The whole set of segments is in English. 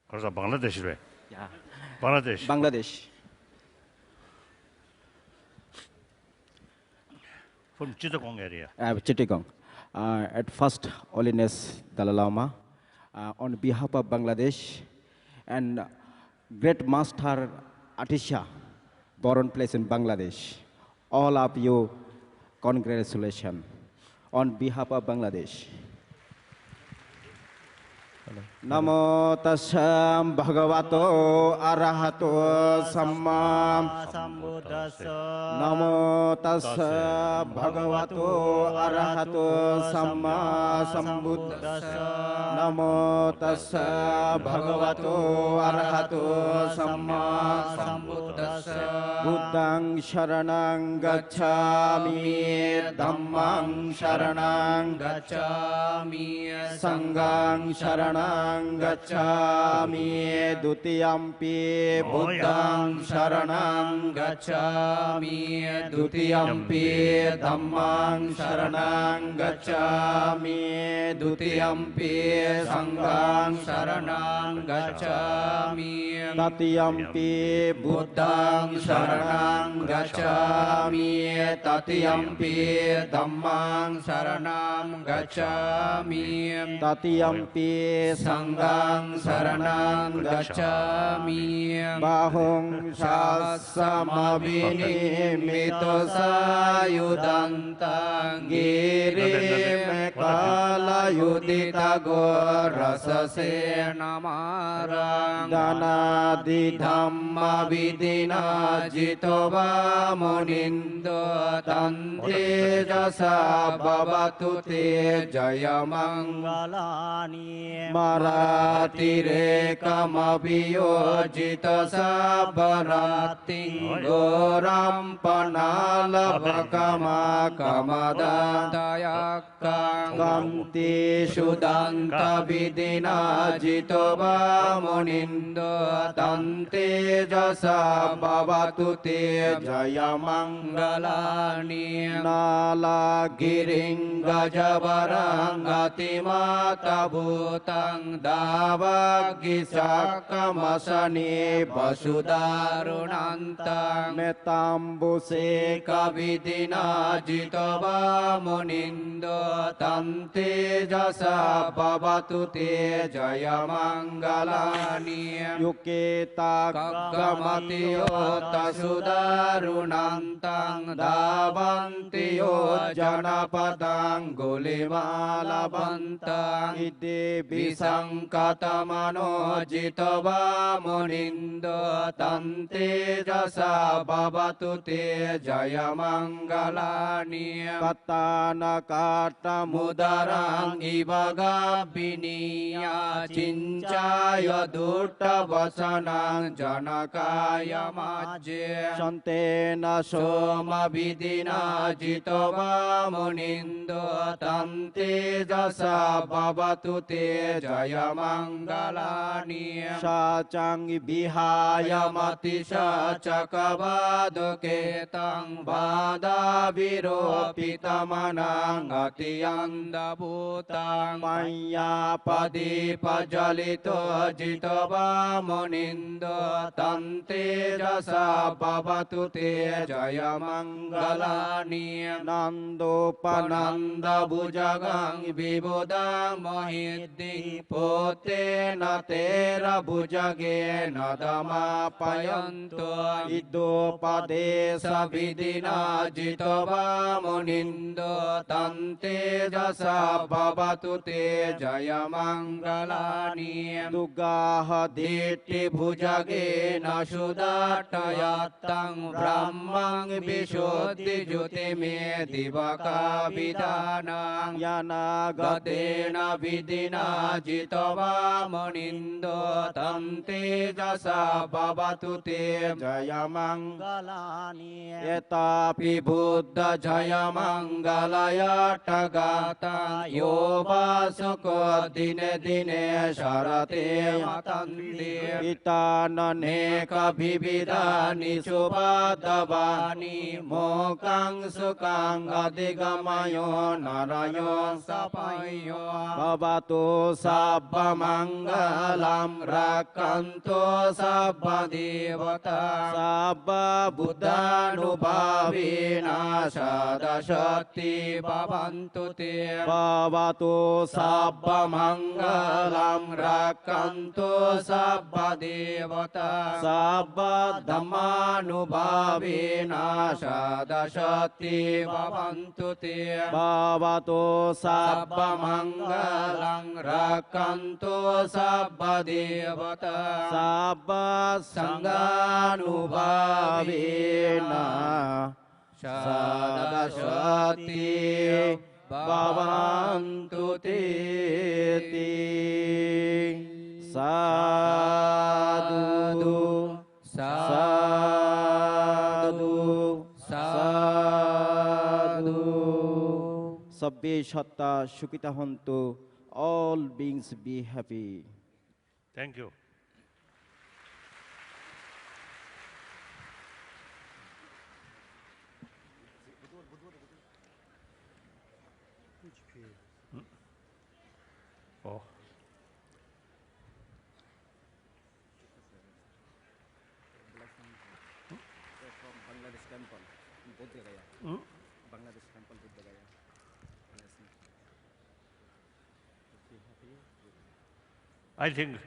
거기서 방글라데시래. Yeah. Bangladesh. Bangladesh. From Chittagong area. Chittagong. At first, Holiness Dalai Lama, on behalf of Bangladesh, and great master Atisha, born place in Bangladesh. All of you, congratulations on behalf of Bangladesh. Namo tassa bhagavato arahato samma sambuddhassa. Namo tassa bhagavato arahato samma sambuddhassa. Namo tassa bhagavato arahato samma sambuddhassa. Buddhang sharanang gacchami, dhammang sharanang gacchami, sanghang sharanang gacchami, dutiyampi buddhang sharanang gacchami, dutiyampi dhammang sharanang gacchami, dutiyampi sanghang sharanang gacchami, tatiyampi buddhang sharanang gacchami, tatiyampi dhammang sharanang gacchami, tatiyampi sanghang saranang gacchami. Bahung sasamabini mito sayudantang giri mekala yudita gorasa se namarang dana di dhamma vidina jitova monindo tante jasa babatute jaya mangalani Marati kamabiyo jita sabarating goram panala bakama kamadantayakang ganti sudanta vidina jitoba monindo tante jasa babatute jaya mangalani nala giring gajabarang atimata bhutang davaggi sakkamasani vasudarunantang metambuse kavidina jitava monindo tante jasa bhavatute jaya mangalani yuketa kaggamatiyo tasudarunantang davantiyo janapadang gulimalabantang ide bisang katamano jitava monindo tante jasa bhavatute jaya mangalani katana kata mudarang ibaga biniya cincaya dutta vasanang janakaya majje santena soma vidina jitava monindo tante jasa bhavatute jaya mangalani sacang bihaya mati sacakavadoketang bada viropitamana atiyanda bhutang maya padi pajalito jitava monindo tante jasa bhavatute jaya mangalani nando pananda bujagang vibodang mohiding pote na tera bujage nadama payanto iddo padesa vidina jitova monindo tante jasa bhavatute jaya mangalani dugaha ditti bujage na sudatayatang brahmang vishuddhi jyotime divaka vidanang yana gatena vidina jitava monindo tante jasa bhavatute jaya mangalani etapi buddha jaya mangalaya tagata yo vasuko dine dine sharate matandi itanane kabhivida ni supadavani mokang sukang adigamayo narayo sapayo bhavatu sabba mangalam rakanto sabba devata sabba buddhanubhavina sadashati bhavantu te bhavatu sabba mangalam rakanto sabba devata sabba dhammanubhavina sadashati bhavantu te bhavatu sabba mangalam rakanto sabba devata sabba sanghanubhavina sadashati bhavantu te sadhu sadhu sadhu sabbe shatta shukita hantu all beings be happy. Thank you. Oh. From Bangladesh temple, Bodh Gaya. Bangladesh temple, Bodh Gaya. I think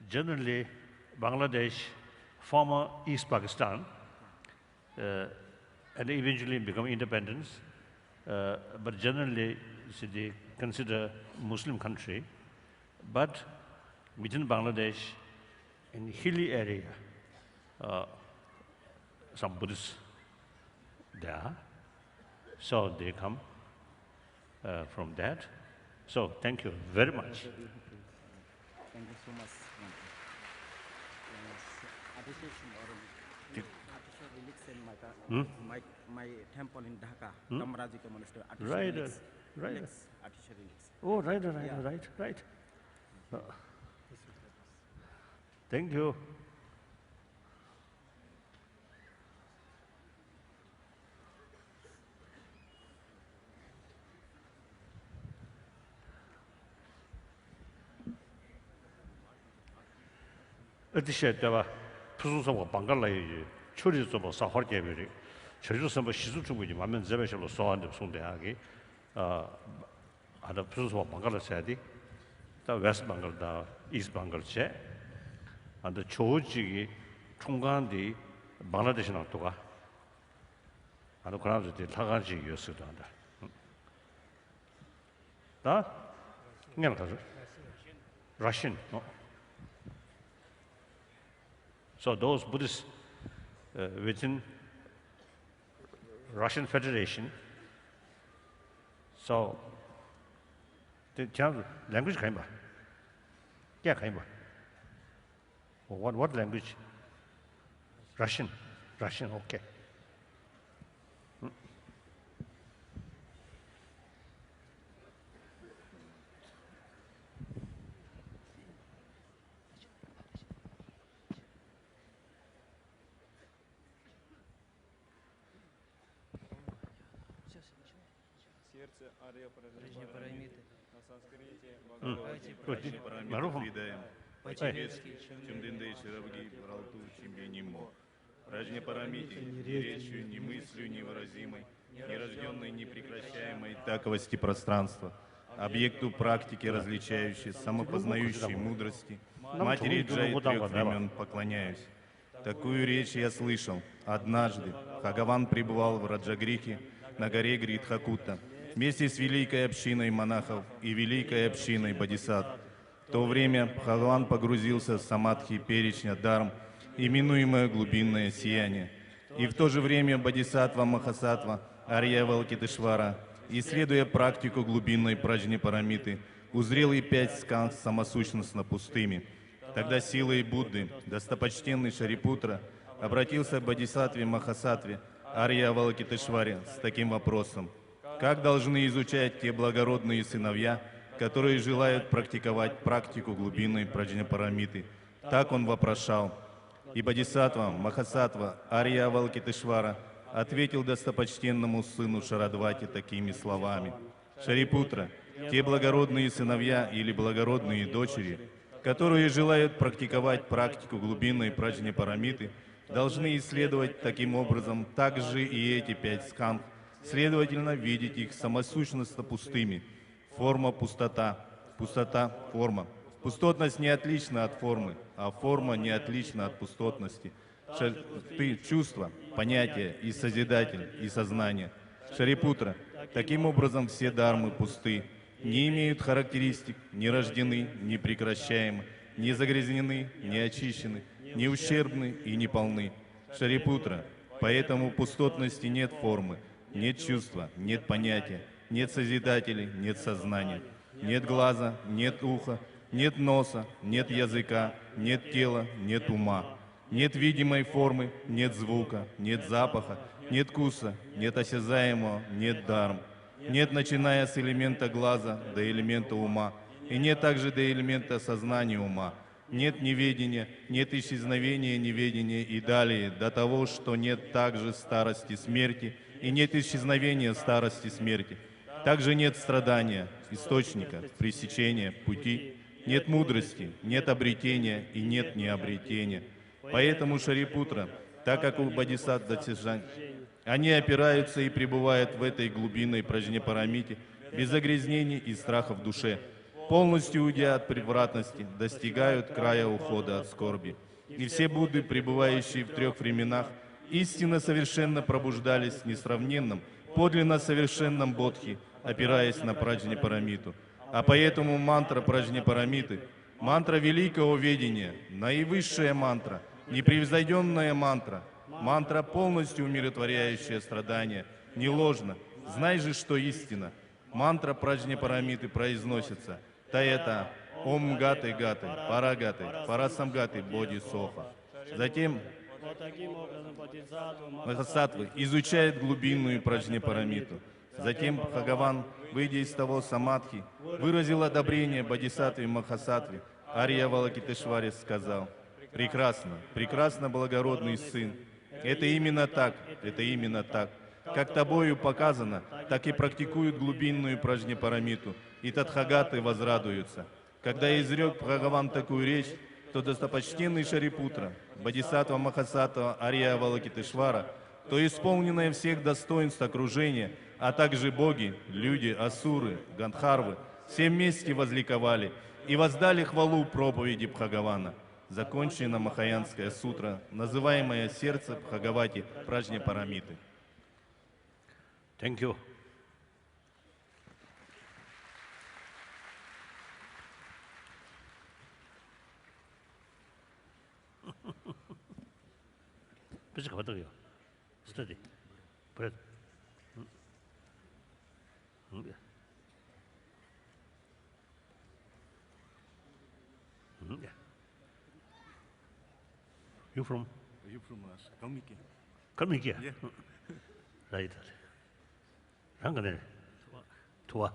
generally Bangladesh, former East Pakistan, and eventually become independence, but generally they consider Muslim country, but within Bangladesh, in hilly area, some Buddhists there, so they come from that. So thank you very much. Thank you so much. My temple in Dhaka, Kamalashila monastery. Right, right. Oh, right. Thank you. 어디셔 때와 푸수서고 방갈라이 처리서 뭐 사활개별이 저주서 뭐 시수 중국이 만면 제배실로 소한데 송대하기 아다 푸수서 방갈라 세야디 다 웨스트 방갈다 이스트 방갈체 안데 조직이 총관디 방글라데시 나토가 아도 그나저디 타간지였어도 한다 다 그냥 가서 Russian So those Buddhists within Russian Federation, so the language came. Yeah, came. What language? Russian. Okay. Нерожденной, непрекращаемой таковости пространства, объекту практики различающей, самопознающей мудрости, матери Джай трех времен поклоняюсь. Такую речь я слышал. Однажды Бхагаван пребывал в Раджагрихе на горе Гридхакута вместе с великой общиной монахов и великой общиной бодхисаттв. В то время Бхагаван погрузился в самадхи перечня дарм, именуемое глубинное сияние. И в то же время бодхисаттва Махасаттва Арья Авалокитешвара, исследуя практику глубинной праджни-парамиты, узрел и 5 скал самосущностно пустыми. Тогда силой Будды, достопочтенный Шарипутра, обратился к бодхисаттве Махасаттве Арья Авалокитешваре с таким вопросом: как должны изучать те благородные сыновья, которые желают практиковать практику глубинной праджни-парамиты? Так он вопрошал: И Бодхисаттва Махасаттва Ария Авалокитешвара ответил достопочтенному сыну Шарадвати такими словами: «Шарипутра, те благородные сыновья или благородные дочери, которые желают практиковать практику глубинной праджняпарамиты, должны исследовать таким образом также и эти 5 скандх, следовательно, видеть их самосущностно пустыми. Форма — пустота, пустота — форма. Пустотность не отлична от формы, а форма не отлична от пустотности. Ты — чувство, понятие и созидатель, и сознание. Шарипутра, таким образом все дharмы пусты, не имеют характеристик, не рождены, не прекращаемы, не загрязнены, не очищены, не ущербны и не полны. Шарипутра, поэтому в пустотности нет формы, нет чувства, нет понятия, нет созидателей, нет сознания, нет глаза, нет уха, нет носа, нет языка, нет тела, нет ума, нет видимой формы, нет звука, нет запаха, нет вкуса, нет осязаемого, нет дарм. Нет, начиная с элемента глаза до элемента ума, и нет также до элемента сознания ума. Нет неведения, нет исчезновения неведения и далее до того, что нет также старости смерти, и нет исчезновения старости смерти. Также нет страдания, источника, пресечения, пути, нет мудрости, нет обретения и нет необретения. Поэтому, Шарипутра, так как у Бодхисаттв достижений, они опираются и пребывают в этой глубинной праджняпарамите, без загрязнений и страха в душе, полностью уйдя от превратности, достигают края ухода от скорби. И все Будды, пребывающие в 3 временах, истинно совершенно пробуждались в несравненном, подлинно совершенном Бодхи, опираясь на праджняпарамиту. А поэтому мантра праджняпарамиты, мантра великого ведения, наивысшая мантра, непревзойденная мантра, мантра, полностью умиротворяющая страдания, не ложно. Знай же, что истина. Мантра праджняпарамиты произносится: Таэта, Ом Гаты Гаты, Парагаты, Парасамгаты Боди Соха. Затем Махасаттвы изучает глубинную праджняпарамиту. Затем Бхагаван, выйдя из того самадхи, выразил одобрение Бодхисаттве Махасаттве. Ария Авалокитешваре сказал: прекрасно, прекрасно, благородный сын. Это именно так, это именно так. Как тобою показано, так и практикуют глубинную праджняпарамиту, и тадхагаты возрадуются. Когда изрек Бхагаван такую речь, то достопочтенный Шарипутра, Бодхисаттва Махасаттва Ария Авалокитешвара, то исполненное всех достоинств окружения, а также боги, люди, асуры, гандхарвы, все вместе возликовали и воздали хвалу проповеди Бхагавана. Закончена Махаянская сутра, называемая сердце Бхагавати Праджняпарамиты. Thank you. Пусть хватает ее. Steady. Breath. Yeah. You from? You from Kalmykia? Kalmykia? Yeah. Right. Rangane. Tua.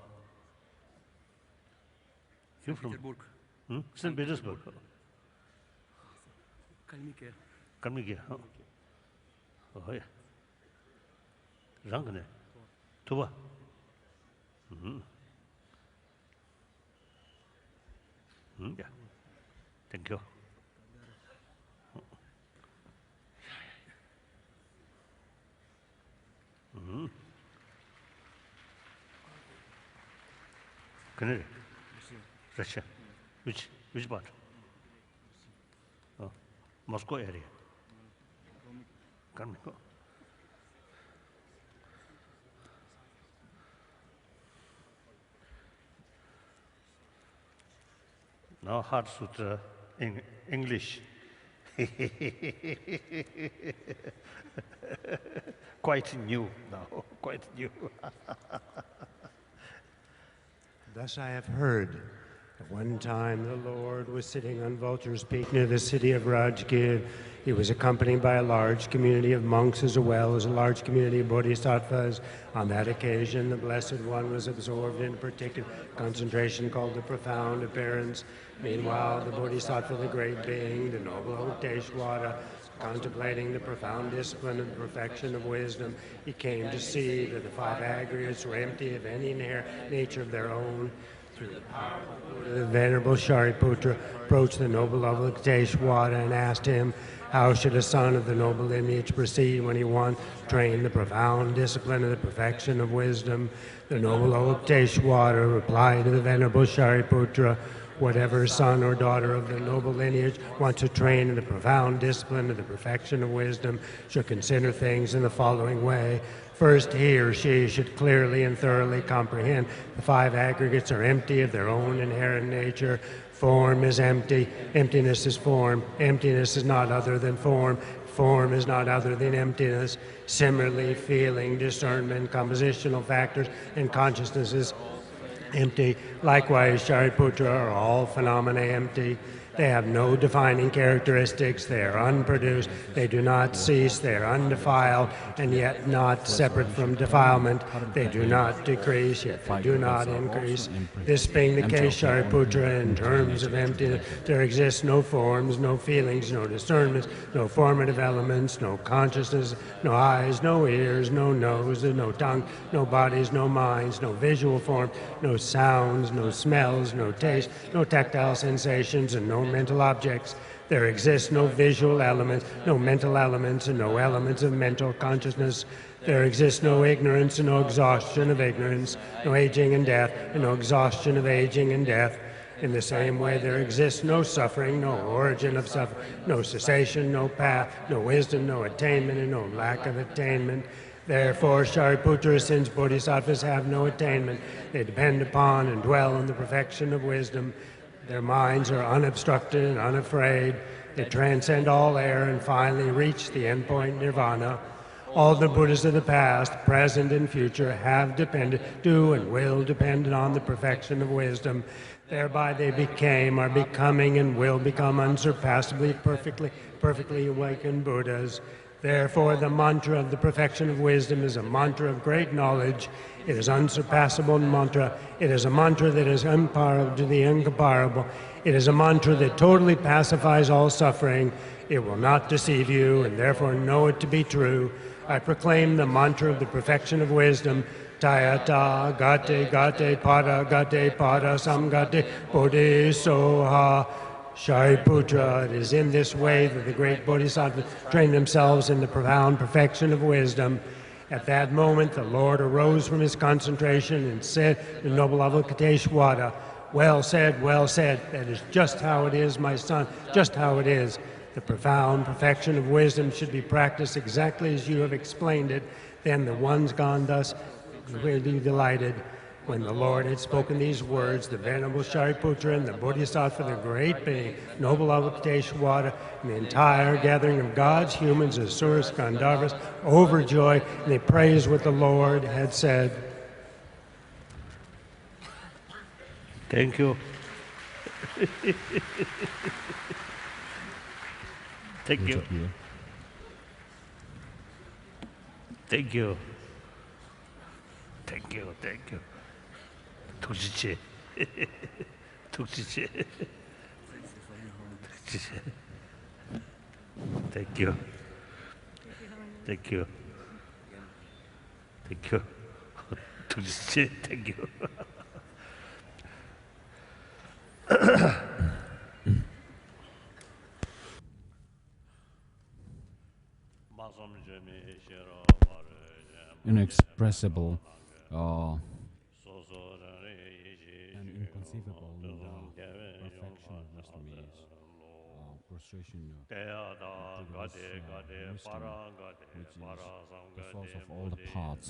You from? Petersburg. St. Petersburg. Kalmykia. Kalmykia. Oh, yeah. Rangane. Tua. Yeah. Thank you. Canada, Russia. Which part? Oh, Moscow area. Kalmykia. Now Heart Sutra in English. Quite new now, quite new. Thus I have heard, At one time, the Lord was sitting on Vulture's Peak near the city of Rajgir. He was accompanied by a large community of monks as well as a large community of bodhisattvas. On that occasion, the Blessed One was absorbed in a particular concentration called the profound appearance. Meanwhile, the Bodhisattva, the great being, the noble Uteshwara, contemplating the profound discipline and perfection of wisdom, he came to see that the five aggregates were empty of any inherent nature of their own. Through the power of the Venerable Shariputra approached the noble Avalokiteshvara and asked him, how should a son of the noble lineage proceed when he wants to train the profound discipline and the perfection of wisdom? The noble Avalokiteshvara replied to the Venerable Shariputra, whatever son or daughter of the noble lineage wants to train in the profound discipline of the perfection of wisdom should consider things in the following way. First, he or she should clearly and thoroughly comprehend the five aggregates are empty of their own inherent nature. Form is empty, emptiness is form, emptiness is not other than form, form is not other than emptiness. Similarly, feeling, discernment, compositional factors, and consciousness is empty. Likewise, Shariputra, are all phenomena empty. They have no defining characteristics, they are unproduced, they do not cease, they are undefiled, and yet not separate from defilement. They do not decrease, yet they do not increase. This being the case, Shariputra, in terms of emptiness, there exists no forms, no feelings, no discernments, no formative elements, no consciousness, no eyes, no ears, no nose, no tongue, no bodies, no minds, no visual form, no sounds, no smells, no taste, no tactile sensations, and no mental objects. There exists no visual elements, no mental elements, and no elements of mental consciousness. There exists no ignorance and no exhaustion of ignorance, no aging and death, and no exhaustion of aging and death. In the same way, there exists no suffering, no origin of suffering, no cessation, no path, no wisdom, no attainment, and no lack of attainment. Therefore, Shariputra, since bodhisattvas have no attainment, they depend upon and dwell in the perfection of wisdom. Their minds are unobstructed and unafraid. They transcend all error and finally reach the endpoint nirvana. All the Buddhas of the past, present, and future have depended, do, and will depend on the perfection of wisdom. Thereby they became, are becoming, and will become unsurpassably, perfectly awakened Buddhas. Therefore, the mantra of the perfection of wisdom is a mantra of great knowledge. It is unsurpassable mantra. It is a mantra that is incomparable to the incomparable. It is a mantra that totally pacifies all suffering. It will not deceive you, and therefore know it to be true. I proclaim the mantra of the perfection of wisdom. Tayata gate gate pada samgate bodhi soha. Shariputra, it is in this way that the great bodhisattvas train themselves in the profound perfection of wisdom. At that moment, the Lord arose from his concentration and said to noble Avalokiteshvara, well said, well said. That is just how it is, my son, just how it is. The profound perfection of wisdom should be practiced exactly as you have explained it. Then the ones gone thus will be delighted. When the Lord had spoken these words, the Venerable Shariputra and the Bodhisattva, the great being, noble Avalokiteshvara, and the entire gathering of gods, humans, asuras, Gandharvas, overjoyed, and they praised what the Lord had said. Thank you. Thank you. Thank you. Thank you. Thank you. 독지체. 독지체. 독지체. Thank you. Thank you. Thank you. 독지체. Thank you. Inexpressible and inconceivable perfection of wisdom is prostration to the wisdom, which is the source of all the parts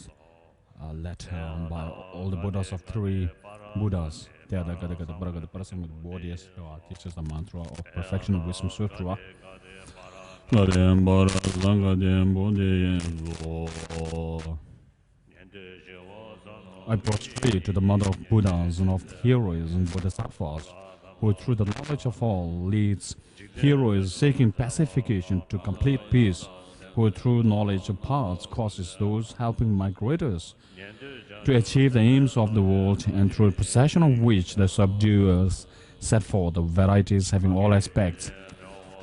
let by all the Buddhas of three Buddhas. This is the mantra of perfection of wisdom sutra. I prostrate to the mother of Buddhas and of heroes and Bodhisattvas, who through the knowledge of all leads heroes seeking pacification to complete peace, who through knowledge of paths causes those helping migrators to achieve the aims of the world, and through possession of which the subduers set forth the varieties having all aspects.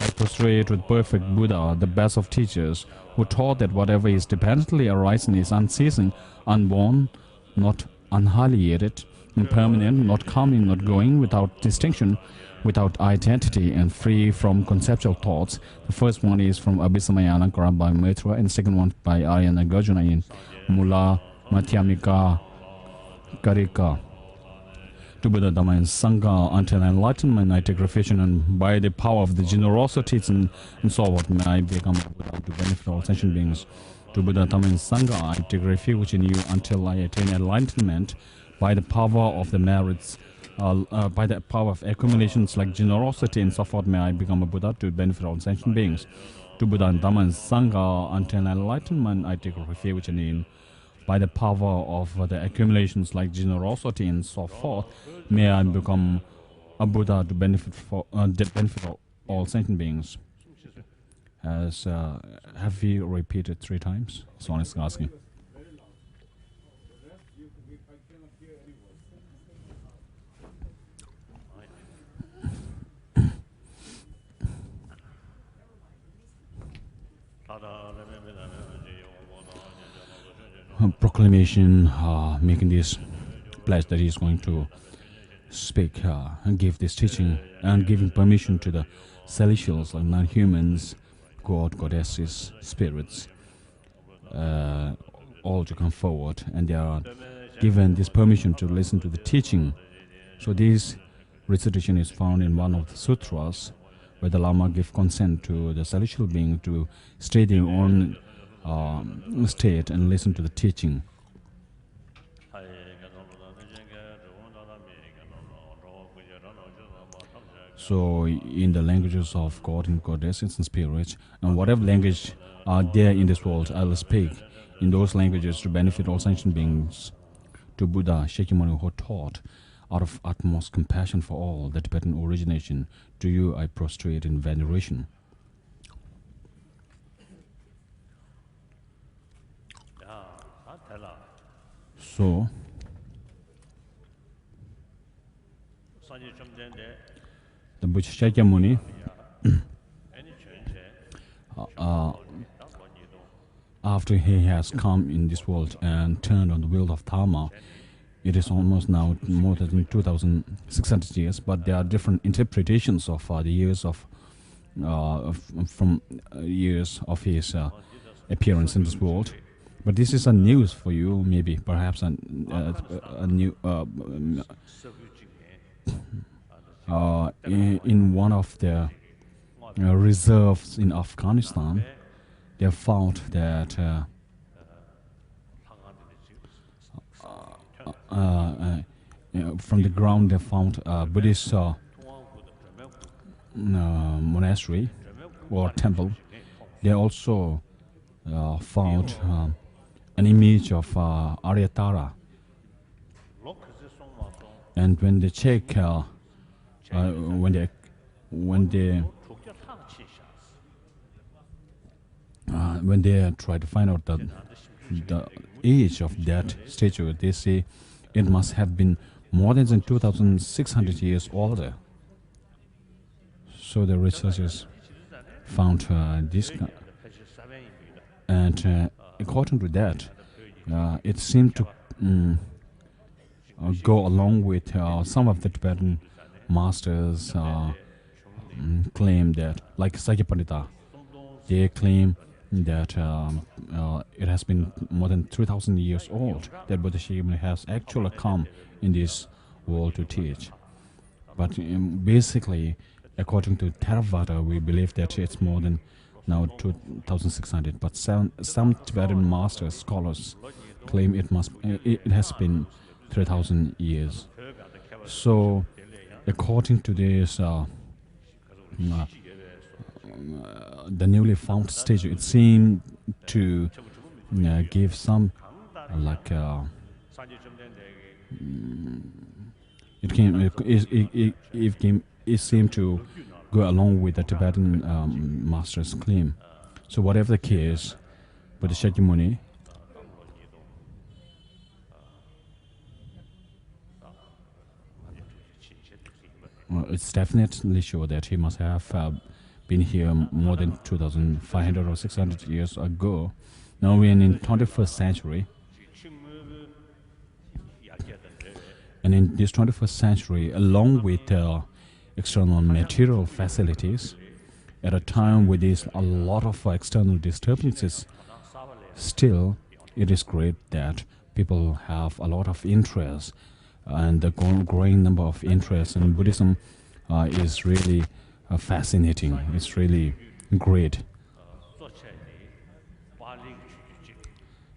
I prostrate with perfect Buddha, the best of teachers, who taught that whatever is dependently arising is unceasing, unborn, not annihilated, impermanent, not coming, not going, without distinction, without identity, and free from conceptual thoughts. The first one is from Abhisamayana by Mitra, and the second one by Arya Nagarjuna in Mula Madhyamika Karika. To Buddha, Dhamma, and Sangha until enlightenment, I take refuge, and by the power of the generosity and so forth, may I become a Buddha to benefit all sentient beings. To Buddha, Dhamma, and Sangha, I take refuge in you until I attain enlightenment by the power of the merits, by the power of accumulations like generosity and so forth, may I become a Buddha to benefit all sentient beings. To Buddha, and Dhamma, and Sangha until enlightenment, I take refuge in you. By the power of the accumulations like generosity and so forth, may I become a Buddha to benefit all sentient beings. As have we repeated 3 times? Someone is asking. Proclamation, making this pledge that he is going to speak and give this teaching, and giving permission to the celestials, like non-humans, God, goddesses, spirits, all to come forward, and they are given this permission to listen to the teaching. So this recitation is found in one of the sutras, where the Lama gives consent to the celestial being to stay their own state and listen to the teaching. So in the languages of God and goddesses and spirits, and whatever language are there in this world, I will speak in those languages to benefit all sentient beings. To Buddha Shakyamuni, who taught out of utmost compassion for all, the Tibetan origination, to you I prostrate in veneration. So, the Buddha Shakyamuni, after he has come in this world and turned on the wheel of Dharma, it is almost now more than 2,600 years, but there are different interpretations of the years of years of his appearance in this world. But this is a news for you, maybe, perhaps a new in one of the reserves in Afghanistan, they found that from the ground they found a Buddhist monastery or temple. They also found an image of Aryatara. And when they check, when they try to find out the age of that statue, they say it must have been more than 2,600 years older. So the researchers found this, and according to that, it seemed to go along with some of the Tibetan masters claim that, like Sakyapandita, they claim that it has been more than 3,000 years old that Buddha Shakyamuni has actually come in this world to teach. But basically, according to Theravada, we believe that it's more than now 2,600. But some Tibetan masters, scholars, claim it has been 3,000 years. So, according to this, the newly found statue, it seemed to give some it seemed to go along with the Tibetan master's claim. So whatever the case, but the Shakyamuni it's definitely sure that he must have been here more than 2,500 or 600 years ago. Now we're in 21st century. And in this 21st century, along with external material facilities, at a time with a lot of external disturbances, still it is great that people have a lot of interest, and the growing number of interest in Buddhism is really fascinating. It's really great.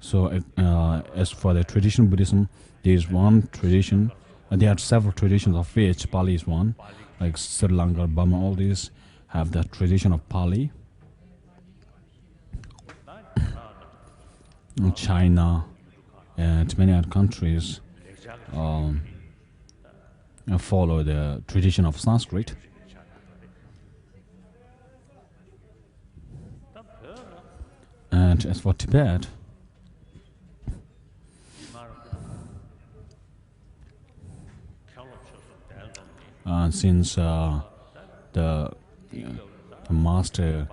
So as for the traditional Buddhism, there is one tradition, and there are several traditions of which Pali is one, like Sri Lanka, Burma, all these have the tradition of Pali. China and many other countries follow the tradition of Sanskrit. And as for Tibet, since the master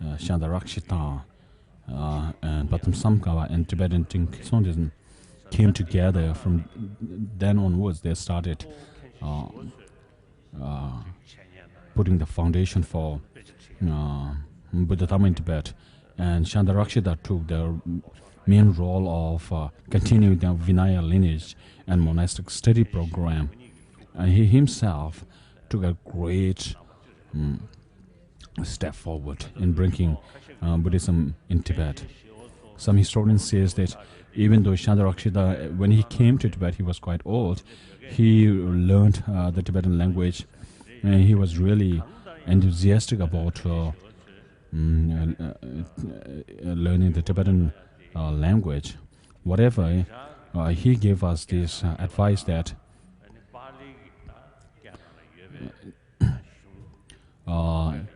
Shandarakshita and Patam Samkava and Tibetan Tinkisondism came together, from then onwards they started putting the foundation for Buddha Dhamma in Tibet. And Shandarakshita took the main role of continuing the Vinaya lineage and monastic study program. And he himself took a great step forward in bringing Buddhism in Tibet. Some historians say that even though Shandarakshita, when he came to Tibet, he was quite old, he learned the Tibetan language, and he was really enthusiastic about learning the Tibetan language. Whatever, he gave us this advice that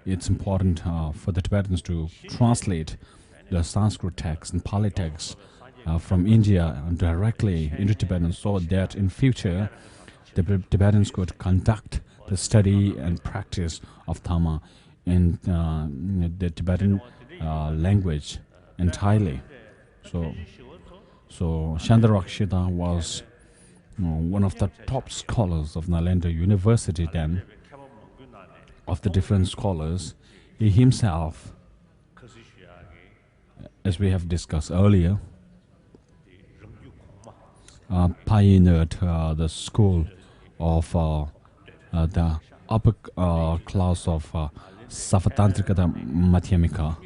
it's important for the Tibetans to translate the Sanskrit text and Pali text from India directly into Tibetan, so that in future the Tibetans could conduct the study and practice of Dhamma in the Tibetan language entirely. So Shandarakshita was one of the top scholars of Nalanda University then. Of the different scholars, he himself, as we have discussed earlier, pioneered the school of the upper class of Savatantrika Madhyamika.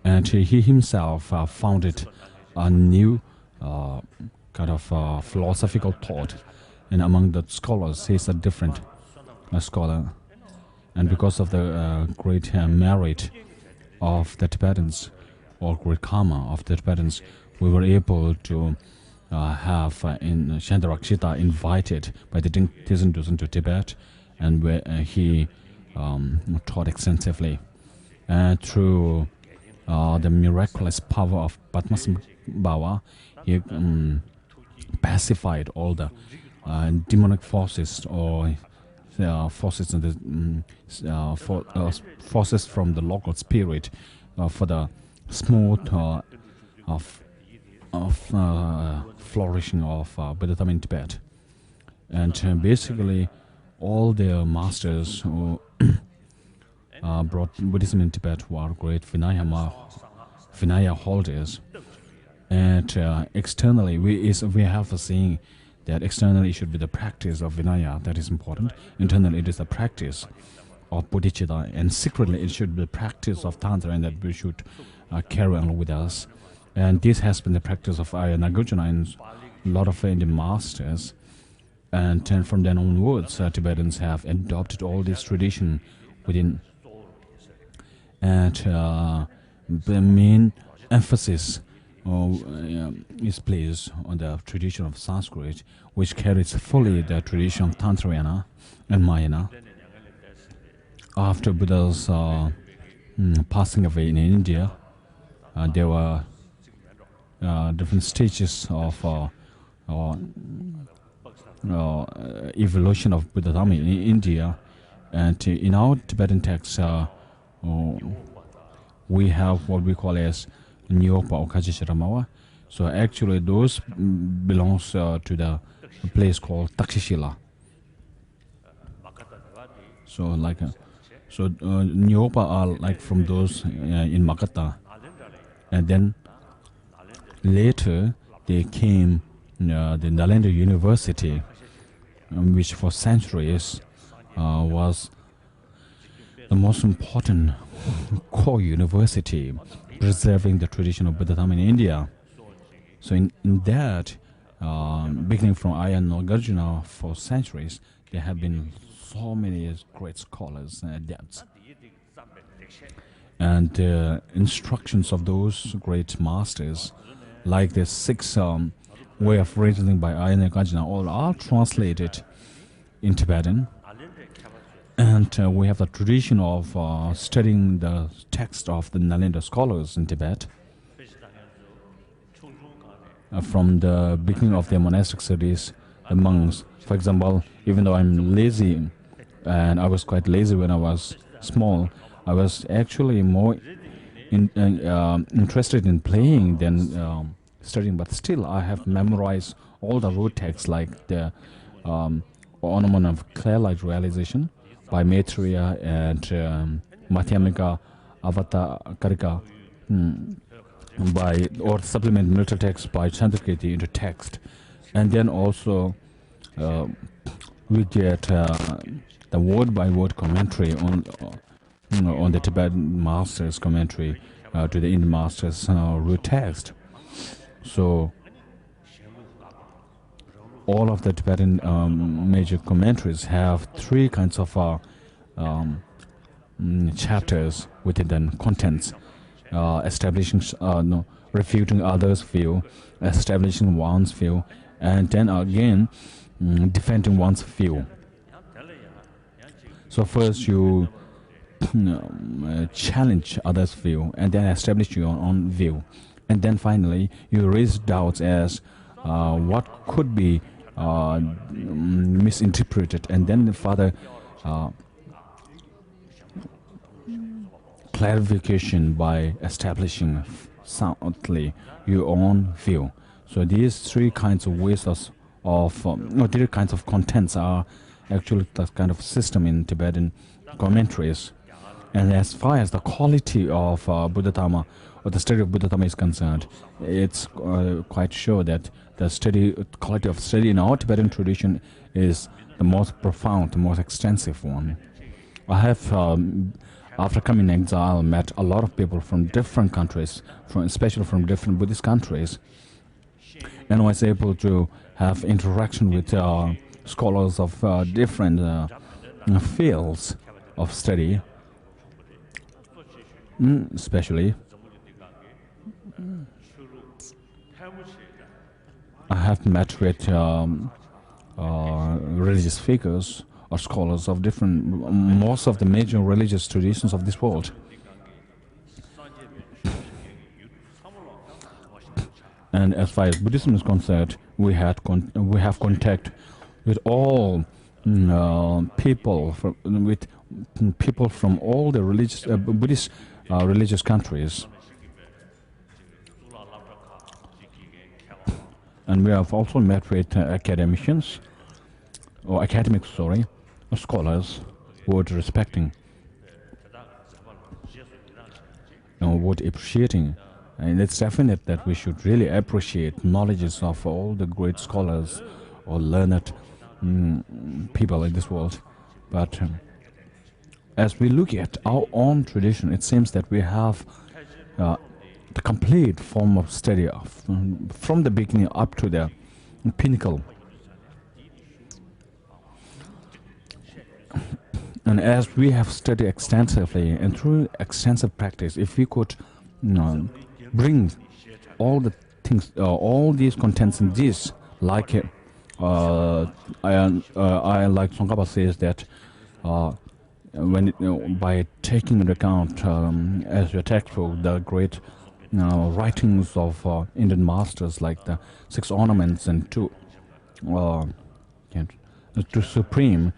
And he himself founded a new kind of philosophical thought. And among the scholars, he's a different scholar. And because of the great merit of the Tibetans, or great karma of the Tibetans, we were able to have Shandarakshita invited by the Tenzin Gyaltsen to Tibet, and where he taught extensively. Through the miraculous power of Padmasambhava, he pacified all the demonic forces, or forces in the forces from the local spirit, for the smooth flourishing of Buddhism in Tibet. And basically, all the masters who brought Buddhism in Tibet were great Vinaya holders. And externally, we have a saying that externally it should be the practice of Vinaya, that is important. Internally, it is the practice of Bodhicitta, and secretly it should be the practice of Tantra, and that we should carry on with us. And this has been the practice of Nagarjuna and a lot of Indian masters. And from then onwards, Tibetans have adopted all this tradition within. And the main emphasis is placed on the tradition of Sanskrit, which carries fully the tradition of Tantrayana and Mahayana. After Buddha's passing away in India, there were different stages of evolution of Buddha Dhamma in India, and in our Tibetan texts, we have what we call as Nyopa Okajishiramawa. So actually, those belongs to the place called Takshashila. So like, Nyopa are like from those in Makata, and then later they came the Nalanda University, which for centuries was the most important core university preserving the tradition of Buddha Dhamma in India. So in that, beginning from Aya and Nagarjuna for centuries, there have been so many great scholars and adepts. And instructions of those great masters, like the 6 way of reasoning by Aya and Nagarjuna, all are translated in Tibetan. And we have the tradition of studying the text of the Nalanda scholars in Tibet. From the beginning of their monastic studies, the monks, for example, even though I'm lazy, and I was quite lazy when I was small, I was actually more interested in playing than studying, but still I have memorized all the root texts, like the Ornament of Clear Light Realization by Maitreya and Madhyamika Avatakarika or supplement military text by Chandrakirti into text. And then also we get the word-by-word commentary on the Tibetan master's commentary to the Indian master's root text. So all of the Tibetan major commentaries have 3 kinds of chapters within the contents, establishing, refuting others' view, establishing one's view, and then again defending one's view. So first you challenge others' view, and then establish your own view, and then finally you raise doubts as what could be misinterpreted, and then further clarification by establishing soundly your own view. So these 3 kinds of ways of 3 kinds of contents are actually the kind of system in Tibetan commentaries. And as far as the quality of Buddha Dhamma or the study of Buddha Dhamma is concerned, it's quite sure that the quality of study in our Tibetan tradition is the most profound, the most extensive one. I have, after coming in exile, met a lot of people from different countries, especially from different Buddhist countries, and was able to have interaction with scholars of different fields of study, especially. I have met with religious figures or scholars of most of the major religious traditions of this world. And as far as Buddhism is concerned, we have contact with all people from all the religious Buddhist religious countries. And we have also met with academics, scholars worth respecting, worth appreciating. And it's definite that we should really appreciate knowledges of all the great scholars or learned people in this world. But as we look at our own tradition, it seems that we have the complete form of study from the beginning up to the pinnacle. And as we have studied extensively and through extensive practice, if we could bring all the things, all these contents in this, like I like Tsongkhapa says that when by taking into account as your textbook the great writings of Indian masters like the 6 ornaments and two supreme,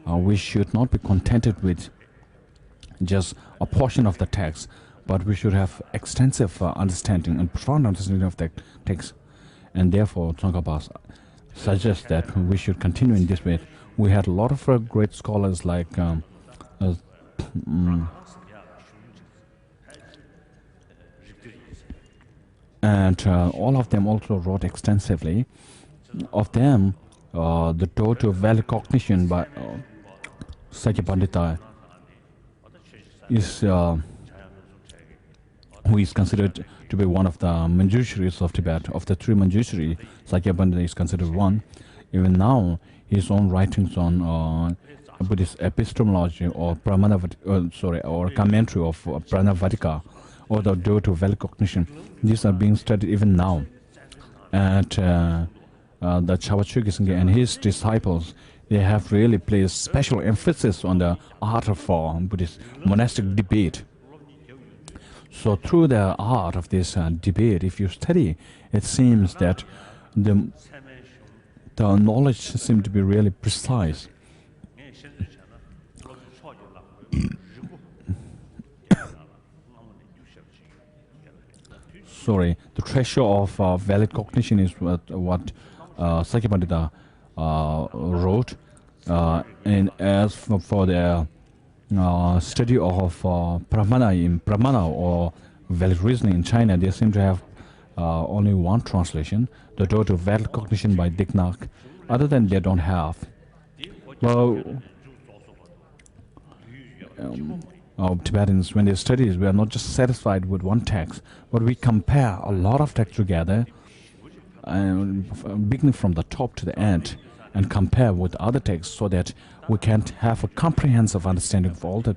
we should not be contented with just a portion of the text, but we should have extensive understanding and profound understanding of the text. And therefore, Tsongkhapa suggests that we should continue in this way. We had a lot of great scholars like and all of them also wrote extensively. Of them, the total value cognition by Sakya Pandita is who is considered to be one of the Manjusharis of Tibet. Of the 3 Manjushari, Sakya Pandita is considered one. Even now, his own writings on Buddhist epistemology or or commentary of Pranavatika or the door to value cognition, these are being studied even now. And the Chawachukyi Sangye and his disciples, they have really placed special emphasis on the art of Buddhist monastic debate. So through the art of this debate, if you study, it seems that the knowledge seems to be really precise. Sorry, the threshold of valid cognition is what Sakya Pandita wrote. And as for the study of Pramana or valid reasoning in China, they seem to have only one translation, the door to valid cognition by Diknak. Other than they don't have. Well, Tibetans, when they study, we are not just satisfied with one text, but we compare a lot of texts together, beginning from the top to the end, and compare with other texts so that we can have a comprehensive understanding of all the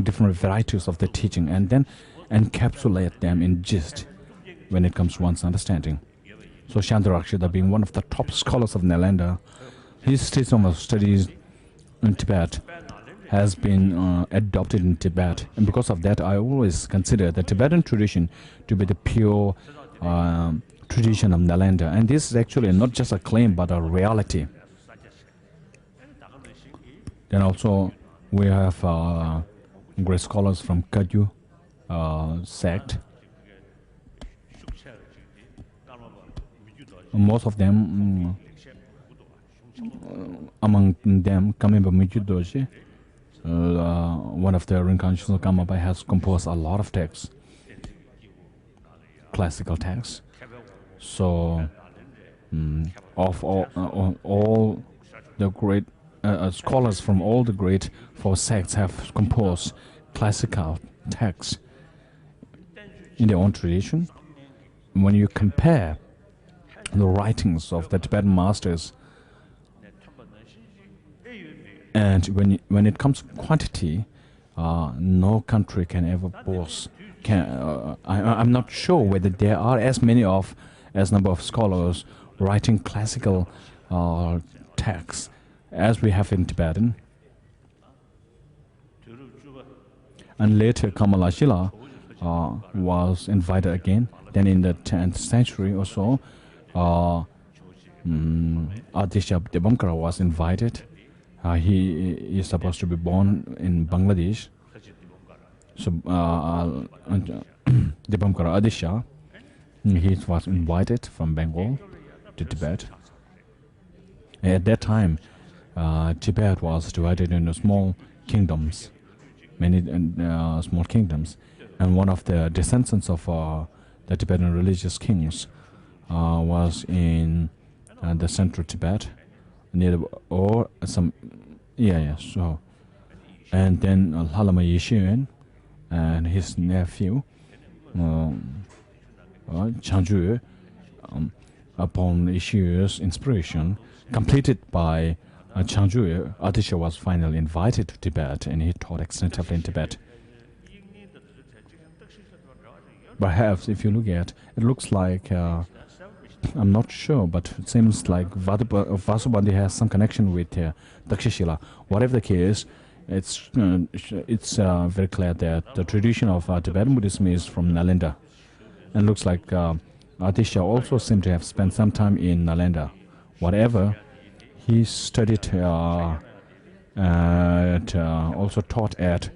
different varieties of the teaching, and then encapsulate them in gist when it comes to one's understanding. So Shantarakshita, being one of the top scholars of Nalanda, his system of studies in Tibet has been adopted in Tibet, and because of that I always consider the Tibetan tradition to be the pure tradition of Nalanda, and this is actually not just a claim but a reality. Then also we have great scholars from Kagyu sect. Most of them, among them, Kamimba Mijudoji, one of the reincarnations of Kamapa, has composed a lot of texts, classical texts. So, of all the great scholars from all the great 4 sects have composed classical texts in their own tradition. When you compare the writings of the Tibetan masters, and when it comes to quantity, no country can ever boast. I'm not sure whether there are as number of scholars writing classical texts as we have in Tibetan. And later Kamalashila was invited again. Then in the 10th century or so, Adisha Debamkara was invited. He is supposed to be born in Bangladesh. So Debamkara Adisha, he was invited from Bengal to Tibet. At that time, Tibet was divided into small kingdoms, many small kingdoms, and one of the descendants of the Tibetan religious kings was in the central Tibet, near so, and then Lama Yeshen and his nephew Changju, upon Yeshu's inspiration, completed by Changju, Adisha was finally invited to Tibet, and he taught extensively in Tibet. Perhaps if you look at it, looks like I'm not sure, but it seems like Vasubandhi has some connection with Takshashila. Whatever the case, it's very clear that the tradition of Tibetan Buddhism is from Nalanda, and looks like Atisha also seemed to have spent some time in Nalanda. Whatever, he studied and also taught at.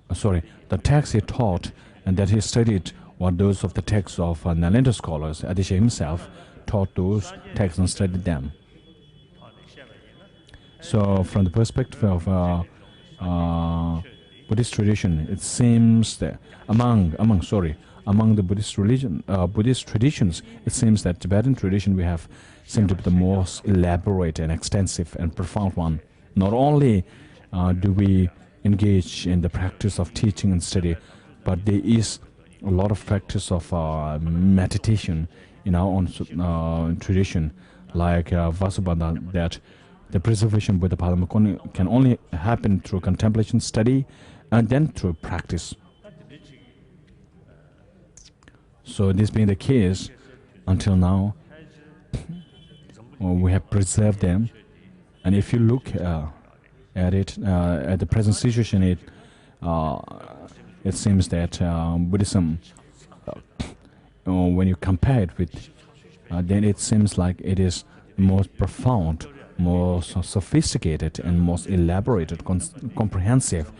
The texts he taught and that he studied were those of the texts of Nalanda scholars. Atisha himself taught those texts and studied them. So, from the perspective of Buddhist tradition, it seems that among the Buddhist traditions, it seems that Tibetan tradition we have seem to be the most elaborate and extensive and profound one. Not only do we engage in the practice of teaching and study, but there is a lot of practice of meditation in our own tradition, like Vasubandha, that the preservation Buddha Padma can only happen through contemplation, study, and then through practice. So this being the case, until now, we have preserved them. And if you look at it, at the present situation, it seems that Buddhism, when you compare it with, then it seems like it is most profound, most sophisticated, and most elaborated, comprehensive.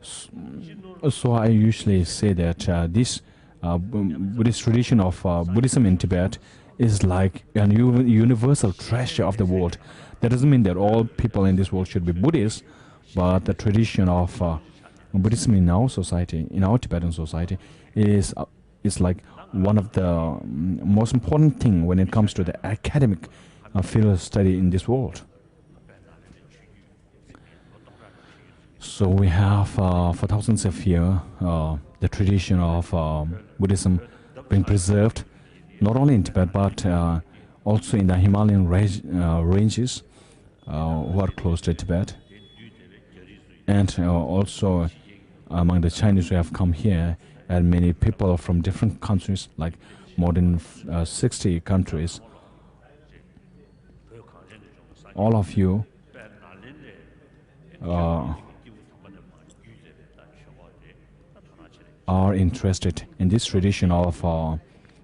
So I usually say that this Buddhist tradition of Buddhism in Tibet is like a universal treasure of the world. That doesn't mean that all people in this world should be Buddhists, but the tradition of Buddhism in our society, in our Tibetan society, is like one of the most important thing when it comes to the academic field of study in this world. So we have for thousands of years the tradition of Buddhism being preserved, not only in Tibet but also in the Himalayan ranges who are close to Tibet, and also among the Chinese who have come here, and many people from different countries, like more than 60 countries. All of you are interested in this tradition of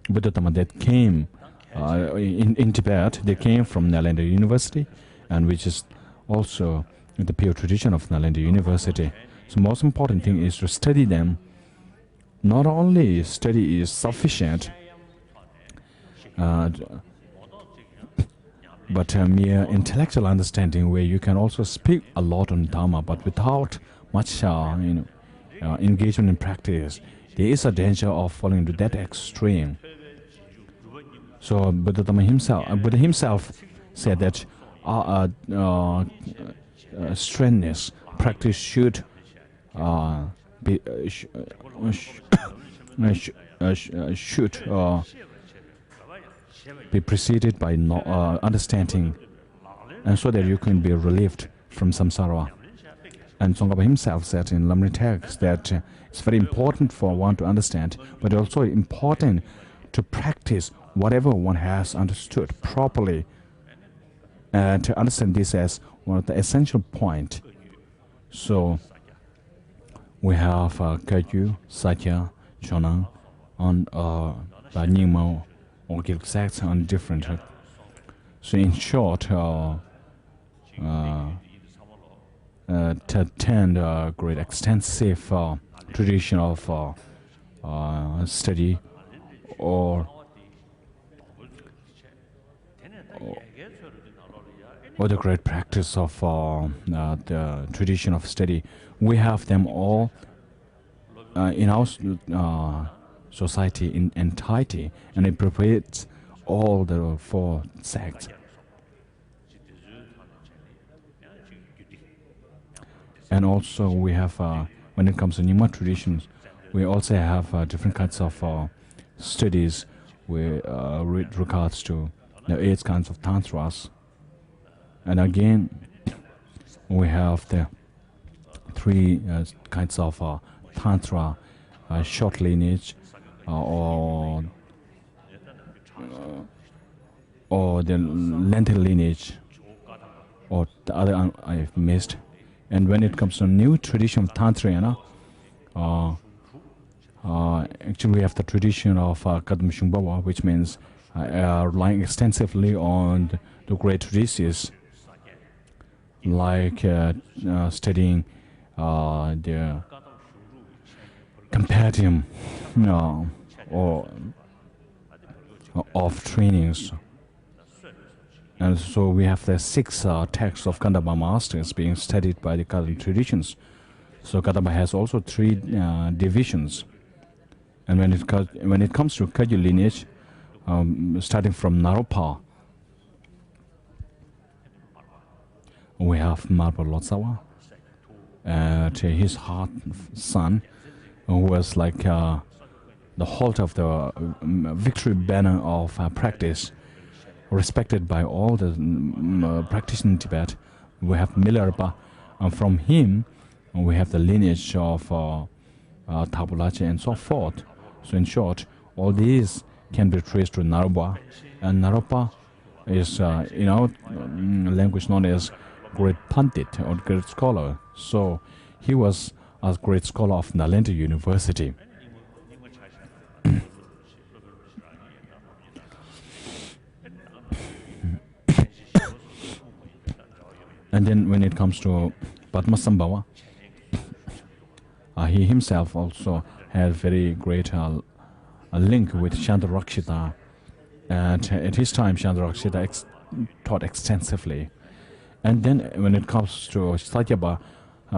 Buddha Dhamma that came in Tibet. They came from Nalanda University, and which is also the pure tradition of Nalanda University. So most important thing is to study them. Not only study is sufficient, but mere intellectual understanding where you can also speak a lot on Dhamma, but without much engagement in practice, there is a danger of falling into that extreme. So Buddha himself said that strenuous practice should be preceded by understanding, and so that you can be relieved from samsara. And Tsongkhapa himself said in Lamri text that it's very important for one to understand, but also important to practice whatever one has understood properly, and to understand this as one of the essential points. So we have Kagyu, Satya, Chonang, and Nyingmo, or Gyalsey on different. So in short, to attend a great extensive tradition of study or the great practice of the tradition of study, we have them all in our society in entirety, and it pervades all the four sects. And also we have, when it comes to Nyingma traditions, we also have different kinds of studies with regards to the 8 kinds of tantras. And again, we have the 3 kinds of tantra short lineage or the lengthy lineage, or the other I've missed. And when it comes to new tradition of Tantra, actually we have the tradition of Kadam Shungbawa, which means relying extensively on the great traditions, like studying the compendium of trainings. And so we have the 6 texts of Kandaba masters being studied by the Kadam traditions. So Kadamba has also 3 divisions. And when it comes to Kagyu lineage, starting from Naropa, we have Marpa Lotsawa, and his heart son, who was like the halt of the victory banner of practice, respected by all the practitioners in Tibet. We have Milarpa, and from him we have the lineage of Tabulache and so forth. So in short, all these can be traced to Naropa, and Naropa is in our language known as great Pandit or great scholar. So he was a great scholar of Nalanda University. And then when it comes to Padmasambhava, he himself also had very great a link with Chandarakshita, and at his time Chandarakshita taught extensively. And then when it comes to Satyabha,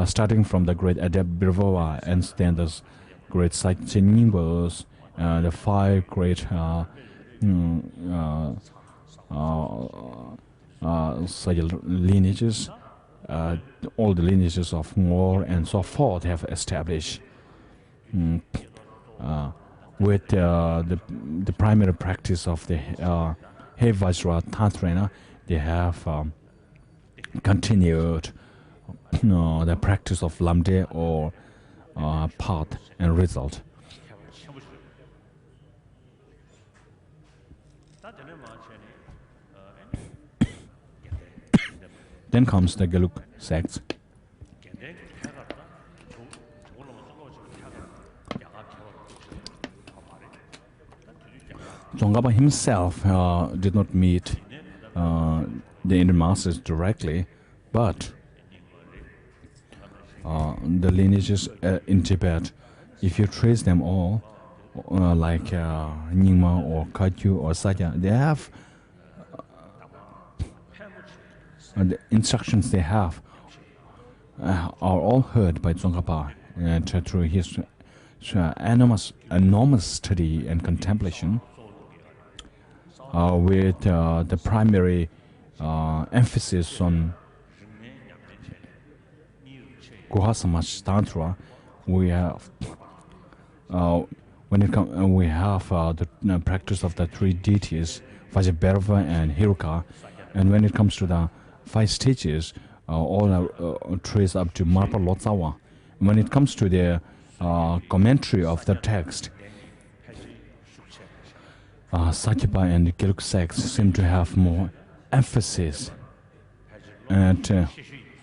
starting from the great Adept Birvava, and then there's great Satyanimbas, the 5 great lineages, all the lineages of Ngor and so forth have established. With the primary practice of the He Vajra Tantra, they have continued the practice of Lamde or path and result. Then comes the Gelug sects. Tsongkhapa himself did not meet the Indian masters directly, but the lineages in Tibet, if you trace them all, like Nyingma or Kagyu or Satya, they have the instructions they have are all heard by Tsongkhapa through his enormous study and contemplation, with the primary emphasis on Guhasamach Tantra. We have we have the practice of the 3 deities, Vajabherva and Hiruka, and when it comes to the 5 stages, all are traced up to Marpa Lotsawa. When it comes to the commentary of the text, Sakyapa and Gelug sects seem to have more emphasis, and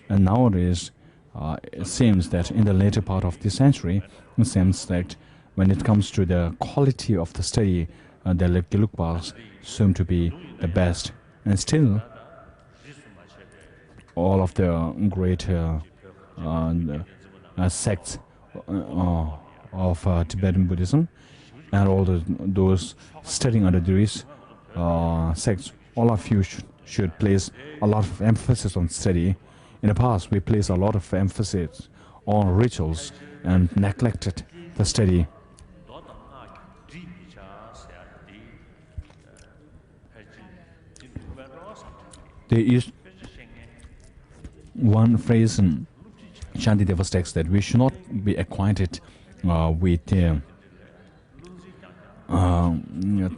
nowadays it seems that in the later part of this century, it seems that when it comes to the quality of the study, the Gelugpas seem to be the best, and still all of the great sects of Tibetan Buddhism and all those studying under these sects, all of you should place a lot of emphasis on study. In the past, we placed a lot of emphasis on rituals and neglected the study. There is one phrase in Shantideva's text that we should not be acquainted with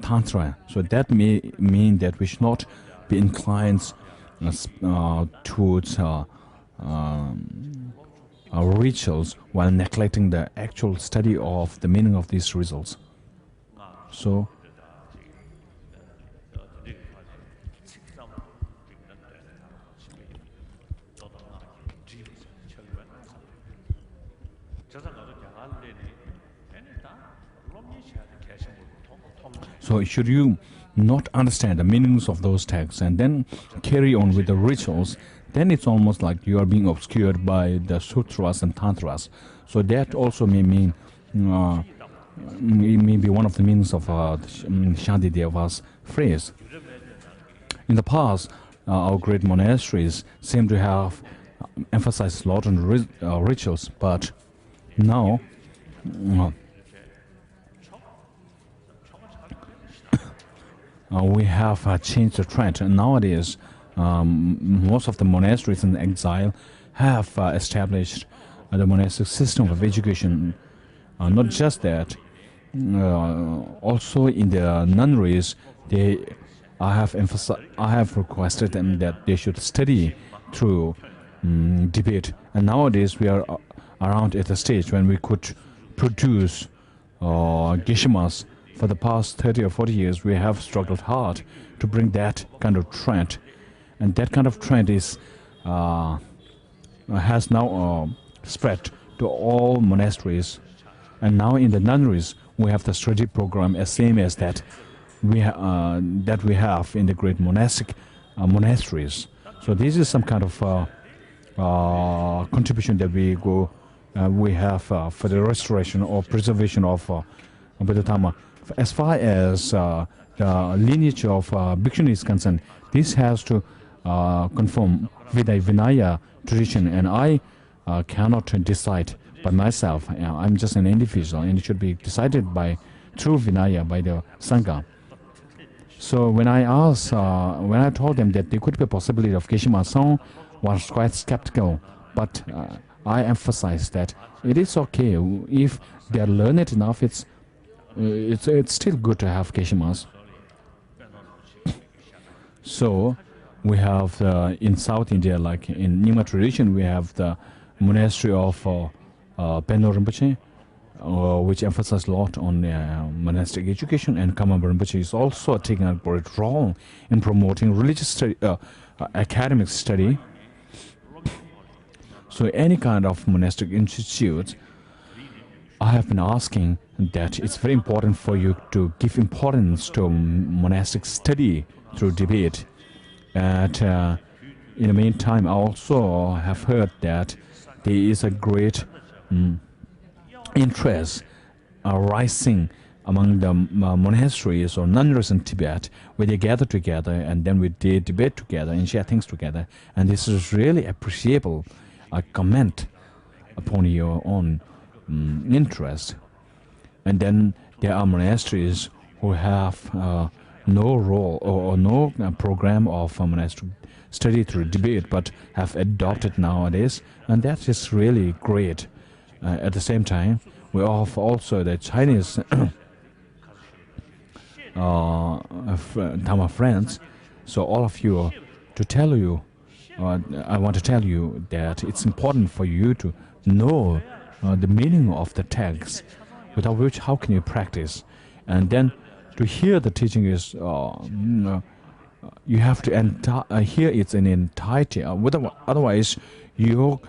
Tantra. So that may mean that we should not be inclined towards rituals while neglecting the actual study of the meaning of these results. So, should you not understand the meanings of those texts and then carry on with the rituals, then it's almost like you are being obscured by the sutras and tantras. So that also may mean, may be one of the meanings of Shantideva's phrase. In the past, our great monasteries seem to have emphasized a lot on rituals, but now we have changed the trend. And nowadays, most of the monasteries in exile have established the monastic system of education. Not just that, also in the nunneries, I have requested them that they should study through debate. And nowadays we are around at a stage when we could produce geshemas. For the past 30 or 40 years, we have struggled hard to bring that kind of trend. And that kind of trend is has now spread to all monasteries. And now in the nunneries, we have the study program as same as that we have in the great monastic monasteries. So this is some kind of contribution that we have for the restoration or preservation of Buddha Dhamma. As far as the lineage of Bhikshuni is concerned, this has to conform with the Vinaya tradition, and I cannot decide by myself. I'm just an individual, and it should be decided by through Vinaya, by the Sangha. So when I told them that there could be a possibility of Geshe Song, was quite skeptical, but I emphasized that it is okay if they are learned enough. It's still good to have Geshe. So we have in South India, like in Nyingma tradition, we have the monastery of Penno Rinpoche, which emphasizes a lot on monastic education, and Kamamba Rinpoche is also taking a great role in promoting religious study, academic study. So any kind of monastic institute, I have been asking that it's very important for you to give importance to monastic study through debate. And in the meantime, I also have heard that there is a great interest arising among the monasteries or nunneries in Tibet, where they gather together and then we debate together and share things together. And this is really appreciable. I comment upon your own interest. And then there are monasteries who have no role or no program of monastic study through debate, but have adopted nowadays, and that is really great. At the same time, we have also the Chinese Dhamma friends. So all of you, to tell you, I want to tell you that it's important for you to know the meaning of the text, without which how can you practice? And then to hear the teaching is you have to hear it in entirety. Otherwise, your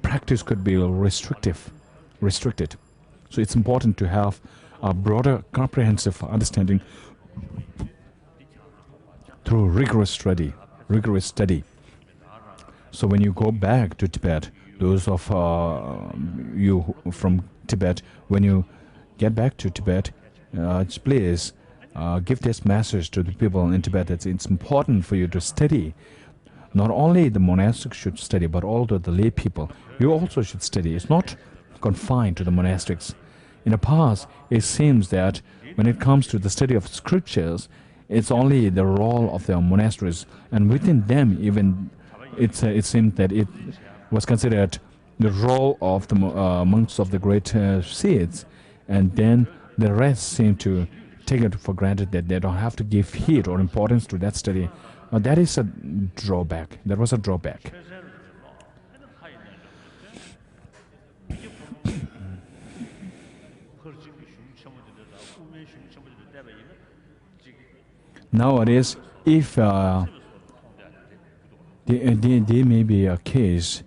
practice could be restricted. So it's important to have a broader, comprehensive understanding through rigorous study. So when you go back to Tibet, those of you from Tibet, when you get back to Tibet, please give this message to the people in Tibet that it's important for you to study. Not only the monastics should study, but also the lay people. You also should study. It's not confined to the monastics. In the past, it seems that when it comes to the study of scriptures, it's only the role of the monasteries, and within them even it seemed that it was considered the role of the monks of the great seeds, and then the rest seem to take it for granted that they don't have to give heed or importance to that study. That is a drawback. That was a drawback. Nowadays, if there may be a case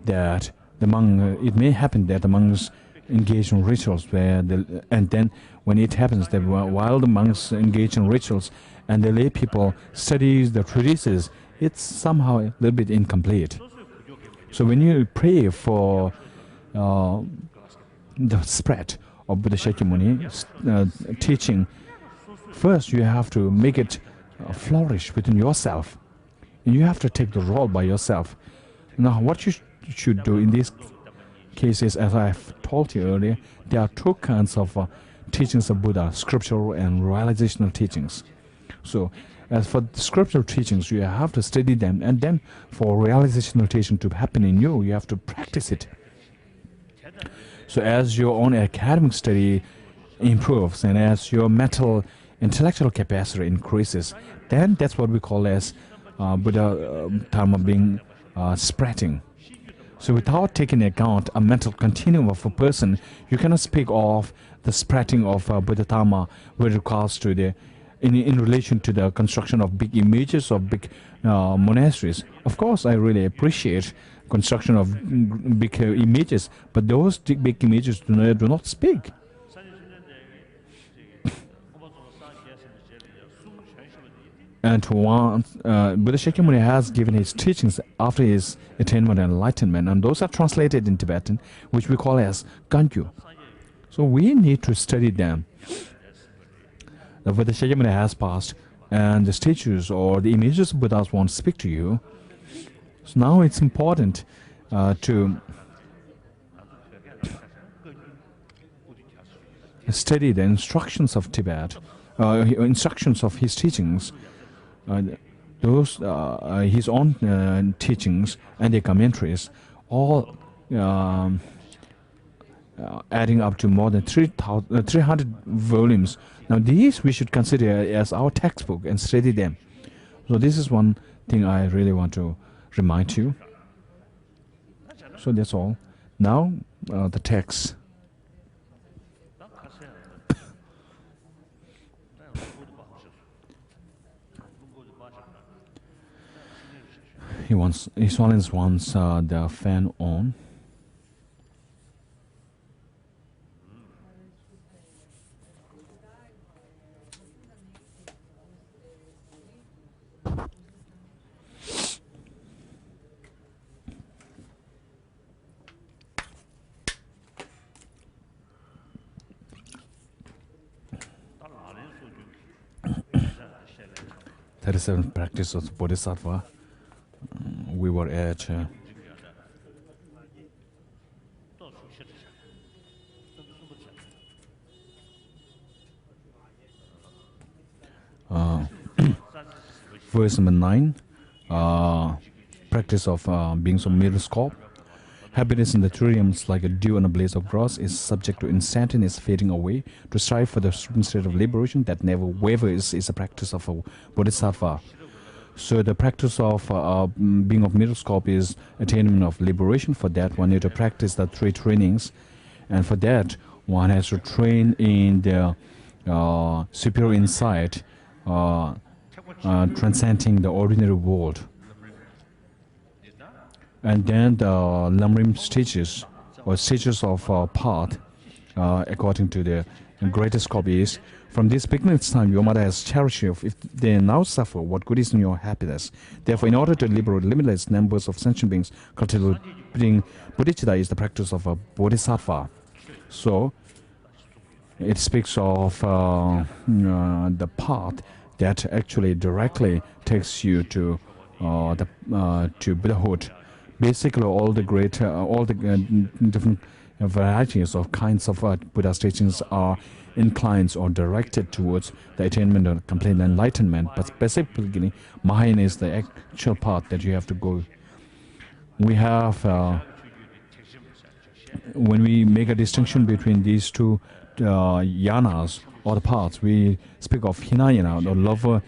that the monk, it may happen that the monks engage in rituals and then when it happens that while the monks engage in rituals and the lay people study the treatises, it's somehow a little bit incomplete. So when you pray for the spread of Buddha Shakyamuni teaching, first you have to make it flourish within yourself. You have to take the role by yourself. Now what you should do in these cases, as I've told you earlier, there are two kinds of teachings of Buddha, scriptural and realizational teachings. So as for the scriptural teachings, you have to study them, and then for realizational teaching to happen in you, you have to practice it. So as your own academic study improves and as your mental intellectual capacity increases, then that's what we call as Buddha Dharma being spreading. So without taking into account a mental continuum of a person, you cannot speak of the spreading of Buddha Dharma with regards to the in relation to the construction of big images of big monasteries. Of course, I really appreciate construction of big images, but those big images do not speak. And Buddha Shakyamuni has given his teachings after his attainment and enlightenment, and those are translated in Tibetan, which we call as Gangyu. So we need to study them. The Buddha Shakyamuni has passed, and the statues or the images of Buddhas won't speak to you. So now it's important to study the instructions of Tibet, instructions of his teachings, those his own teachings and their commentaries, all adding up to more than 300 volumes. Now these we should consider as our textbook and study them. So this is one thing I really want to remind you. So that's all. Now the text. His Holiness wants the fan on. That is the practice of Bodhisattva. We were at verse number 9, practice of beings of middle scope. Happiness in the three realms, like a dew on a blaze of grass, is subject to instantaneous fading away. To strive for the supreme state of liberation that never wavers is a practice of a bodhisattva. So the practice of being of middle scope is attainment of liberation. For that, one need to practice the three trainings, and for that, one has to train in the superior insight, transcending the ordinary world. And then the Lamrim stages, or stages of path, according to the greatest scope is, from this beginning time, your mother has cherished you. If they now suffer, what good is in your happiness? Therefore, in order to liberate limitless numbers of sentient beings, cultivating bodhicitta is the practice of a bodhisattva. So, it speaks of the path that actually directly takes you to to Buddhahood. Basically, all the different varieties of kinds of Buddha's teachings are inclines or directed towards the attainment of complete enlightenment, but specifically Mahayana is the actual path that you have to go. We have, when we make a distinction between these two yanas or the paths, we speak of Hinayana, the lower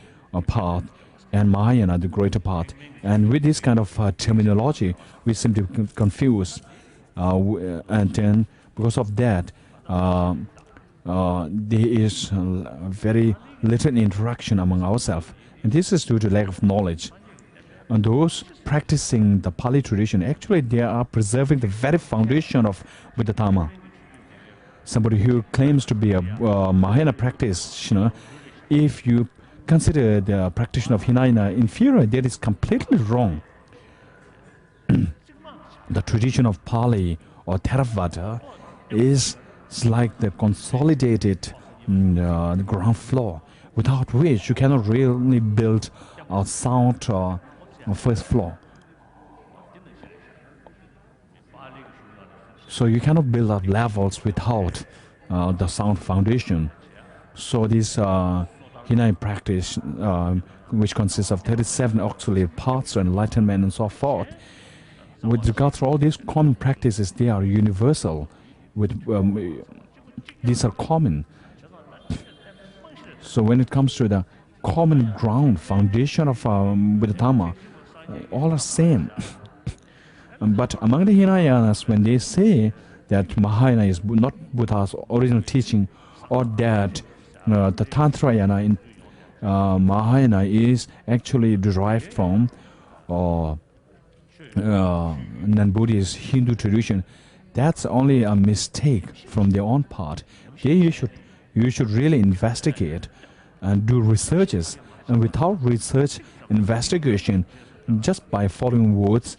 path, and Mahayana, the greater path. And with this kind of terminology, we seem to confuse, and then because of that, there is very little interaction among ourselves. And this is due to lack of knowledge. And those practicing the Pali tradition, actually they are preserving the very foundation of Buddha Dharma. Somebody who claims to be a Mahayana practitioner, if you consider the practitioner of Hinayana inferior, that is completely wrong. The tradition of Pali or Theravada is like the consolidated the ground floor, without which you cannot really build a sound first floor. So you cannot build up levels without the sound foundation. So this Hinayana practice, which consists of 37 auxiliary parts, enlightenment and so forth, with regard to all these common practices, they are universal. These are common. So when it comes to the common ground, foundation of Buddha Dharma, all are same. But among the Hinayanas, when they say that Mahayana is not Buddha's original teaching, or that the Tantrayana in Mahayana is actually derived from non-Buddhist Hindu tradition, that's only a mistake from their own part. You should really investigate and do researches. And without research, investigation, just by following words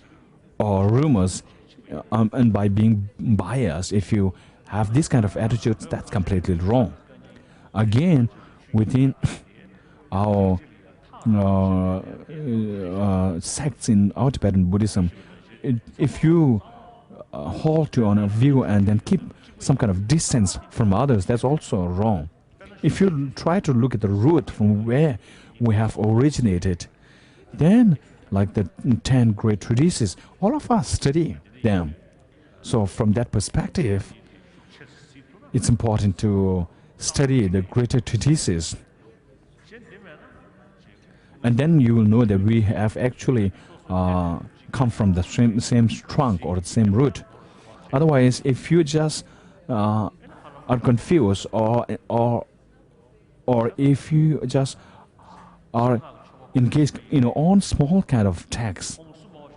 or rumors, and by being biased, if you have this kind of attitudes, that's completely wrong. Again, within our sects in our Tibetan Buddhism, if you hold to on a view and then keep some kind of distance from others, that's also wrong. If you try to look at the root from where we have originated, then like the 10 great treatises, all of us study them. So from that perspective, it's important to study the greater treatises. And then you will know that we have actually come from the same trunk or the same root. Otherwise, if you just are confused, or if you just are engaged in your own small kind of text,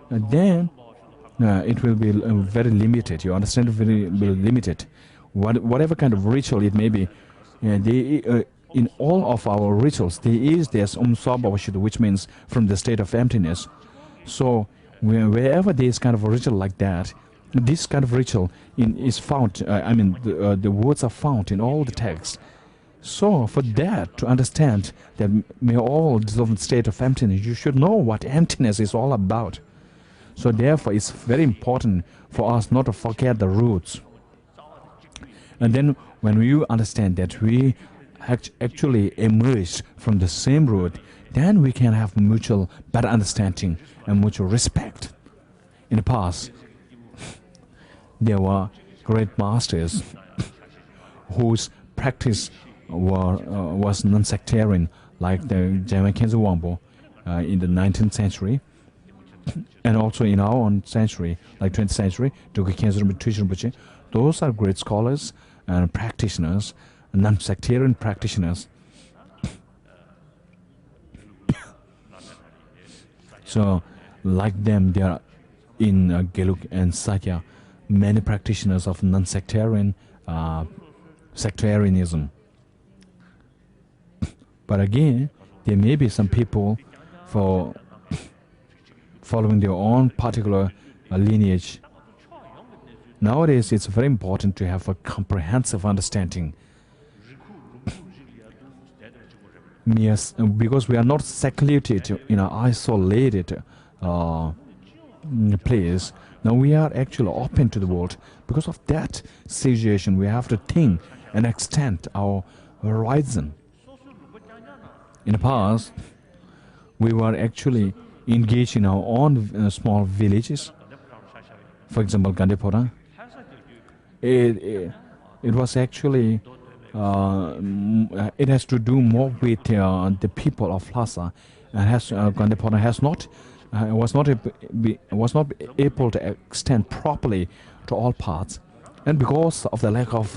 then it will be very limited. You understand, very limited. Whatever kind of ritual it may be, in all of our rituals, there's Sabhavashita, which means from the state of emptiness. So wherever there is kind of a ritual like that, this kind of ritual is found, the words are found in all the texts. So for that, to understand that may all dissolve in state of emptiness, you should know what emptiness is all about. So therefore, it's very important for us not to forget the roots. And then when you understand that we actually emerged from the same root, then we can have mutual better understanding and mutual respect. In the past, there were great masters whose practice was non-sectarian, like the Gyalsey Thokme Sangpo in the 19th century, and also in our own century, like 20th century, those are great scholars and practitioners, non-sectarian practitioners. So, like them, there are in Gelug and Sakya many practitioners of non-sectarian sectarianism. But again, there may be some people for following their own particular lineage. Nowadays, it's very important to have a comprehensive understanding. Because we are not secluded in an isolated place. Now we are actually open to the world. Because of that situation, we have to think and extend our horizon. In the past, we were actually engaged in our own small villages. For example, Gandepora. It was actually, it has to do more with the people of Lhasa. Gandepora was not able to extend properly to all parts. And because of the lack of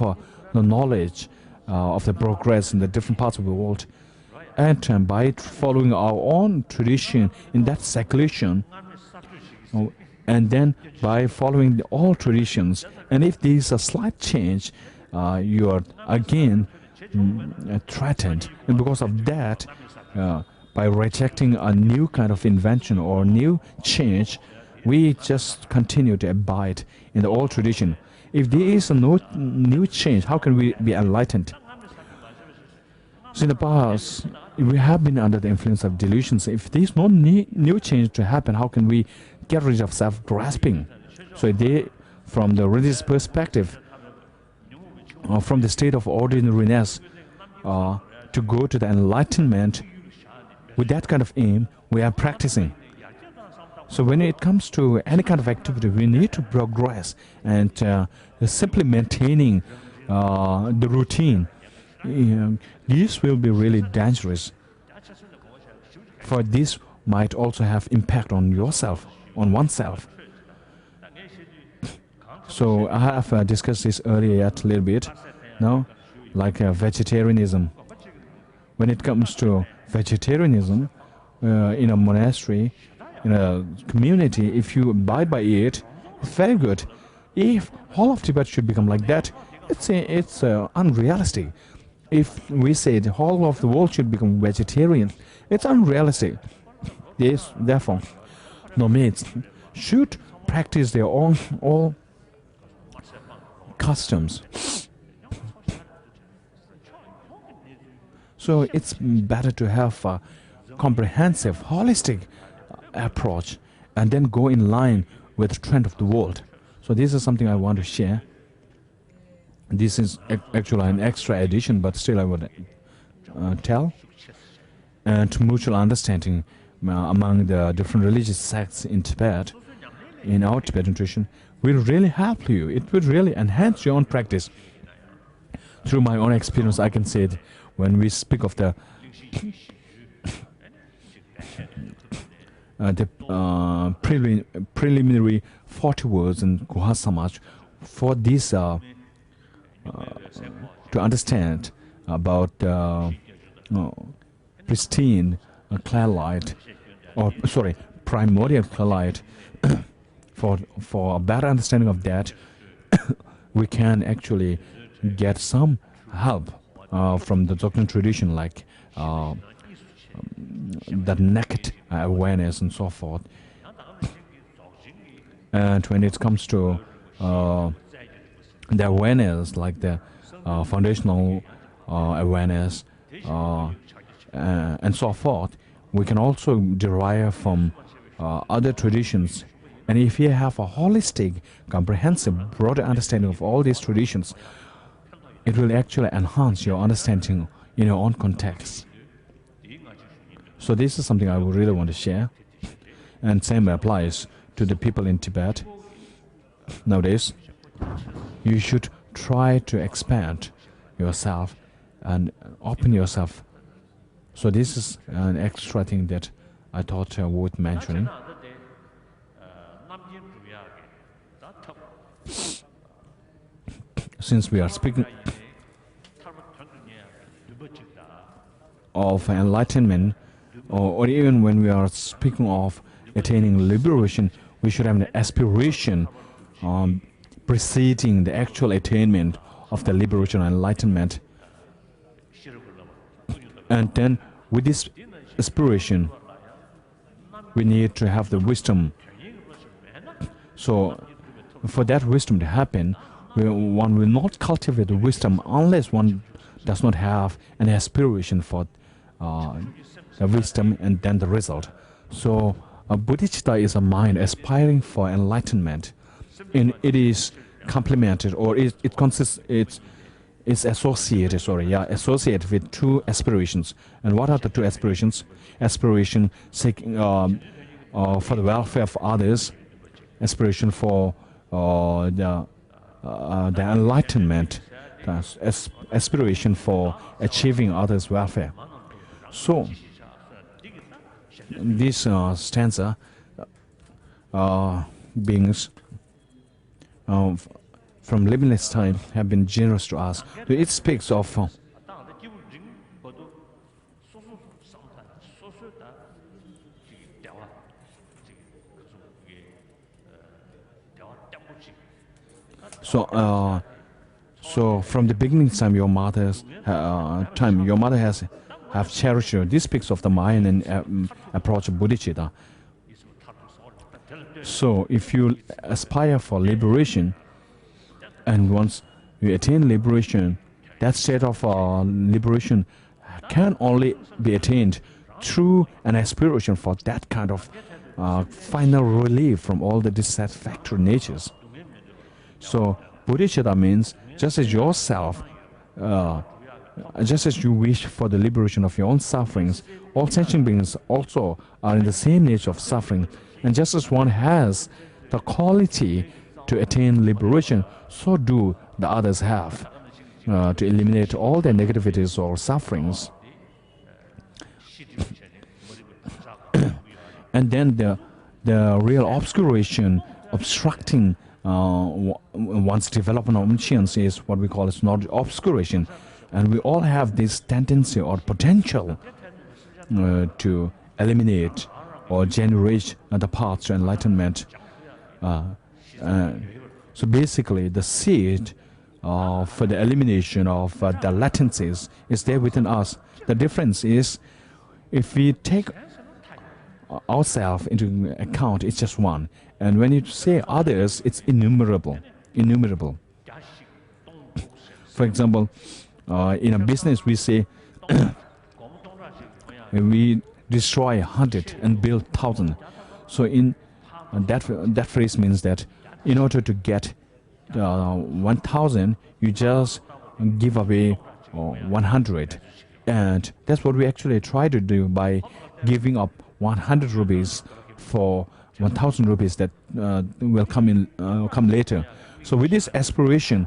the knowledge of the progress in the different parts of the world. And by following our own tradition in that circulation, and then by following all traditions, and if there is a slight change, you are again threatened. And because of that, by rejecting a new kind of invention or new change, we just continue to abide in the old tradition. If there is no new change, how can we be enlightened? So in the past, we have been under the influence of delusions. If there is no new change to happen, how can we get rid of self-grasping? So from the religious perspective, from the state of ordinariness to go to the enlightenment, with that kind of aim, we are practicing. So when it comes to any kind of activity, we need to progress, and simply maintaining the routine, this will be really dangerous. For this might also have impact on yourself, on oneself. So I have discussed this earlier yet a little bit, now, like vegetarianism. When it comes to vegetarianism in a monastery, in a community, if you abide by it, it's very good. If all of Tibet should become like that, it's unrealistic. If we say the whole of the world should become vegetarian, it's unrealistic. Therefore, nomads should practice their own all customs. So it's better to have a comprehensive, holistic approach and then go in line with the trend of the world. So this is something I want to share. This is actually an extra edition, but still I would tell. And mutual understanding among the different religious sects in Tibet, in our Tibetan tradition, will really help you. It will really enhance your own practice. Through my own experience, I can say it when we speak of the preliminary 40 words in Guha Samaj, for this to understand about pristine clear light, or primordial clear light, for a better understanding of that, we can actually get some help from the Dzogchen tradition, like the naked awareness and so forth. And when it comes to the awareness, like the foundational awareness and so forth, we can also derive from other traditions. And if you have a holistic, comprehensive, broader understanding of all these traditions, it will actually enhance your understanding in your own context. So this is something I would really want to share. And same applies to the people in Tibet. Nowadays, you should try to expand yourself and open yourself. So this is an extra thing that I thought worth mentioning. Since we are speaking of enlightenment, or even when we are speaking of attaining liberation, we should have an aspiration preceding the actual attainment of the liberation and enlightenment. And then with this aspiration, we need to have the wisdom. So for that wisdom to happen, one will not cultivate the wisdom unless one does not have an aspiration for the wisdom and then the result. So bodhicitta is a mind aspiring for enlightenment, and it is complemented, or it consists, it's associated with two aspirations. And what are the two aspirations? Aspiration seeking for the welfare of others, aspiration for the enlightenment, aspiration for achieving others' welfare. So this stanza beings from limitless time have been generous to us. So it speaks of so from the beginning time, your mother has have cherished you. This speaks of the mind and approach of bodhicitta. So if you aspire for liberation, and once you attain liberation, that state of liberation can only be attained through an aspiration for that kind of final relief from all the dissatisfactory natures. So bodhicitta means just as yourself, just as you wish for the liberation of your own sufferings, all sentient beings also are in the same nature of suffering. And just as one has the quality to attain liberation, so do the others have to eliminate all their negativities or sufferings. And then the real obscuration, obstructing one's development of conscience is what we call as knowledge obscuration. And we all have this tendency or potential to eliminate or generate the paths to enlightenment. So basically, the seed for the elimination of the latencies is there within us. The difference is, if we take ourselves into account, it's just one. And when you say others, it's innumerable. Innumerable. For example, in a business, we say we destroy 100 and build 1,000. So in that phrase means that in order to get 1,000, you just give away 100. And that's what we actually try to do by giving up 100 rupees for 1,000 rupees that will come later. So with this aspiration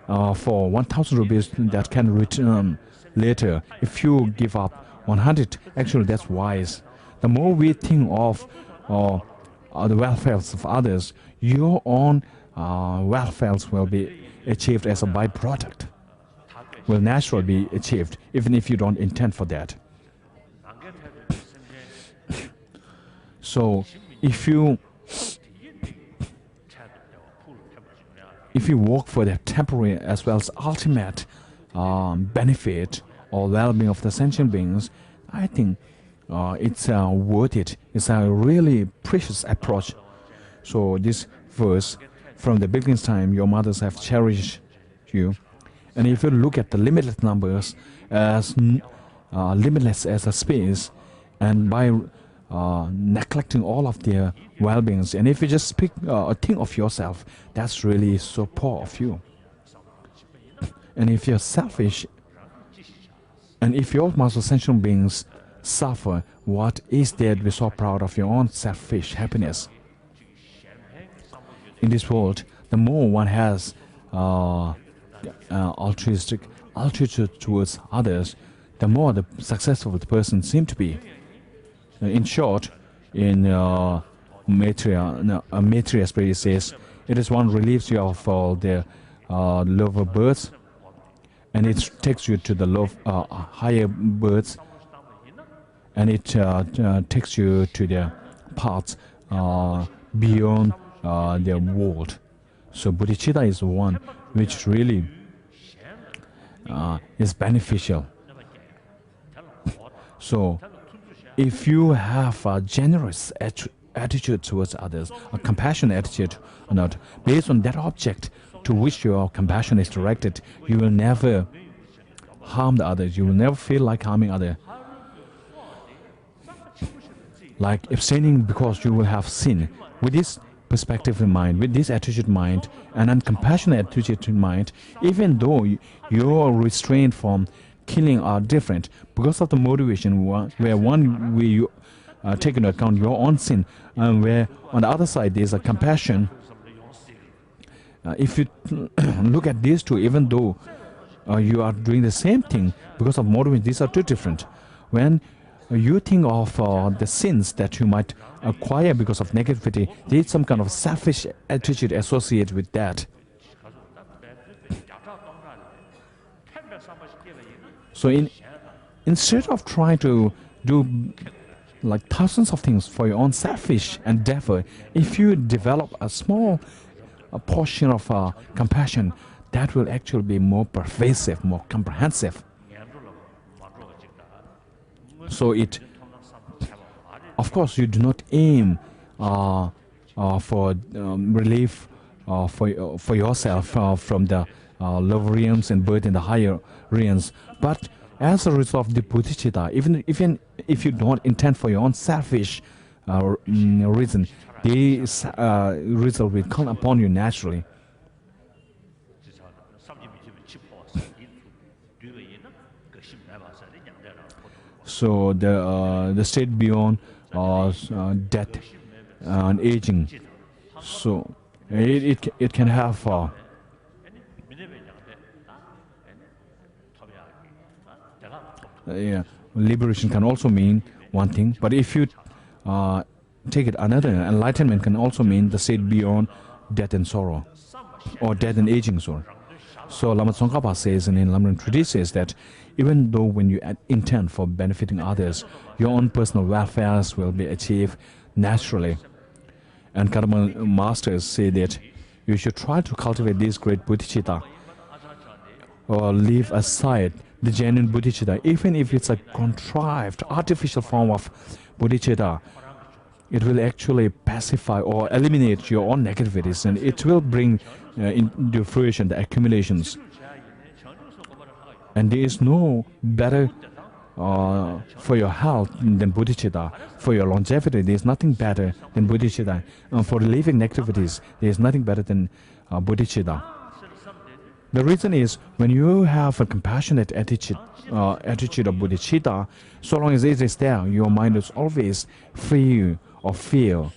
for 1,000 rupees that can return later, if you give up 100, actually that's wise. The more we think of the welfares of others, your own welfares will be achieved as a byproduct, will naturally be achieved, even if you don't intend for that. So if you work for the temporary as well as ultimate benefit or well-being of the sentient beings, I think it's worth it. It's a really precious approach. So this verse, from the beginning time, your mothers have cherished you. And if you look at the limitless numbers as limitless as a space, and by neglecting all of their well-beings, and if you just think of yourself, that's really so poor of you. And if you're selfish, and if your master sentient beings suffer, what is there to be so proud of your own selfish happiness? In this world, the more one has altruistic altitude towards others, the more the successful the person seems to be. In short, in Maitreya spirit says, it is one relieves you of all the lower birds, and it takes you to the higher birds, and it takes you to the paths beyond their world. So bodhicitta is the one which really is beneficial. So if you have a generous attitude towards others, a compassionate attitude or not, based on that object to which your compassion is directed, you will never harm the others. You will never feel like harming others. Like abstaining because you will have sin. With this perspective in mind, with this attitude in mind, and uncompassionate attitude in mind, even though your restraint from killing are different, because of the motivation where one way you take into account your own sin, and where on the other side there is a compassion. If you look at these two, even though you are doing the same thing, because of motivation, these are two different. When you think of the sins that you might acquire because of negativity, there is some kind of selfish attitude associated with that. So instead of trying to do like thousands of things for your own selfish endeavor, if you develop a small portion of compassion, that will actually be more pervasive, more comprehensive. So of course, you do not aim for relief for yourself from the lower realms and birth in the higher realms, but as a result of the bodhicitta, even if you don't intend for your own selfish reason, this result will come upon you naturally. So the state beyond death and aging, so it can have liberation can also mean one thing, but if you take it another, enlightenment can also mean the state beyond death and sorrow, or death and aging. So Lama Tsongkhapa says in Lamrim Treatise says that even though when you intend for benefiting others, your own personal welfare will be achieved naturally. And Karma masters say that you should try to cultivate this great bodhicitta, or leave aside the genuine bodhicitta, even if it's a contrived, artificial form of bodhicitta. It will actually pacify or eliminate your own negativities, and it will bring into fruition the accumulations. And there is no better for your health than bodhicitta. For your longevity, there is nothing better than bodhicitta. For relieving negativities, there is nothing better than bodhicitta. The reason is, when you have a compassionate attitude of bodhicitta, so long as it is there, your mind is always free of fear.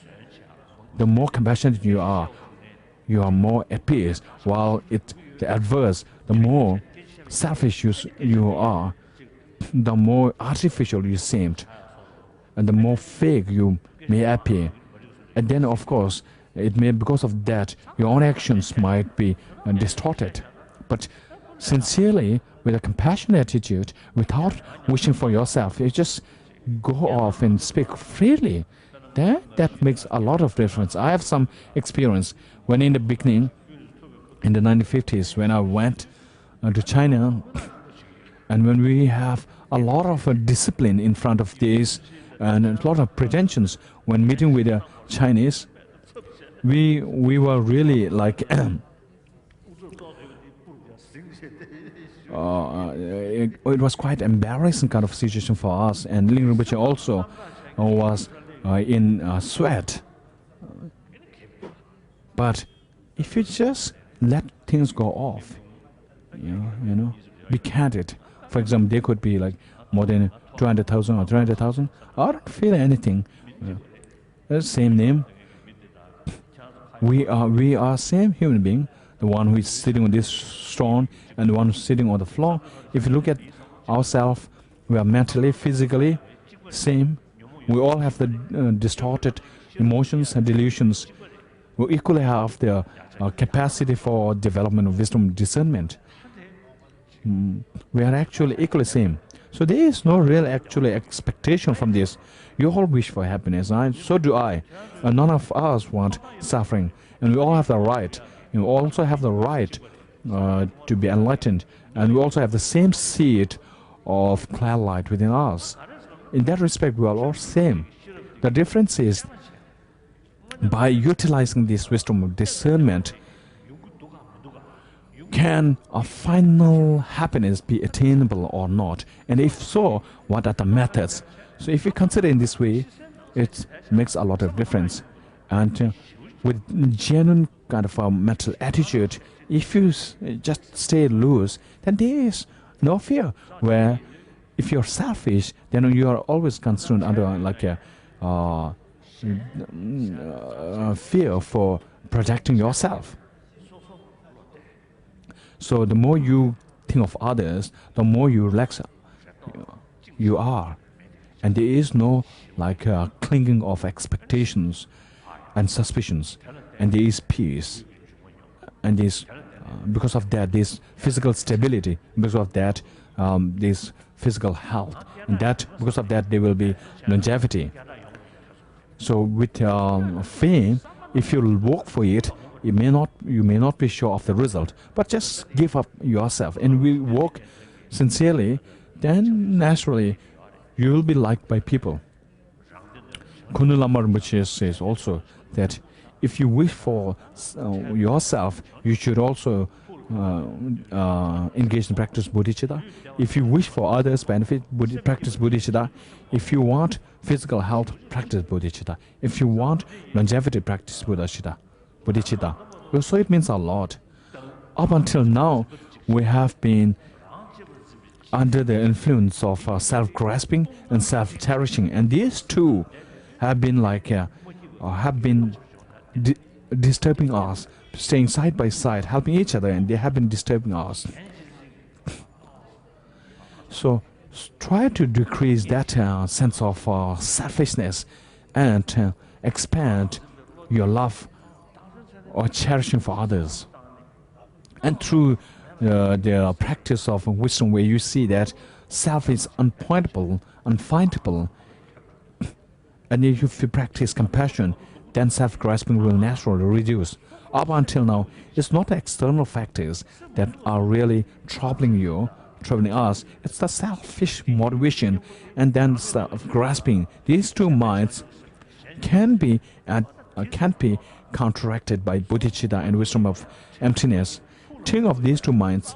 The more compassionate you are more at peace, while the adverse, the more selfish you are, the more artificial you seem, and the more fake you may appear. And then, of course, it may, because of that, your own actions might be distorted. But sincerely, with a compassionate attitude, without wishing for yourself, you just go off and speak freely. That makes a lot of difference. I have some experience when in the beginning, in the 1950s, when I went to China, and when we have a lot of discipline in front of this and a lot of pretensions when meeting with the Chinese, we were really like it was quite embarrassing kind of situation for us, and Ling Rinpoche also was in sweat. But if you just let things go off, you know, be candid. For example, they could be like more than 200,000 or 300,000. I don't feel anything. The same name. We are same human being. The one who is sitting on this stone and the one who's sitting on the floor. If you look at ourselves, we are mentally, physically same. We all have the distorted emotions and delusions. We equally have the capacity for development of wisdom discernment. We are actually equally same. So there is no real actually expectation from this. You all wish for happiness, and so do I. And none of us want suffering. And we all have the right. And we also have the right to be enlightened. And we also have the same seed of clear light within us. In that respect, we are all same. The difference is, by utilizing this wisdom of discernment, can a final happiness be attainable or not? And if so, what are the methods? So if you consider in this way, it makes a lot of difference. And with genuine kind of a mental attitude, if you just stay loose, then there is no fear. Where if you're selfish, then you are always concerned under like a fear for protecting yourself. So the more you think of others, the more you relax you are. And there is no like clinging of expectations and suspicions. And there is peace. And because of that, there is physical stability. Because of that, this physical health, and that because of that there will be longevity. So with fame, if you work for it, you may not be sure of the result, but just give up yourself and we work sincerely, then naturally you will be liked by people. Khunu Lama Rinpoche says also that if you wish for yourself, you should also engage in practice bodhicitta. If you wish for others' benefit, practice bodhicitta. If you want physical health, practice bodhicitta. If you want longevity, practice bodhicitta. Well, so it means a lot. Up until now, we have been under the influence of self-grasping and self-cherishing, and these two have been disturbing us, staying side by side, helping each other, and they have been disturbing us. So try to decrease that sense of selfishness and expand your love or cherishing for others. And through the practice of wisdom, where you see that self is unpointable, unfindable, and if you practice compassion, then self-grasping will naturally reduce. Up until now, it's not the external factors that are really troubling us. It's the selfish motivation and then self-grasping. These two minds can be counteracted by bodhicitta and wisdom of emptiness. Think of these two minds,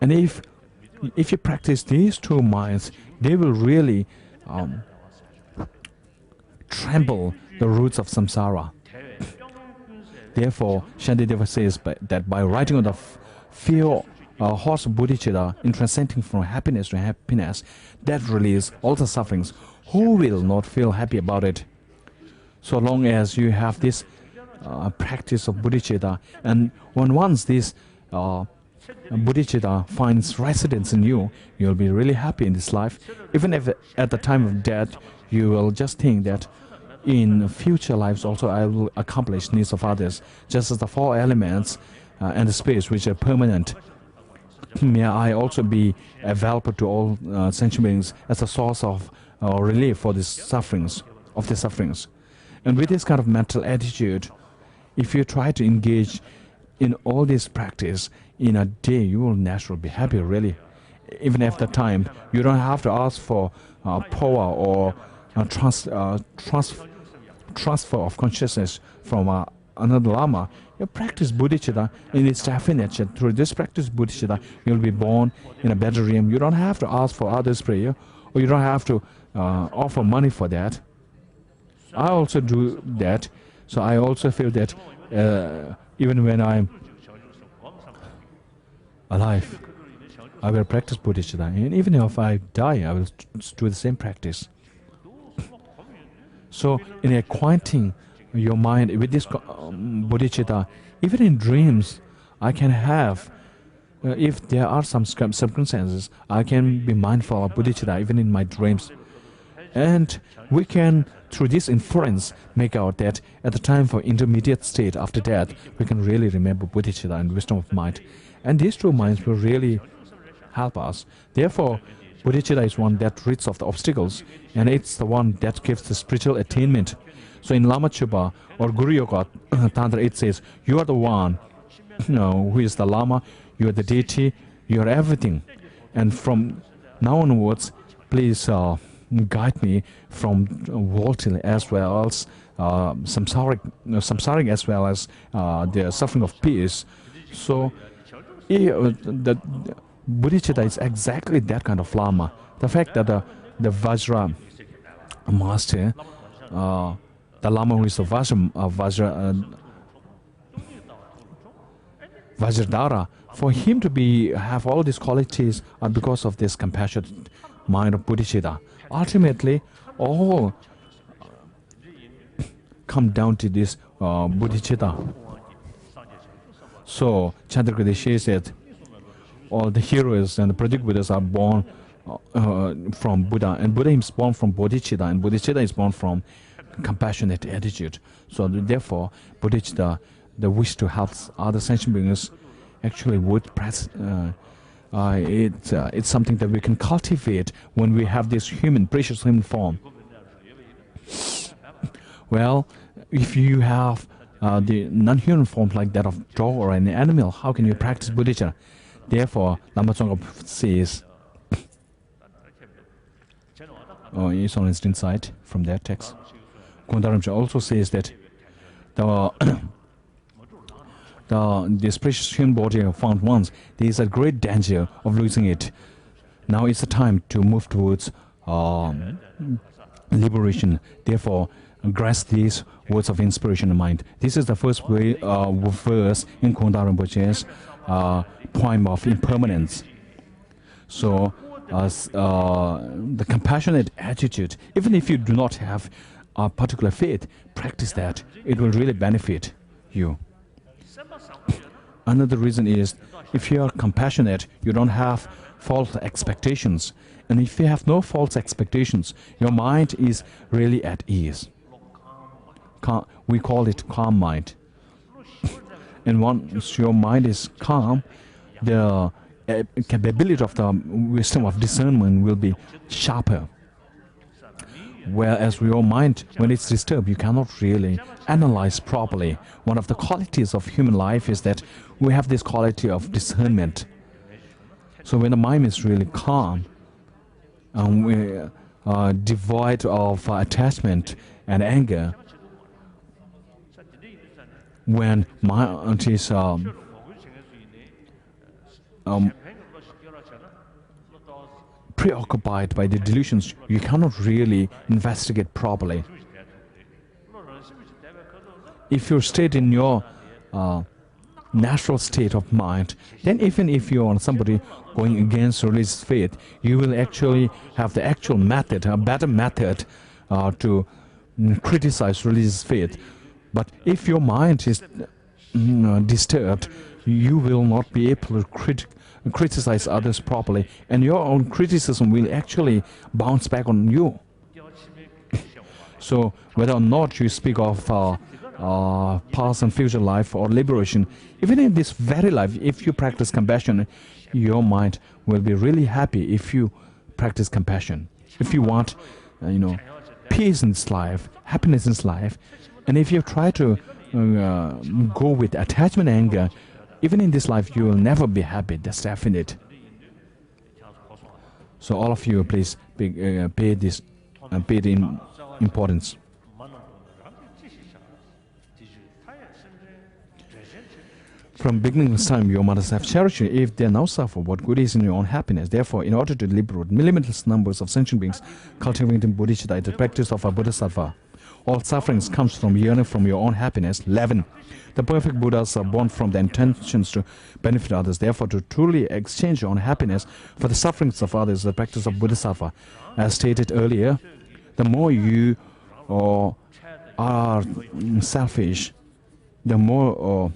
and if you practice these two minds, they will really trample the roots of samsara. Therefore, Shantideva says that by writing on the fear horse of bodhicitta, in transcending from happiness to happiness, that releases all the sufferings. Who will not feel happy about it? So long as you have this practice of bodhicitta, and once this bodhicitta finds residence in you, you'll be really happy in this life. Even if at the time of death, you will just think that in future lives also I will accomplish needs of others, just as the four elements and the space which are permanent. May I also be available to all sentient beings as a source of relief for these sufferings, And with this kind of mental attitude, if you try to engage in all this practice in a day, you will naturally be happy, really. Even after time, you don't have to ask for power or transfer of consciousness from another Lama. You practice bodhicitta in its definite. Through this practice bodhicitta, you'll be born in a better realm. You don't have to ask for others' prayer, or you don't have to offer money for that. I also do that, so I also feel that even when I'm alive, I will practice bodhicitta, and even if I die, I will do the same practice. So, in acquainting your mind with this bodhicitta, even in dreams, I can have, if there are some circumstances, I can be mindful of bodhicitta even in my dreams. And we can, through this inference, make out that at the time for intermediate state after death, we can really remember bodhicitta and wisdom of mind. And these two minds will really help us. Therefore, bodhicitta is one that rids of the obstacles, and it's the one that gives the spiritual attainment. So in Lama Chupa or Guru Yoga Tantra, it says, you are the one who is the Lama, you are the deity, you are everything. And from now onwards, please guide me from volatile as well as samsaric as well as the suffering of peace. So the bodhicitta is exactly that kind of Lama. The fact that the Vajra master, the Lama who is the Vajradhara, for him to have all these qualities are because of this compassionate mind of bodhicitta. Ultimately, all come down to this bodhicitta. So, Chandrakriya said, all the heroes and the project Buddhas are born from Buddha, and Buddha is born from bodhicitta, and bodhicitta is born from compassionate attitude. So therefore, bodhicitta, the wish to help other sentient beings, actually would it's something that we can cultivate when we have this precious human form. Well, if you have the non-human form like that of dog or an animal, how can you practice bodhicitta? Therefore, Lama Tsongkhapa says, it's on his insight from that text. Kondaramcha also says that this precious human body found once, there is a great danger of losing it. Now is the time to move towards liberation. Therefore, grasp these words of inspiration in mind. This is the first verse in Kondaramcha's poem of impermanence. So, the compassionate attitude, even if you do not have a particular faith, practice that. It will really benefit you. Another reason is, if you are compassionate, you don't have false expectations. And if you have no false expectations, your mind is really at ease. We call it calm mind. And once your mind is calm, the capability of the wisdom of discernment will be sharper. Whereas your mind, when it's disturbed, you cannot really analyze properly. One of the qualities of human life is that we have this quality of discernment. So when the mind is really calm, we are devoid of attachment and anger, when mind is preoccupied by the delusions, you cannot really investigate properly. If you stay in your natural state of mind, then even if you are somebody going against religious faith, you will actually have the actual method, a better method to criticize religious faith. But if your mind is disturbed, you will not be able to criticize others properly, and your own criticism will actually bounce back on you. So whether or not you speak of past and future life or liberation, even in this very life, if you practice compassion, your mind will be really happy if you practice compassion. If you want, peace in this life, happiness in this life, and if you try to go with attachment anger, even in this life, you will never be happy. That's definite. So all of you, please pay this importance. From beginning of time, your mothers have cherished you. If they now suffer, what good is in your own happiness? Therefore, in order to liberate limitless numbers of sentient beings, cultivating bodhicitta is the practice of a bodhisattva. All sufferings comes from yearning from your own happiness. 11. The perfect Buddhas are born from the intentions to benefit others. Therefore, to truly exchange your own happiness for the sufferings of others is the practice of bodhisattva. As stated earlier, the more you are selfish, the more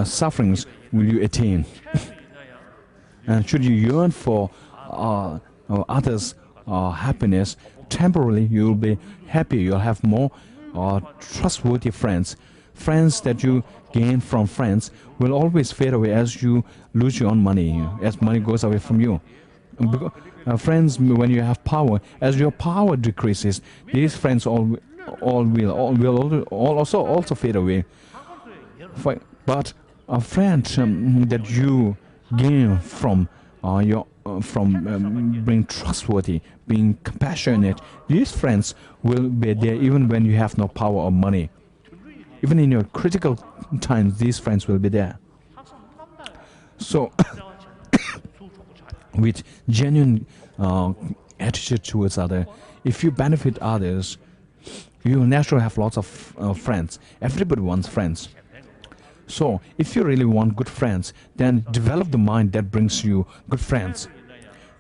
sufferings will you attain. And should you yearn for others' happiness, temporarily you will be happy. You'll have more trustworthy friends. Friends that you gain from friends will always fade away as you lose your own money, as money goes away from you. Friends, when you have power, as your power decreases, these friends will also fade away. But a friend that you gain from being trustworthy, being compassionate, these friends will be there even when you have no power or money. Even in your critical times, these friends will be there. So, with genuine attitude towards others, if you benefit others, you will naturally have lots of friends. Everybody wants friends. So, if you really want good friends, then develop the mind that brings you good friends.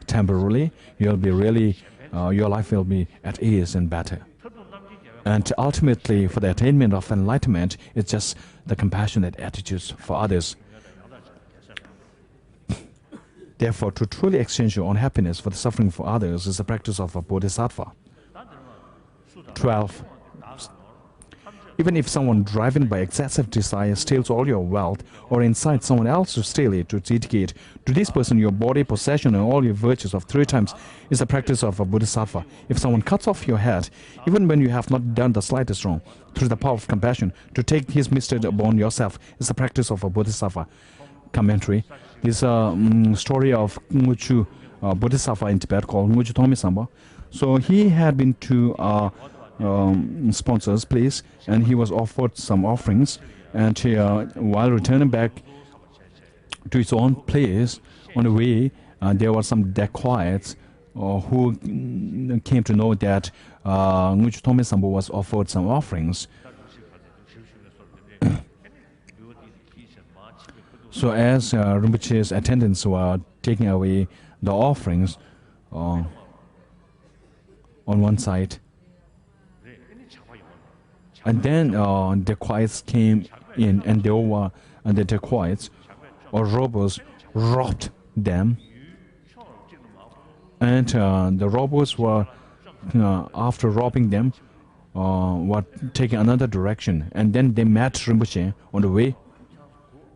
Temporarily, you'll be really, your life will be at ease and better. And ultimately, for the attainment of enlightenment, it's just the compassionate attitudes for others. Therefore, to truly exchange your own happiness for the suffering for others is the practice of a bodhisattva. 12. Even if someone driven by excessive desire steals all your wealth or incites someone else to steal it, to dedicate to this person your body, possession, and all your virtues of 3 times is the practice of a Bodhisattva. If someone cuts off your head, even when you have not done the slightest wrong, through the power of compassion, to take his mistake upon yourself is the practice of a Bodhisattva. Commentary. This story of Ngchu Bodhisattva in Tibet called Thokme Sangpo. So he had been to sponsors place, and he was offered some offerings, and while returning back to his own place on the way, there were some dacoits who came to know that Thokme Sangpo was offered some offerings. So as Rinpoche's attendants were taking away the offerings on one side, and then the dacoits came in, and the dacoits or robbers robbed them, and the robbers were after robbing them were taking another direction, and then they met Rinpoche on the way,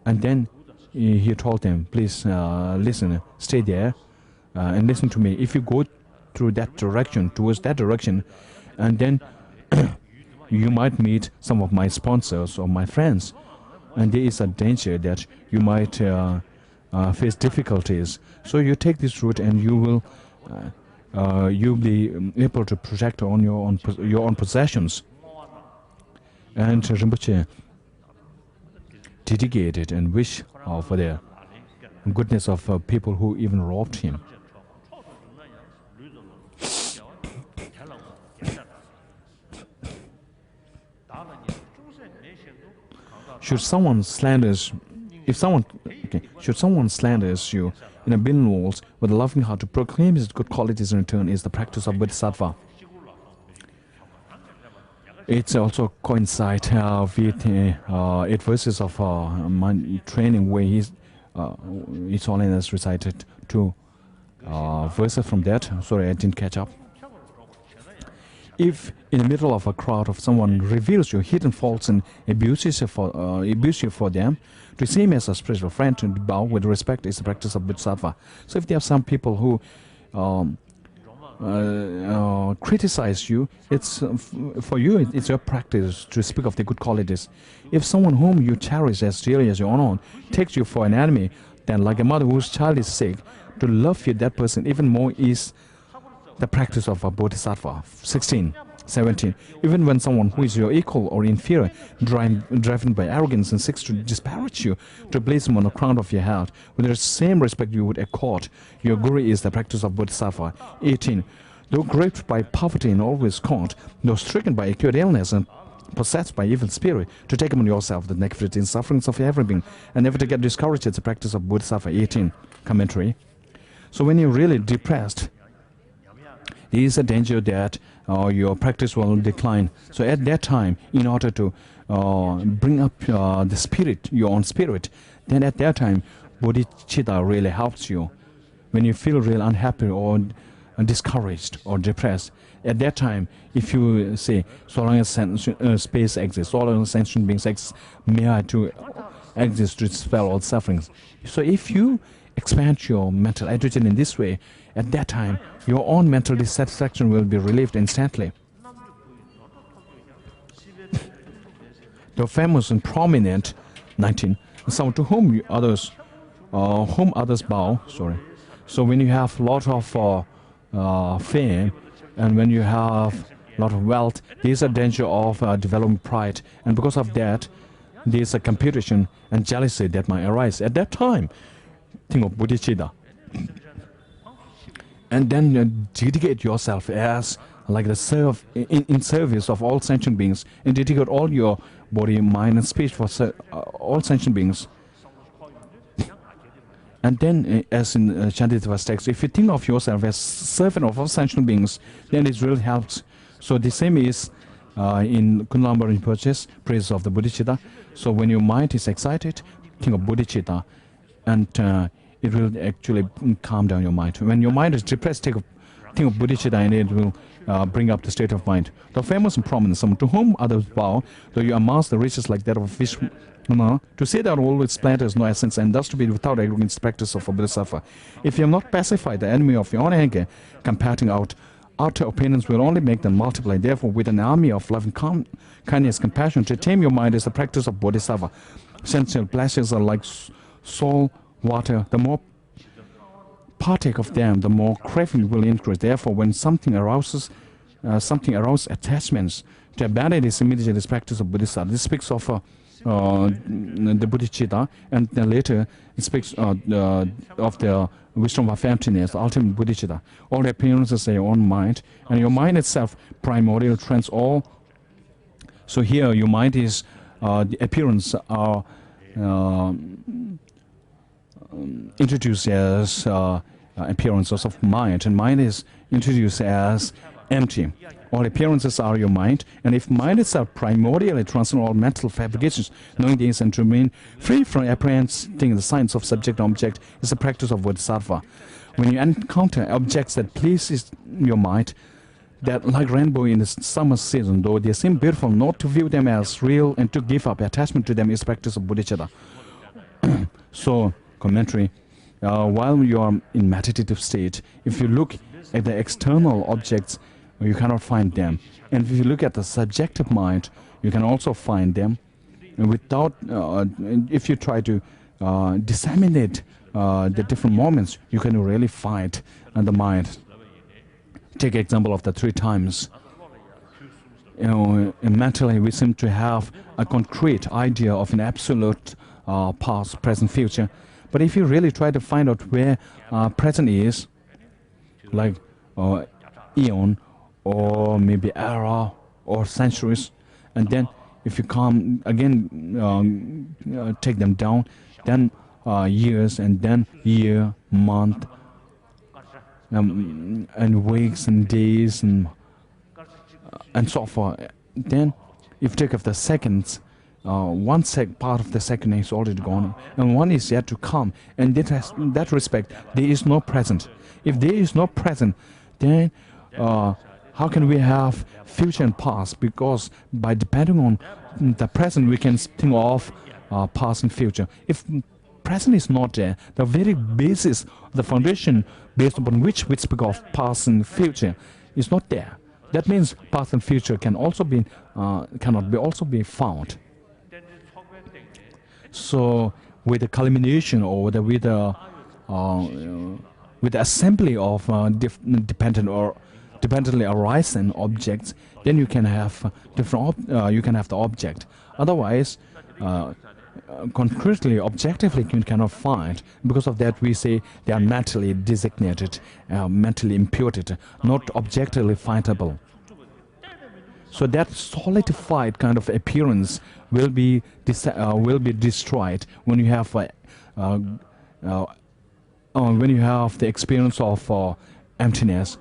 and then he told them, please listen, stay there and listen to me. If you go through that direction, towards that direction, and then you might meet some of my sponsors or my friends, and there is a danger that you might face difficulties. So you take this route, and you will you'll be able to protect on your own possessions. And Rinpoche dedicated and wished for the goodness of people who even robbed him. Should someone slanders you in a billion walls with a loving heart to proclaim his good qualities in return is the practice of Bodhisattva. It's also coincide with 8 verses of my training where His Holiness recited 2 verses from that. Sorry, I didn't catch up. If in the middle of a crowd of someone reveals your hidden faults and abuses you for them, to see him as a spiritual friend, to bow with respect is the practice of Bodhisattva. So if there are some people who criticize you, it's for you, it's your practice to speak of the good qualities. If someone whom you cherish as dearly as your own takes you for an enemy, then like a mother whose child is sick, to love that person even more is the practice of a Bodhisattva. 16. 17. Even when someone who is your equal or inferior, driven by arrogance and seeks to disparage you, to place him on the crown of your head, with the same respect you would accord your guru is the practice of Bodhisattva. 18. Though gripped by poverty and always caught, though stricken by acute illness and possessed by evil spirit, to take upon yourself the negativity and sufferings of every being, and never to get discouraged is the practice of Bodhisattva. 18. Commentary. So when you're really depressed, there is a danger that your practice will decline. So at that time, in order to bring up the spirit, your own spirit, then at that time, bodhicitta really helps you. When you feel really unhappy or discouraged or depressed, at that time, if you say, so long as space exists, so long as sentient beings exist, may I to exist to dispel all sufferings. So if you expand your mental attitude in this way, at that time, your own mental dissatisfaction will be relieved instantly. The famous and prominent 19, someone to whom others bow. Sorry. So when you have a lot of fame, and when you have a lot of wealth, there is a danger of developing pride, and because of that, there is a competition and jealousy that might arise. At that time, think of bodhicitta. And then dedicate yourself as like the in service of all sentient beings, and dedicate all your body, mind, and speech for all sentient beings. And then, as in Chanditva's text, if you think of yourself as servant of all sentient beings, then it really helps. So the same is in Khunu Lama Rinpoche's Praise of the Bodhicitta. So when your mind is excited, think of bodhicitta, and it will actually calm down your mind. When your mind is depressed, think of think of bodhicitta and it will bring up the state of mind. The famous and prominent, someone to whom others bow, though you amass the riches like that of a fish, to say that all its splendor is no essence, and thus to be without arrogance practice of a bodhisattva. If you have not pacified the enemy of your own anger, comparing out outer opinions will only make them multiply. Therefore, with an army of loving kindness, compassion, to tame your mind is the practice of bodhisattva. Sensual pleasures are like salt water. The more partake of them, the more craving will increase. Therefore, when something arouses attachments, to abandon this immediately is practice of bodhisattva. This speaks of the bodhicitta, and then later it speaks of the wisdom of emptiness, the ultimate bodhicitta. All the appearances are your own mind, and your mind itself primordial trends all. So here your mind is the appearance are introduced as appearances of mind, and mind is introduced as empty. All appearances are your mind, and if mind itself primordially transcends all mental fabrications, knowing this and to remain free from apprehending the signs of subject and object is the practice of bodhisattva. When you encounter objects that pleases your mind, that like rainbow in the summer season, though they seem beautiful, not to view them as real and to give up attachment to them is practice of bodhicitta. So, commentary, while you are in meditative state, if you look at the external objects, you cannot find them. And if you look at the subjective mind, you can also find them. And without, if you try to disseminate the different moments, you can really find the mind. Take example of the 3 times. Mentally, we seem to have a concrete idea of an absolute past, present, future. But if you really try to find out where present is, like eon, or maybe era, or centuries, and then if you come again, take them down, then years, and then year, month, and weeks, and days, and so forth. Then if you take of the seconds, one part of the second is already gone, and one is yet to come, and in that respect, there is no present. If there is no present, then how can we have future and past? Because by depending on the present, we can think of past and future. If present is not there, the very basis, the foundation based upon which we speak of past and future is not there. That means past and future can also be cannot be also be found. So with the culmination or with the assembly of dependently arising objects, then you can have you can have the object. Otherwise, concretely, objectively, you cannot find. Because of that, we say they are mentally designated, mentally imputed, not objectively findable. So that solidified kind of appearance will be destroyed when you have the experience of emptiness.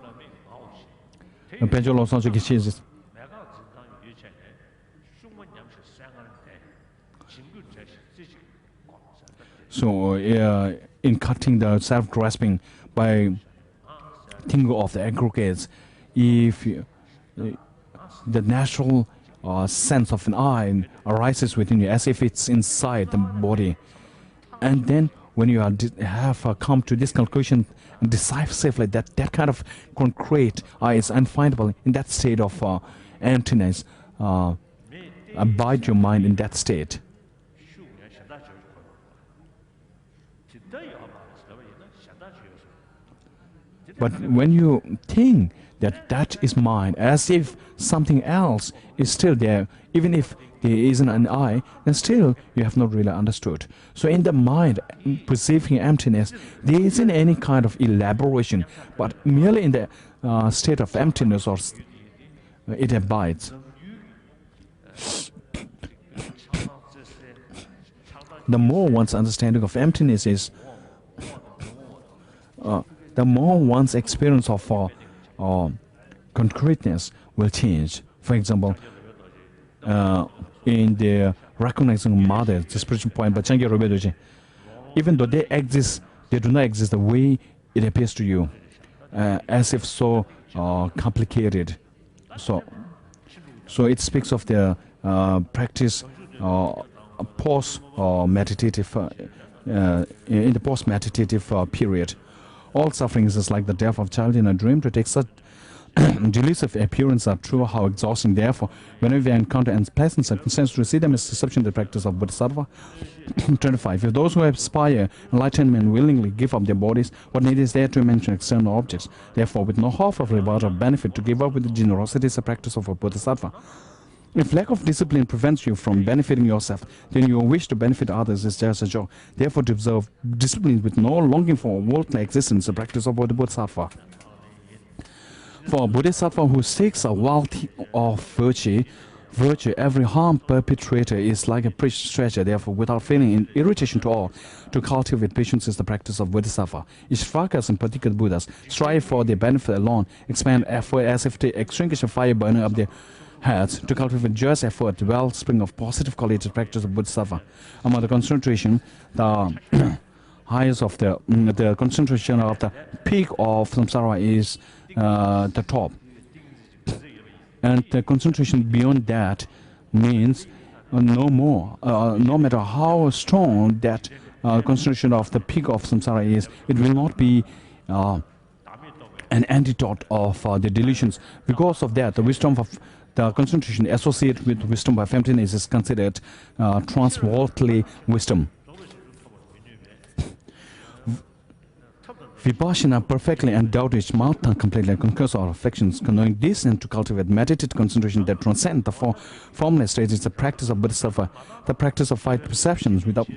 So in cutting the self-grasping by thinking of the aggregates, if the natural sense of an I arises within you as if it's inside the body, and then when you have come to this conclusion decisively that that kind of concrete I is unfindable, in that state of emptiness, abide your mind in that state. But when you think that that is mine, as if something else is still there, even if there isn't an I, then still you have not really understood. So in the mind, perceiving emptiness, there isn't any kind of elaboration, but merely in the state of emptiness, or it abides. The more one's understanding of emptiness is, the more one's experience of concreteness will change. For example, in the recognizing mother, the spiritual point, but even though they exist, they do not exist the way it appears to you. as if so complicated. So it speaks of the practice post meditative in the post meditative period. All sufferings is like the death of a child in a dream. To take such delusive appearance are true, how exhausting. Therefore, whenever we encounter unpleasant circumstances, to see them as deception, the practice of Bodhisattva. 25. If those who aspire enlightenment willingly give up their bodies, what need is there to mention external objects? Therefore, with no hope of reward or benefit, to give up with generosity is a practice of a Bodhisattva. If lack of discipline prevents you from benefiting yourself, then your wish to benefit others is just a joke. Therefore, to observe discipline with no longing for worldly existence is a practice of the Bodhisattva. For a Bodhisattva who seeks a wealth of virtue, every harm perpetrator is like a precious treasure. Therefore, without feeling irritation to all, to cultivate patience is the practice of Bodhisattva. Ishvakas and particular Buddhas strive for their benefit alone, expand effort as if to extinguish a fire burning up their heads. To cultivate just effort, the wellspring of positive quality practice of Bodhisattva. Among the concentration, the highest of the concentration of the peak of samsara is the top, and the concentration beyond that means no more. No matter how strong that concentration of the peak of samsara is, it will not be an antidote of the delusions. Because of that, the wisdom of the concentration associated with wisdom by emptiness is considered transworldly wisdom. Vipassana perfectly endowed each mouth completely conquers our affections. Knowing this and to cultivate meditated concentration that transcends the formless stage is the practice of Bodhisattva. The practice of five perceptions without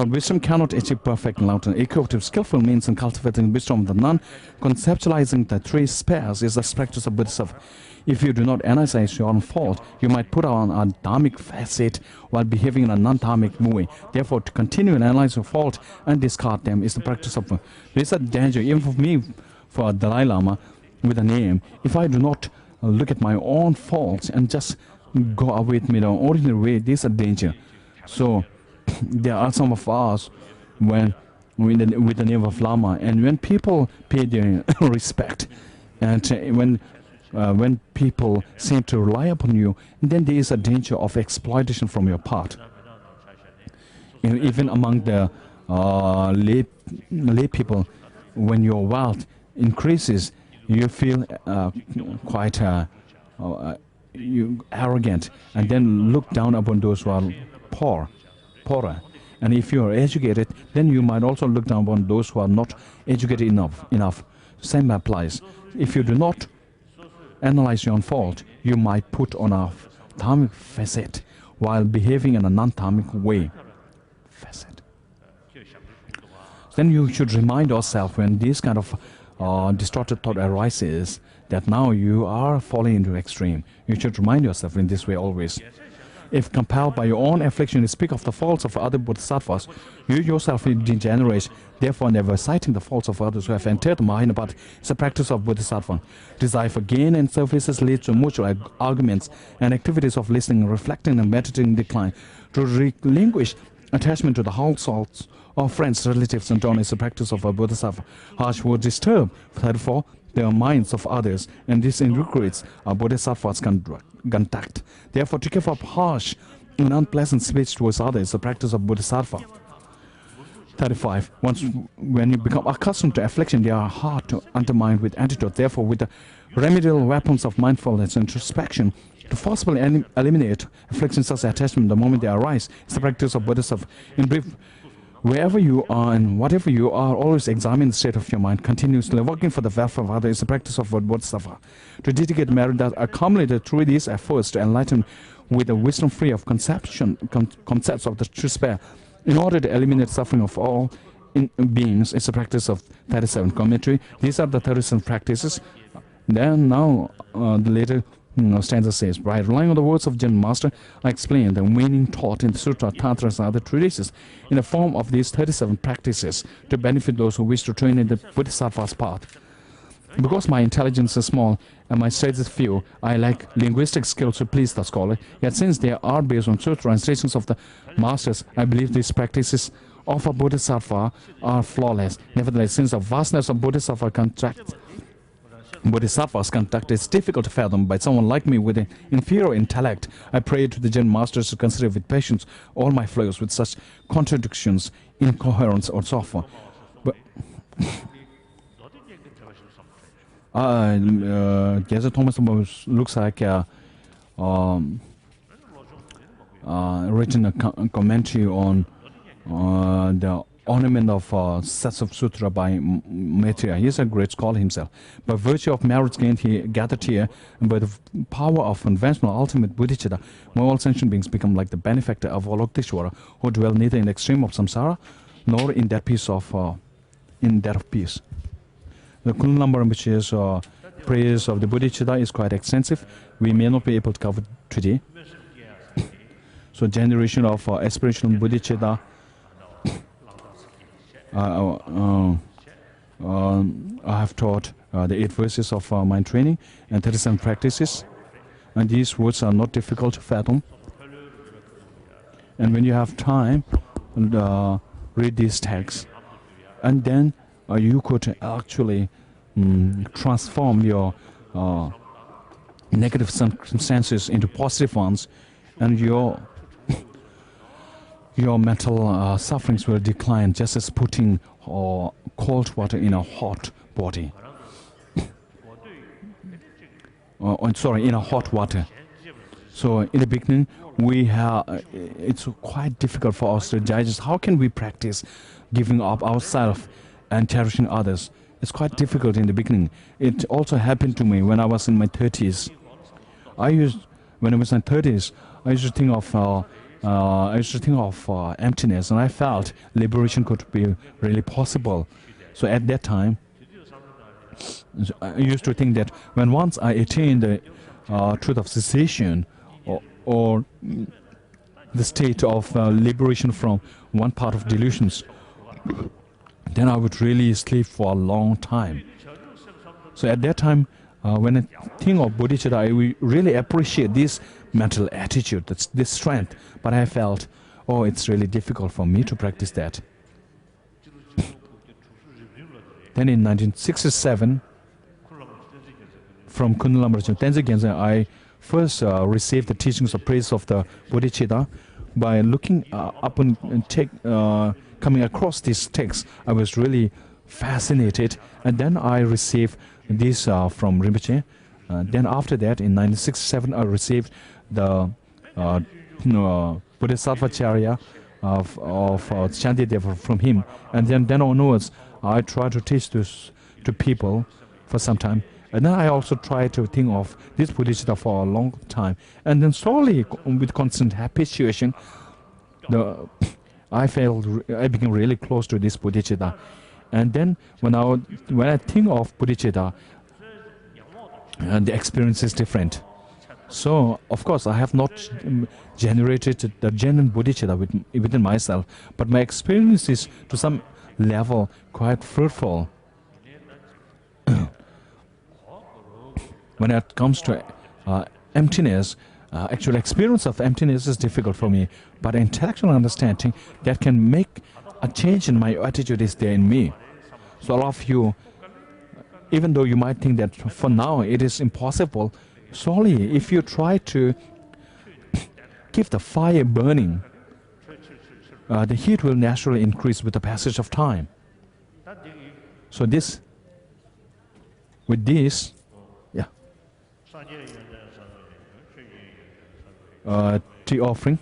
wisdom cannot achieve perfect enlightenment. Equipped with skillful means in cultivating wisdom of the non, conceptualizing the three spheres is the practice of Bodhisattva. If you do not analyze your own fault, you might put on a dharmic facet while behaving in a non-dharmic way. Therefore, to continue and analyze your fault and discard them is the practice of. There is a danger, even for me, for Dalai Lama, with a name. If I do not look at my own faults and just go away with me the ordinary way, there is a danger. So, there are some of us with the name of Lama, and when people pay their respect, and when people seem to rely upon you, then there is a danger of exploitation from your part. Even among the lay people, when your wealth increases, you feel quite arrogant, and then look down upon those who are poorer. And if you are educated, then you might also look down upon those who are not educated enough. Same applies. If you do not analyze your own fault, you might put on a dharmic facet while behaving in a non-dharmic way. Then you should remind yourself when this kind of distorted thought arises that now you are falling into extreme. You should remind yourself in this way always. If compelled by your own affliction to speak of the faults of other bodhisattvas, you yourself will degenerate. Therefore, never citing the faults of others who have entered the mind, but it's a practice of bodhisattva. Desire for gain and services leads to mutual arguments, and activities of listening, reflecting, and meditating decline. To relinquish attachment to the households of friends, relatives, and donors is a practice of a bodhisattva. Harsh would disturb, therefore, the minds of others, and this inculcates a bodhisattva's conduct. Therefore, to give up harsh and unpleasant speech towards others is the practice of bodhisattva. 35. When you become accustomed to affliction, they are hard to undermine with antidote. Therefore, with the remedial weapons of mindfulness and introspection, to forcibly eliminate afflictions as attachment the moment they arise is the practice of bodhisattva. In brief, wherever you are and whatever you are, always examine the state of your mind. Continuously working for the welfare of others is the practice of bodhisattva. To dedicate merit that accumulated through these efforts to enlighten with a wisdom free of concepts of the true spare, in order to eliminate suffering of all beings, is the practice of 37. Commentary. These are the 37 practices. Then now the later stanza says, by relying on the words of Zen Master, I explain the meaning taught in the Sutra, Tantras, and other treatises in the form of these 37 practices to benefit those who wish to train in the Bodhisattva's path. Because my intelligence is small and my studies few, I lack linguistic skills to please the scholar. Yet since they are based on true translations of the masters, I believe these practices of a bodhisattva are flawless. Nevertheless, since the vastness of bodhisattvas conduct is difficult to fathom by someone like me with an inferior intellect, I pray to the Zen masters to consider with patience all my flaws with such contradictions, incoherence, or so forth. But Gyalsey Thokme Sangpo looks like written a commentary on the ornament of sets of sutra by Maitreya. He is a great scholar himself. By virtue of merits gained he gathered here, and by the power of conventional ultimate bodhicitta, all sentient beings become like the benefactor of Avalokiteshvara, who dwell neither in the extreme of samsara nor in that peace of peace. The Khunu Lama, which is Praise of the Bodhicitta, is quite extensive. We may not be able to cover today. So generation of aspirational bodhicitta. I have taught the 8 verses of mind training and 37 practices, and these words are not difficult to fathom. And when you have time, read these texts, and then you could actually transform your negative circumstances into positive ones, and your mental sufferings will decline, just as putting cold water in a hot body. In a hot water. So in the beginning, it's quite difficult for us to digest. How can we practice giving up ourselves and cherishing others? It's quite difficult in the beginning. It also happened to me when I was in my 30s. When I was in my 30s, I used to think of emptiness, and I felt liberation could be really possible. So at that time, I used to think that when once I attain the truth of cessation, or the state of liberation from one part of delusions, then I would really sleep for a long time. So at that time, when I think of bodhicitta, I really appreciate this mental attitude, this strength. But I felt, it's really difficult for me to practice that. Then in 1967, from Khunu Lama Tenzin Gyaltsen, I first received the teachings of Praise of the Bodhicitta. By looking up and coming across these texts, I was really fascinated, and then I received this from Rinchen. Then after that, in 1967, I received the Bodhisattva Charya of Shantideva from him, and then onwards, I tried to teach this to people for some time. And then I also tried to think of this bodhicitta for a long time. And then slowly, with constant habituation, I became really close to this bodhicitta. And then when I think of bodhicitta, the experience is different. So, of course, I have not generated the genuine bodhicitta within myself, but my experience is, to some level, quite fruitful. When it comes to emptiness, actual experience of emptiness is difficult for me, but intellectual understanding that can make a change in my attitude is there in me. So a lot of you, even though you might think that for now it is impossible, slowly, if you try to keep the fire burning, the heat will naturally increase with the passage of time. So with this, tea offering.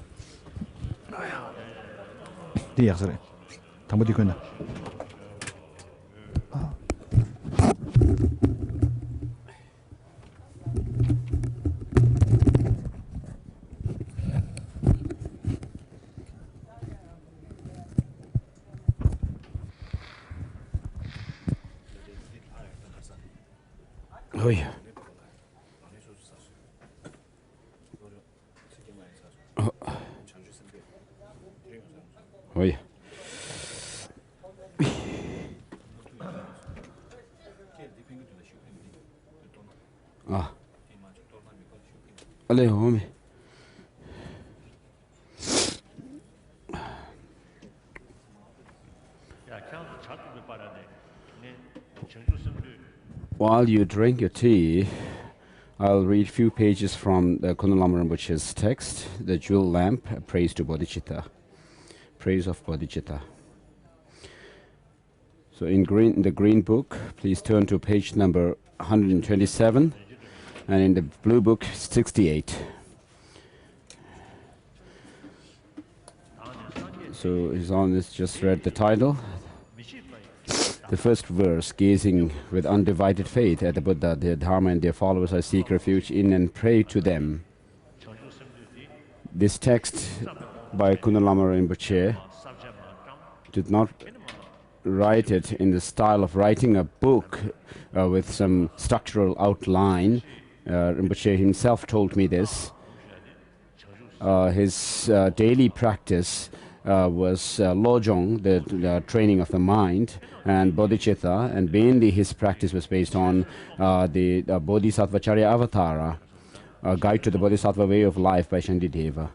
Oh yeah. Oh yeah. While you drink your tea, I'll read a few pages from the Khunu Lama Rinpoche's text, The Jewel Lamp, Praise to Bodhicitta. Praise of Bodhicitta. So in the green book, please turn to page number 127, and in the blue book, 68. So his Holiness just read the title. The first verse, gazing with undivided faith at the Buddha, the Dharma and their followers, I seek refuge in and pray to them. This text by Khunu Lama Rinpoche did not write it in the style of writing a book with some structural outline. Rinpoche himself told me this. His daily practice was lojong, the training of the mind, and bodhicitta, and mainly his practice was based on the Bodhisattva Charya Avatara, a guide to the Bodhisattva way of life by Shantideva.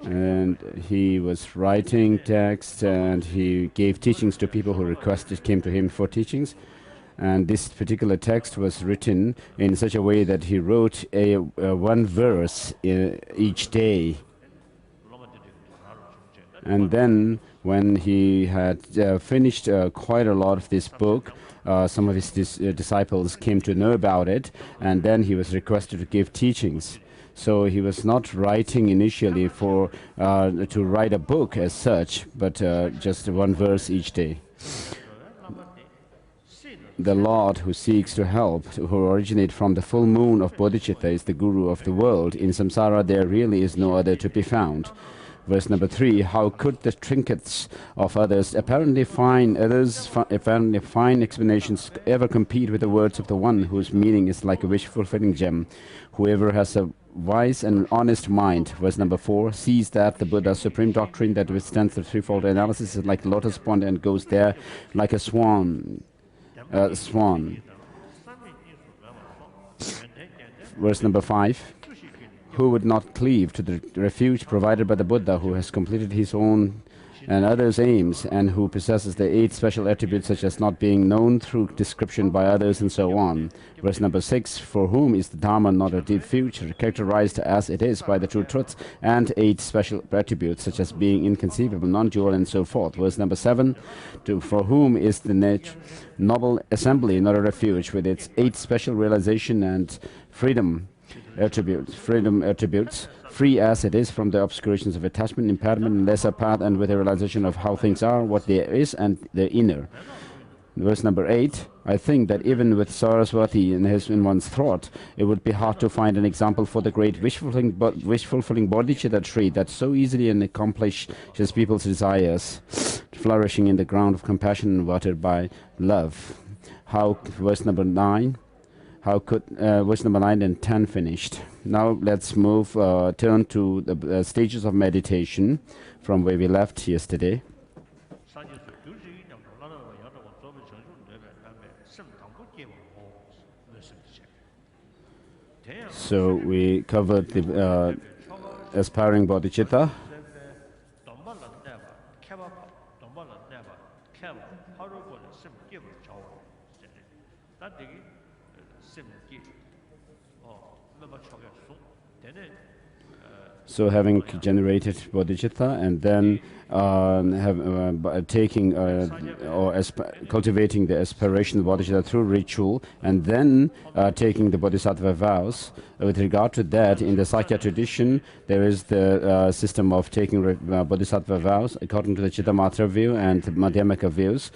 And he was writing texts, and he gave teachings to people who came to him for teachings. And this particular text was written in such a way that he wrote one verse each day. And then when he had finished quite a lot of this book, some of his disciples came to know about it, and then he was requested to give teachings. So he was not writing initially to write a book as such, but just one verse each day. The Lord who seeks to help, who originate from the full moon of bodhicitta, is the Guru of the world. In samsara there really is no other to be found. Verse number 3, how could the trinkets of others, apparently fine explanations, ever compete with the words of the one whose meaning is like a wish-fulfilling gem? Whoever has a wise and honest mind, verse number 4, sees that the Buddha's supreme doctrine that withstands the threefold analysis is like a lotus pond and goes there like a swan. Verse number 5, who would not cleave to the refuge provided by the Buddha, who has completed his own and others' aims, and who possesses the 8 special attributes such as not being known through description by others and so on. Verse number 6, for whom is the Dharma not a refuge, characterized as it is by the true truths, and 8 special attributes such as being inconceivable, non-dual, and so forth. Verse number 7, for whom is the noble assembly not a refuge, with its 8 special realization and freedom attributes, free as it is from the obscurations of attachment, impairment, and lesser path, and with a realization of how things are, what there is, and the inner. Verse number 8, I think that even with Saraswati in one's throat, it would be hard to find an example for the great wish-fulfilling bodhicitta tree that so easily and accomplishes people's desires, flourishing in the ground of compassion and watered by love. Verse number 9, how could verse number 9 and 10 finished. Now let's turn to the stages of meditation from where we left yesterday. So we covered the aspiring bodhicitta. So having generated bodhicitta, and then cultivating the aspiration of bodhicitta through ritual, and then taking the bodhisattva vows. With regard to that, in the Sakya tradition, there is the system of taking bodhisattva vows according to the Chittamatra view and Madhyamaka views,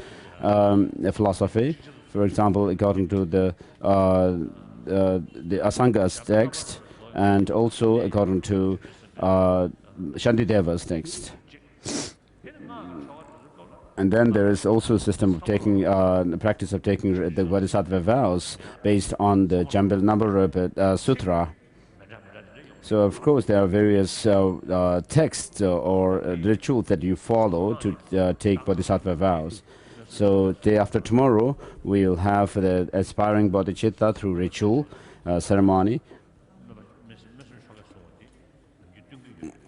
philosophy. For example, according to the Asanga's text, and also according to Shantideva's text. And then there is also a system of taking, the practice of taking the bodhisattva vows based on the Jambal Sutra. So of course there are various texts or rituals that you follow to take bodhisattva vows. So day after tomorrow we will have the aspiring bodhicitta through ritual, ceremony.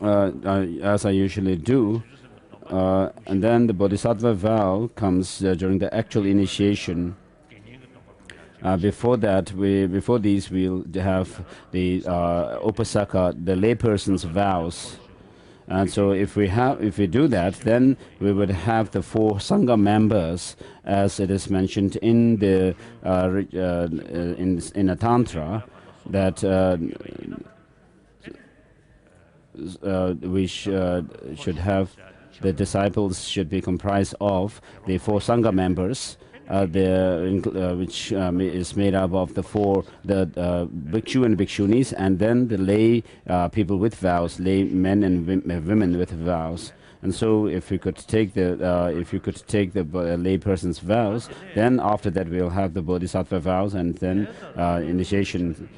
As I usually do, and then the Bodhisattva vow comes during the actual initiation. Before that, before these, we'll have the Upasaka, the layperson's vows. And so if we do that, then we would have the 4 Sangha members, as it is mentioned in the in a tantra, that we should have the disciples should be comprised of the 4 Sangha members, which is made up of the bhikshu and bhikshunis, and then the lay people with vows, lay men and women with vows. And so, if you could take the lay person's vows, then after that we'll have the Bodhisattva vows, and then initiation.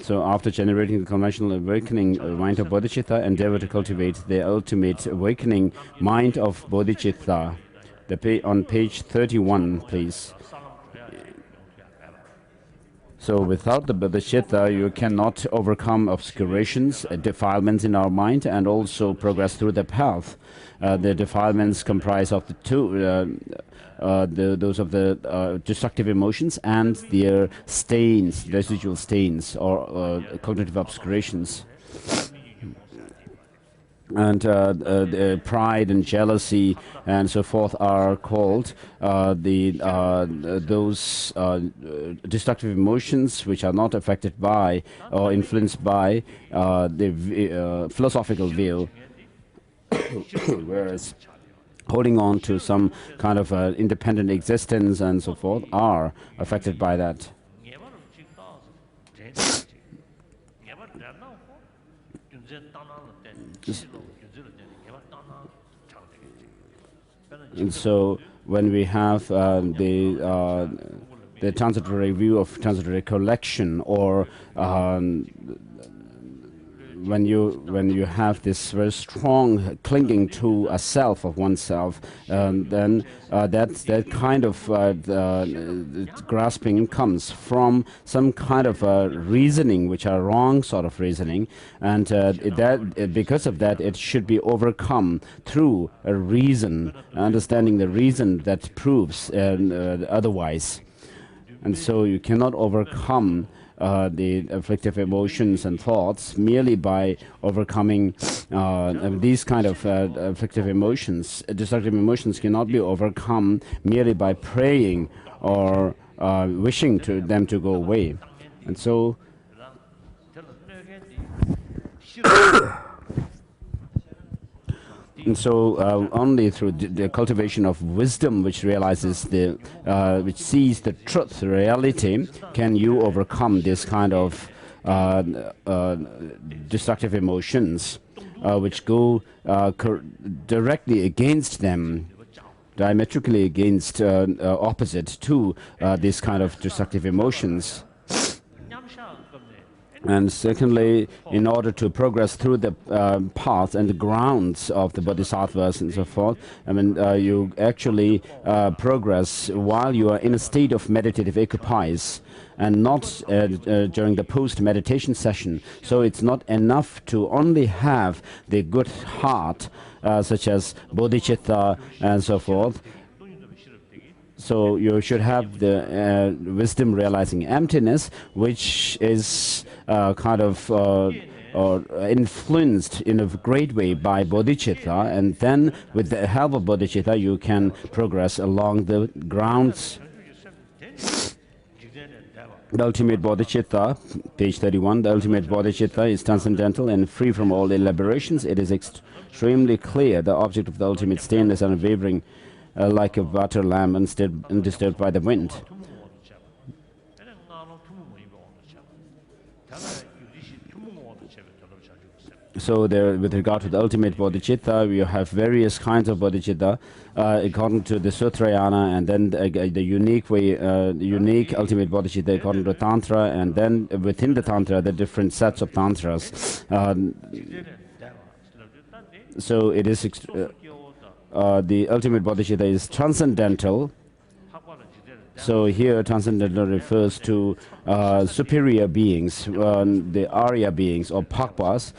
So after generating the conventional awakening mind of bodhicitta, endeavor to cultivate the ultimate awakening mind of bodhicitta. On page 31, please. So without the bodhicitta, you cannot overcome obscurations, defilements in our mind, and also progress through the path. The defilements comprise of the 2, those of the destructive emotions and their stains, residual stains, or cognitive obscurations. And the pride and jealousy and so forth are called those destructive emotions which are not affected by or influenced by the philosophical view. Whereas holding on to some kind of independent existence and so forth are affected by that. And so when we have the transitory view of transitory collection, or when you have this very strong clinging to a self of oneself, then that kind of grasping comes from some kind of reasoning, which are wrong sort of reasoning, and because of that, it should be overcome through a reason, understanding the reason that proves otherwise. And so you cannot overcome the afflictive emotions and thoughts merely by overcoming these kind of afflictive emotions. Destructive emotions cannot be overcome merely by praying or wishing them to go away. And so only through the cultivation of wisdom, which realizes which sees the truth, the reality, can you overcome this kind of destructive emotions, which go directly against them, diametrically against, opposite to this kind of destructive emotions. And secondly, in order to progress through the path and the grounds of the bodhisattvas and so forth, you actually progress while you are in a state of meditative equipoise, and not during the post-meditation session. So it's not enough to only have the good heart, such as bodhicitta and so forth. So you should have the wisdom realizing emptiness, which is kind of influenced in a great way by bodhicitta, and then with the help of bodhicitta you can progress along the grounds. The ultimate bodhicitta, page 31, the ultimate bodhicitta is transcendental and free from all elaborations. It is extremely clear. The object of the ultimate stainless and unwavering, like a water lamp undisturbed by the wind. So with regard to the ultimate bodhicitta, we have various kinds of bodhicitta according to the Sutrayana, and then the unique way, unique ultimate bodhicitta according to Tantra, and then within the Tantra, the different sets of Tantras. So it is the ultimate bodhicitta is transcendental, So here Transcendental refers to superior beings, the Arya beings or Pakpas,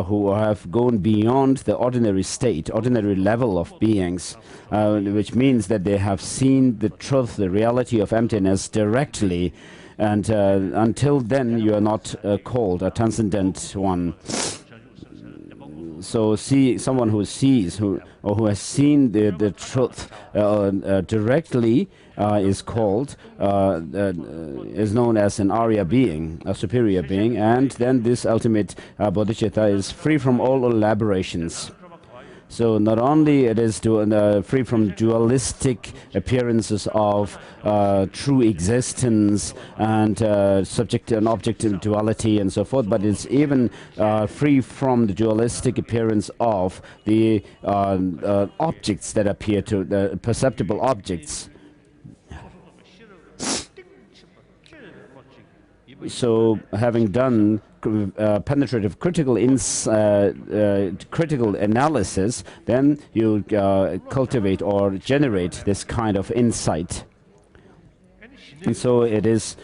who have gone beyond the ordinary state, ordinary level of beings, which means that they have seen the truth, the reality of emptiness directly. And until then, you are not called a transcendent one. So someone who sees or who has seen the truth directly is called, is known as an Arya being, a superior being, and then this ultimate bodhicitta is free from all elaborations. So not only it is free from dualistic appearances of true existence and subject and object duality and so forth, but it's even free from the dualistic appearance of the objects that appear to the perceptible objects. So having done penetrative critical analysis, then you cultivate or generate this kind of insight. And so it is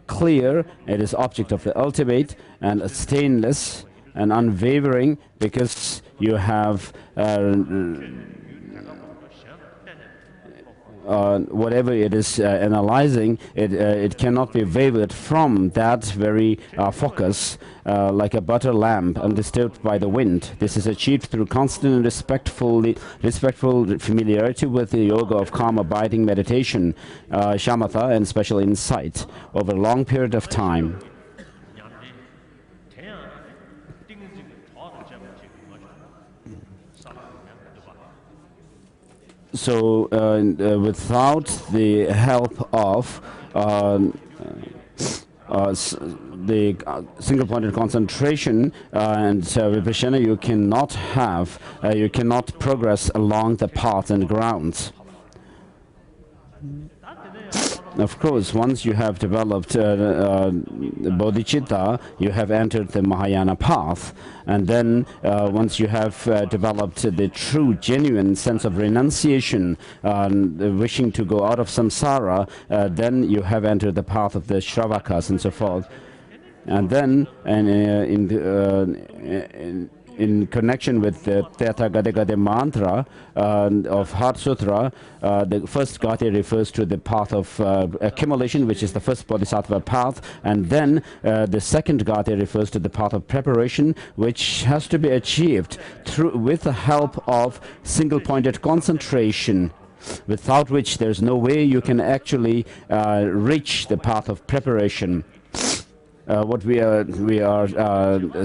clear, it is object of the ultimate and stainless and unwavering, because you have whatever it is analyzing, it cannot be wavered from that very focus, like a butter lamp undisturbed by the wind. This is achieved through constant and respectful familiarity with the yoga of calm abiding meditation, shamatha, and special insight over a long period of time. So without the help of the single-pointed concentration and vipassana, you cannot progress along the path and grounds. Of course, once you have developed bodhicitta, you have entered the Mahayana path. And then once you have developed the true, genuine sense of renunciation, wishing to go out of samsara, then you have entered the path of the Shravakas and so forth. And then in connection with the Theta Gade Gade mantra of Heart Sutra, the first Gate refers to the path of accumulation, which is the first Bodhisattva path, and then the second Gate refers to the path of preparation, which has to be achieved with the help of single-pointed concentration, without which there's no way you can actually reach the path of preparation. What we are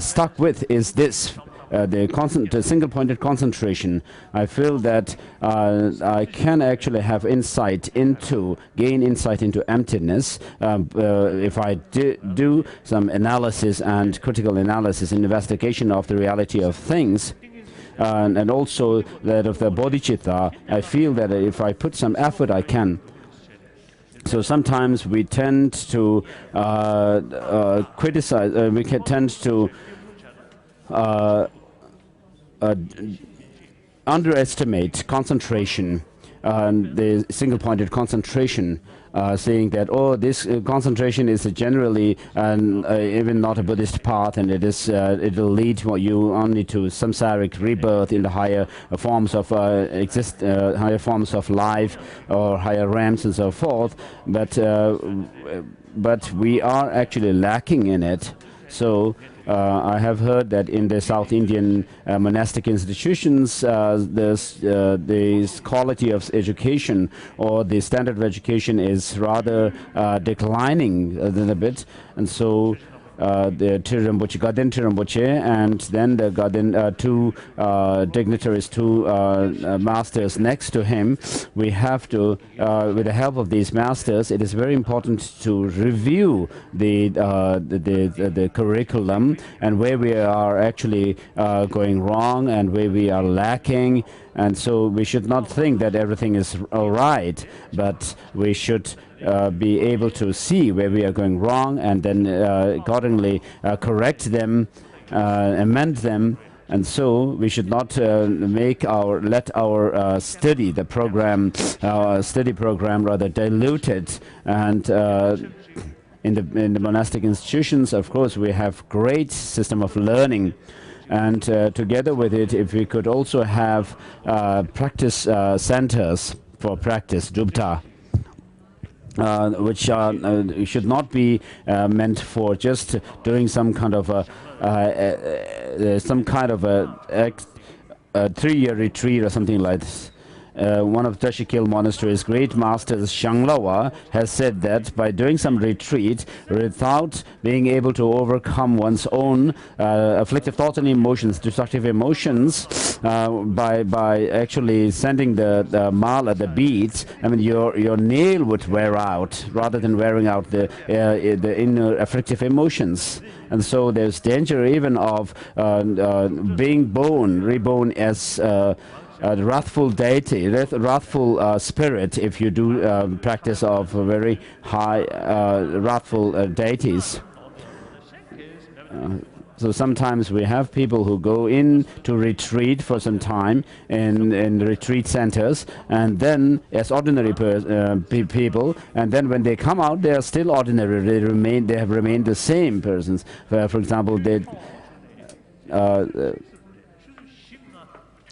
stuck with is this. The single-pointed concentration. I feel that I can actually have gain insight into emptiness if I do some analysis and critical analysis, investigation of the reality of things. And also that of the bodhicitta. I feel that if I put some effort, I can. So sometimes we tend to criticize, we can tend to underestimate concentration, the single-pointed concentration, saying that, oh, this concentration is generally even not a Buddhist path, and it will lead you only to samsaric rebirth in the higher forms of higher forms of life or higher realms and so forth. But we are actually lacking in it. So I have heard that in the South Indian monastic institutions, the quality of education or the standard of education is rather declining a little bit, and so the Tirambuchi, Gaden Tirambuchi, and then the Gaden, two dignitaries, two masters next to him. We have to, with the help of these masters, it is very important to review the curriculum and where we are actually going wrong and where we are lacking. And so we should not think that everything is all right, but we should be able to see where we are going wrong and then accordingly correct them, amend them, And so we should not let our study program rather diluted. And in the monastic institutions, of course, we have great system of learning. And together with it, if we could also have practice centers for practice, dubta, which should not be meant for just doing some kind of a 3-year retreat or something like this. One of Tashikil monastery's great masters, Shanglawa, has said that by doing some retreat without being able to overcome one's own afflictive thoughts and emotions, destructive emotions, by actually sending the mala, the beads, I mean your nail would wear out rather than wearing out the inner afflictive emotions. And so there's danger even of being reborn as wrathful deity, wrathful spirit, if you do practice of very high wrathful deities. So sometimes we have people who go in to retreat for some time in retreat centers, and then as ordinary people, and then when they come out, they are still ordinary. They have remained the same persons. For example,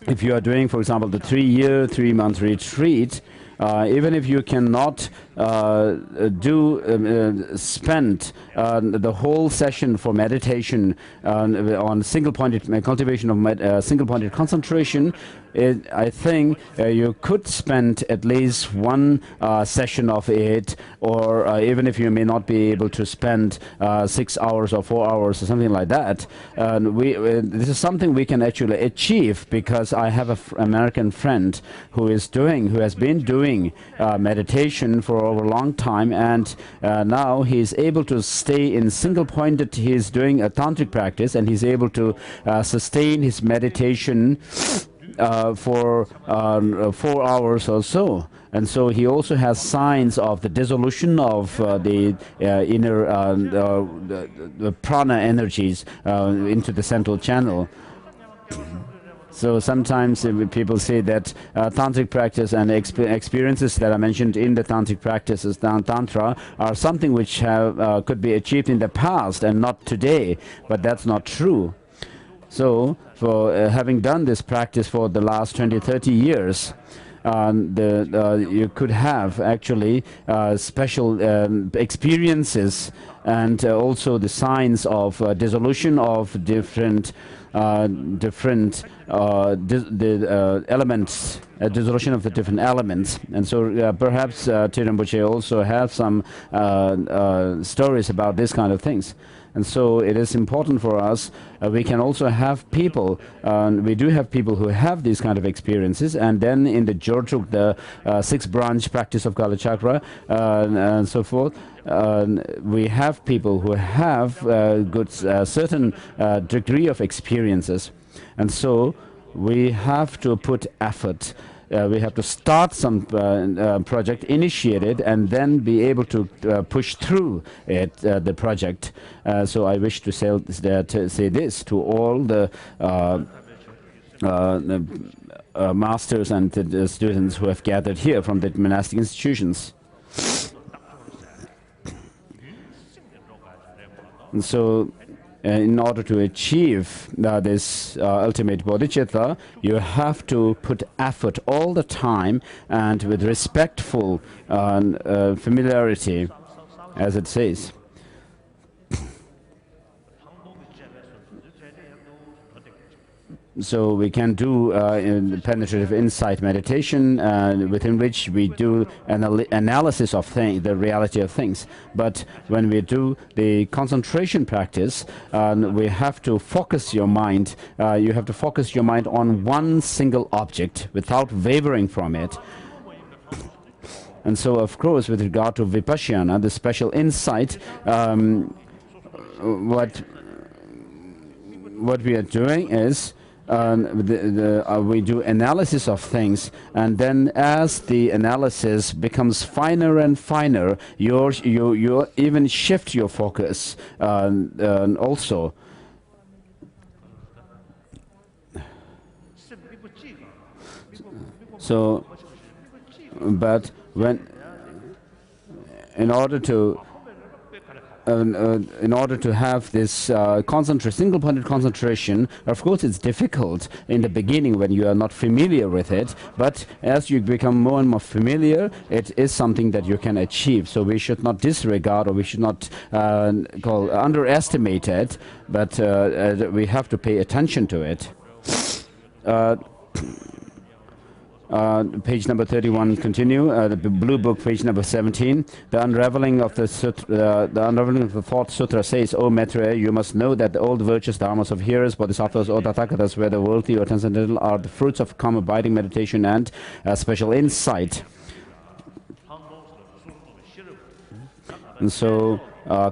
if you are doing, for example, the 3-month retreat, even if you cannot spend the whole session for meditation on single-pointed cultivation of single-pointed concentration, I think you could spend at least one session of it, or even if you may not be able to spend 6 hours or 4 hours or something like that. This is something we can actually achieve, because I have an American friend who has been doing meditation for over a long time, and now he's able to stay in single-pointed. He's doing a tantric practice, and he's able to sustain his meditation for 4 hours or so. And so he also has signs of the dissolution of the inner the prana energies into the central channel. So sometimes people say that tantric practice and experiences that are mentioned in the tantric practices, tantra, are something which could be achieved in the past and not today. But that's not true. So for having done this practice for the last 20-30 years, you could have actually special experiences, and also the signs of dissolution of different elements, dissolution of the different elements. And so perhaps Rinpoche also have some stories about this kind of things. And so it is important for us. We can also have people, we do have people who have these kind of experiences. And then in the Jorchuk, the 6-branch practice of Kalachakra and so forth, we have people who have certain degree of experiences. And so we have to put effort. We have to start some project, initiate it, and then be able to push through it, the project. So I wish to say this to all the masters and the students who have gathered here from the monastic institutions. And so in order to achieve this ultimate bodhicitta, you have to put effort all the time, and with respectful familiarity, as it says. So we can do penetrative insight meditation, within which we do analysis of the reality of things. But when we do the concentration practice, we have to focus your mind. You have to focus your mind on one single object without wavering from it. And so, of course, with regard to vipassana, the special insight, what we are doing is we do analysis of things, and then as the analysis becomes finer and finer, you even shift your focus also. So, but when, in order to have this single-pointed concentration, of course it's difficult in the beginning when you are not familiar with it, but as you become more and more familiar, it is something that you can achieve. So we should not disregard, or we should not underestimate it, but we have to pay attention to it. Page number 31, continue. The blue book, page number 17. The unraveling of the Thought Sutra says, O Maitreya, you must know that the old virtuous dharmas of hearers, bodhisattvas, or tathagatas, whether worldly or transcendental, are the fruits of calm abiding meditation and special insight. And so,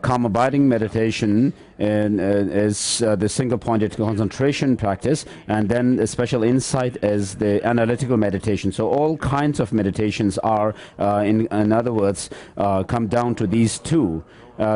calm abiding meditation is the single-pointed concentration practice, and then the special insight is the analytical meditation. So all kinds of meditations are, in other words, come down to these two.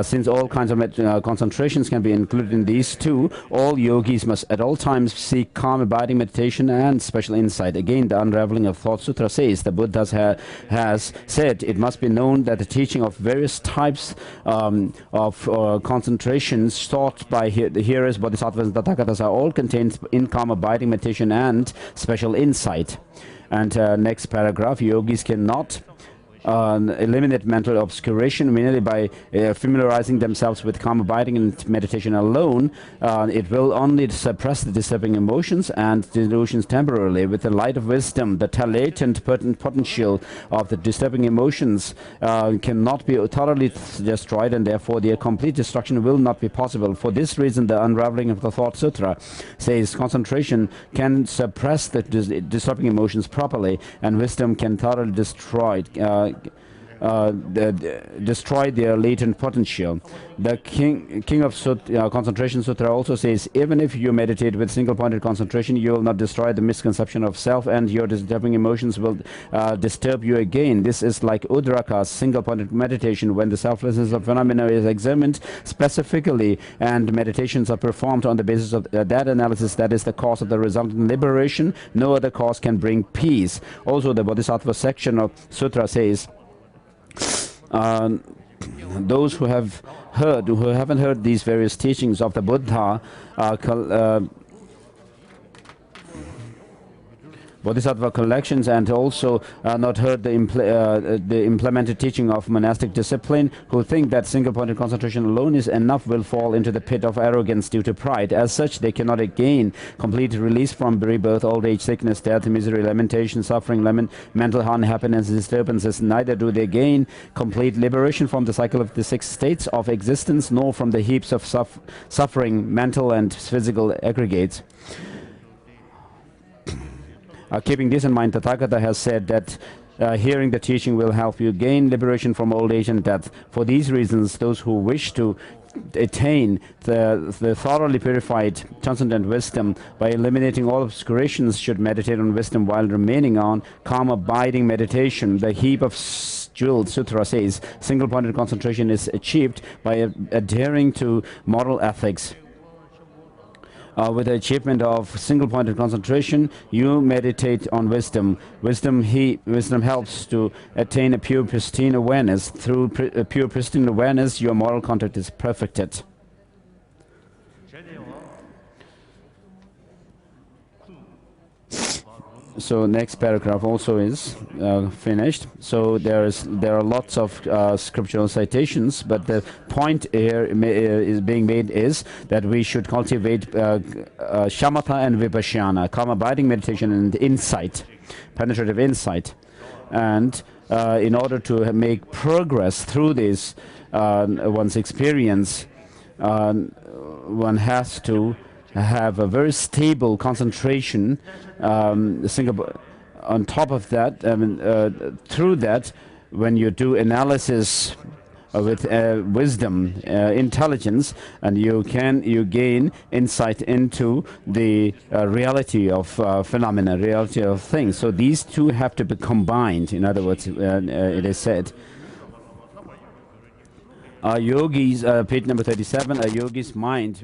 Since all kinds of concentrations can be included in these two, all yogis must at all times seek calm abiding meditation and special insight. Again, the unraveling of Thought Sutra says, the Buddha has said, it must be known that the teaching of various types of concentrations taught by the hearers, bodhisattvas and tathagatas are all contained in calm abiding meditation and special insight. And next paragraph, yogis cannot eliminate mental obscuration merely by familiarizing themselves with calm abiding and meditation alone. It will only suppress the disturbing emotions and delusions temporarily. With the light of wisdom, the latent potential of the disturbing emotions cannot be thoroughly destroyed, and therefore their complete destruction will not be possible. For this reason, the unraveling of the Thought Sutra says concentration can suppress the disturbing emotions properly, and wisdom can thoroughly destroy their latent potential. The King of Concentration Sutra also says, even if you meditate with single-pointed concentration, you will not destroy the misconception of self, and your disturbing emotions will disturb you again. This is like Udraka's single-pointed meditation, when the selflessness of phenomena is examined specifically and meditations are performed on the basis of that analysis. That is the cause of the resultant liberation. No other cause can bring peace. Also, the Bodhisattva section of Sutra says, those who haven't heard these various teachings of the Buddha Bodhisattva collections, and also not heard the implemented teaching of monastic discipline, who think that single-pointed concentration alone is enough, will fall into the pit of arrogance due to pride. As such, they cannot gain complete release from rebirth, old age, sickness, death, misery, lamentation, suffering, mental unhappiness, disturbances. Neither do they gain complete liberation from the cycle of the 6 states of existence, nor from the heaps of suffering, mental and physical aggregates. Keeping this in mind, Tathagata has said that hearing the teaching will help you gain liberation from old age and death. For these reasons, those who wish to attain the thoroughly purified transcendent wisdom by eliminating all obscurations should meditate on wisdom while remaining on calm abiding meditation. The heap of jeweled sutra says single-pointed concentration is achieved by adhering to moral ethics. With the achievement of single-pointed concentration, you meditate on wisdom. Wisdom helps to attain a pure, pristine awareness. Through pure, pristine awareness, your moral conduct is perfected. So next paragraph also is finished. So there are lots of scriptural citations, but the point here is being made is that we should cultivate shamatha and vipassana, calm abiding meditation and insight, penetrative insight, and in order to make progress through this one's experience, one has to have a very stable concentration. On top of that, through that, when you do analysis with wisdom, intelligence, and you gain insight into the reality of phenomena, reality of things. So these two have to be combined. In other words, it is said. Yogis, page number 37, a yogi's mind,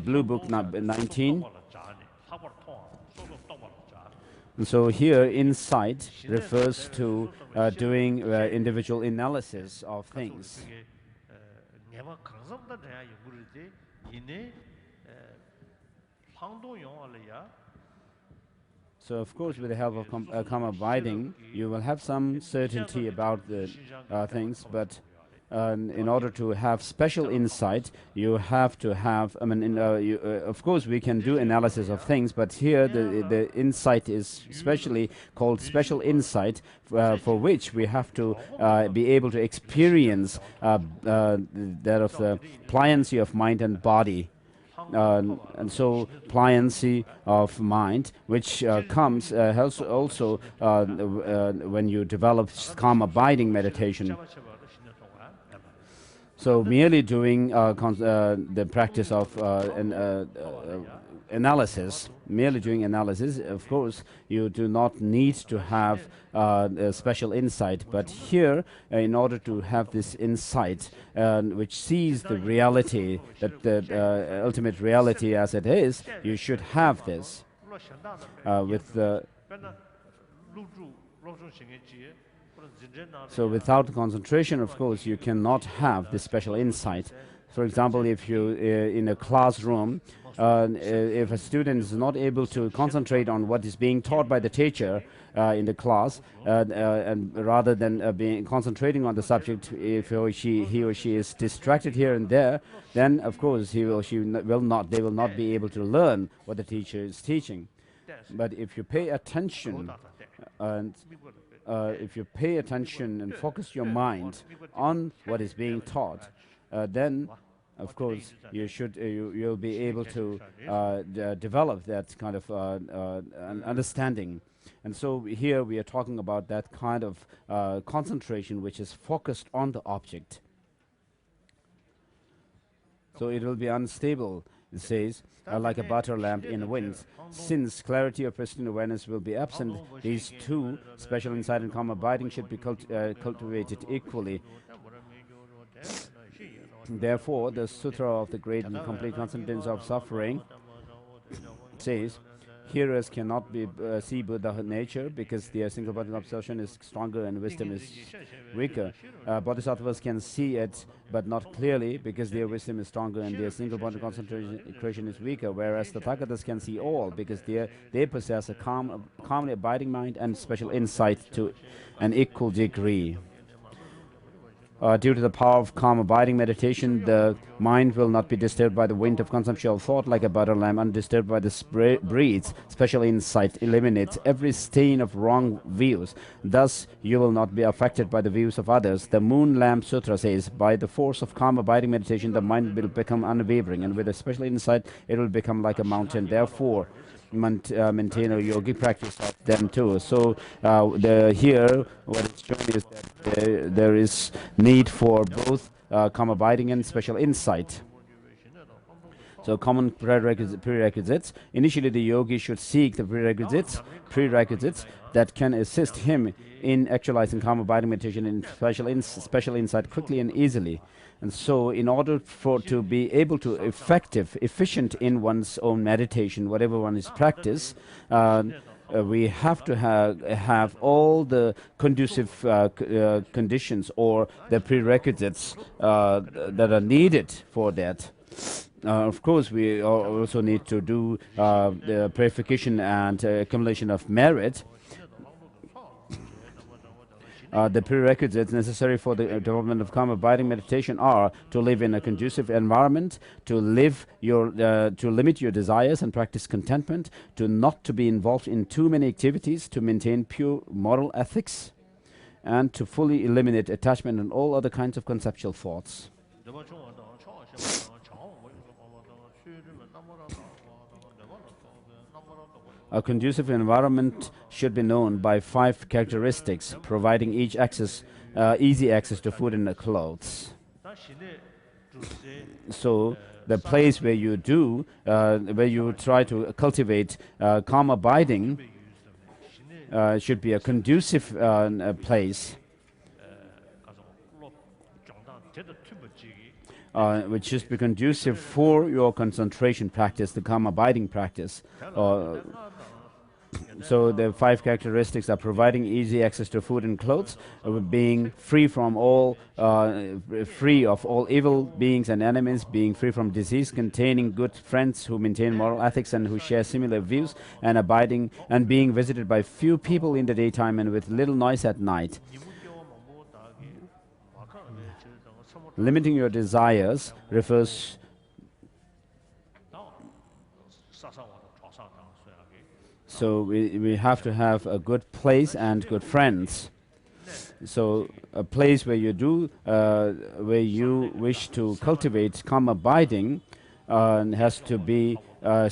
blue book number 19. And so here, insight refers to doing individual analysis of things. So, of course, with the help of calm abiding, you will have some certainty about the things, but in order to have special insight, you have to have, of course, we can do analysis of things, but here the insight is especially called special insight, for which we have to be able to experience that of the pliancy of mind and body. And so pliancy of mind, which comes also when you develop calm abiding meditation. So merely doing the practice of analysis, merely doing analysis, of course, you do not need to have a special insight. But here, in order to have this insight, which sees the reality, that the ultimate reality as it is, you should have this. So without concentration, of course, you cannot have this special insight. For example, if you in a classroom, if a student is not able to concentrate on what is being taught by the teacher in the class, and rather than concentrating on the subject, if he or she is distracted here and there, then of course they will not be able to learn what the teacher is teaching. But if you pay attention and focus your mind on what is being taught, then of course you'll be able to develop that kind of an understanding. And so here we are talking about that kind of concentration which is focused on the object. So it will be unstable, it says, like a butter lamp in wind. Since clarity of persistent awareness will be absent, these two, special insight and calm abiding, should be cultivated equally. Therefore, the Sutra of the Great and Complete Transcendence of Suffering says, hearers cannot see Buddha nature because their single-body observation is stronger and wisdom is weaker. Bodhisattvas can see it, but not clearly because their wisdom is stronger and their single-body concentration is weaker, whereas the Tathagatas can see all because they possess a calmly abiding mind and special insight to an equal degree. Due to the power of calm abiding meditation, the mind will not be disturbed by the wind of conceptual thought like a butter lamp undisturbed by the breeze. Special insight eliminates every stain of wrong views. Thus, you will not be affected by the views of others. The Moon Lamp Sutra says, by the force of calm abiding meditation, the mind will become unwavering, and with a special insight, it will become like a mountain. Therefore, maintain a yogic practice of them too. So here what is shown is that there is need for both calm abiding and special insight. So common prerequisites. Initially the yogi should seek the prerequisites that can assist him in actualizing calm abiding meditation and special insight quickly and easily. And so in order to be able to efficient in one's own meditation, whatever one is practice, we have to have all the conducive conditions or the prerequisites that are needed for that. Of course, we also need to do the purification and accumulation of merit. The prerequisites necessary for the development of calm abiding meditation are to live in a conducive environment, to limit your desires and practice contentment, not to be involved in too many activities, to maintain pure moral ethics, and to fully eliminate attachment and all other kinds of conceptual thoughts. A conducive environment should be known by 5 characteristics, providing easy access to food and clothes. So the place where you try to cultivate calm abiding should be a conducive place, which should be conducive for your concentration practice, the calm abiding practice. So the 5 characteristics are providing easy access to food and clothes, being free from all, free of all evil beings and enemies, being free from disease, containing good friends who maintain moral ethics and who share similar views, and abiding and being visited by few people in the daytime and with little noise at night. Limiting your desires refers. So we have to have a good place and good friends. So a place where where you wish to cultivate calm abiding has to be a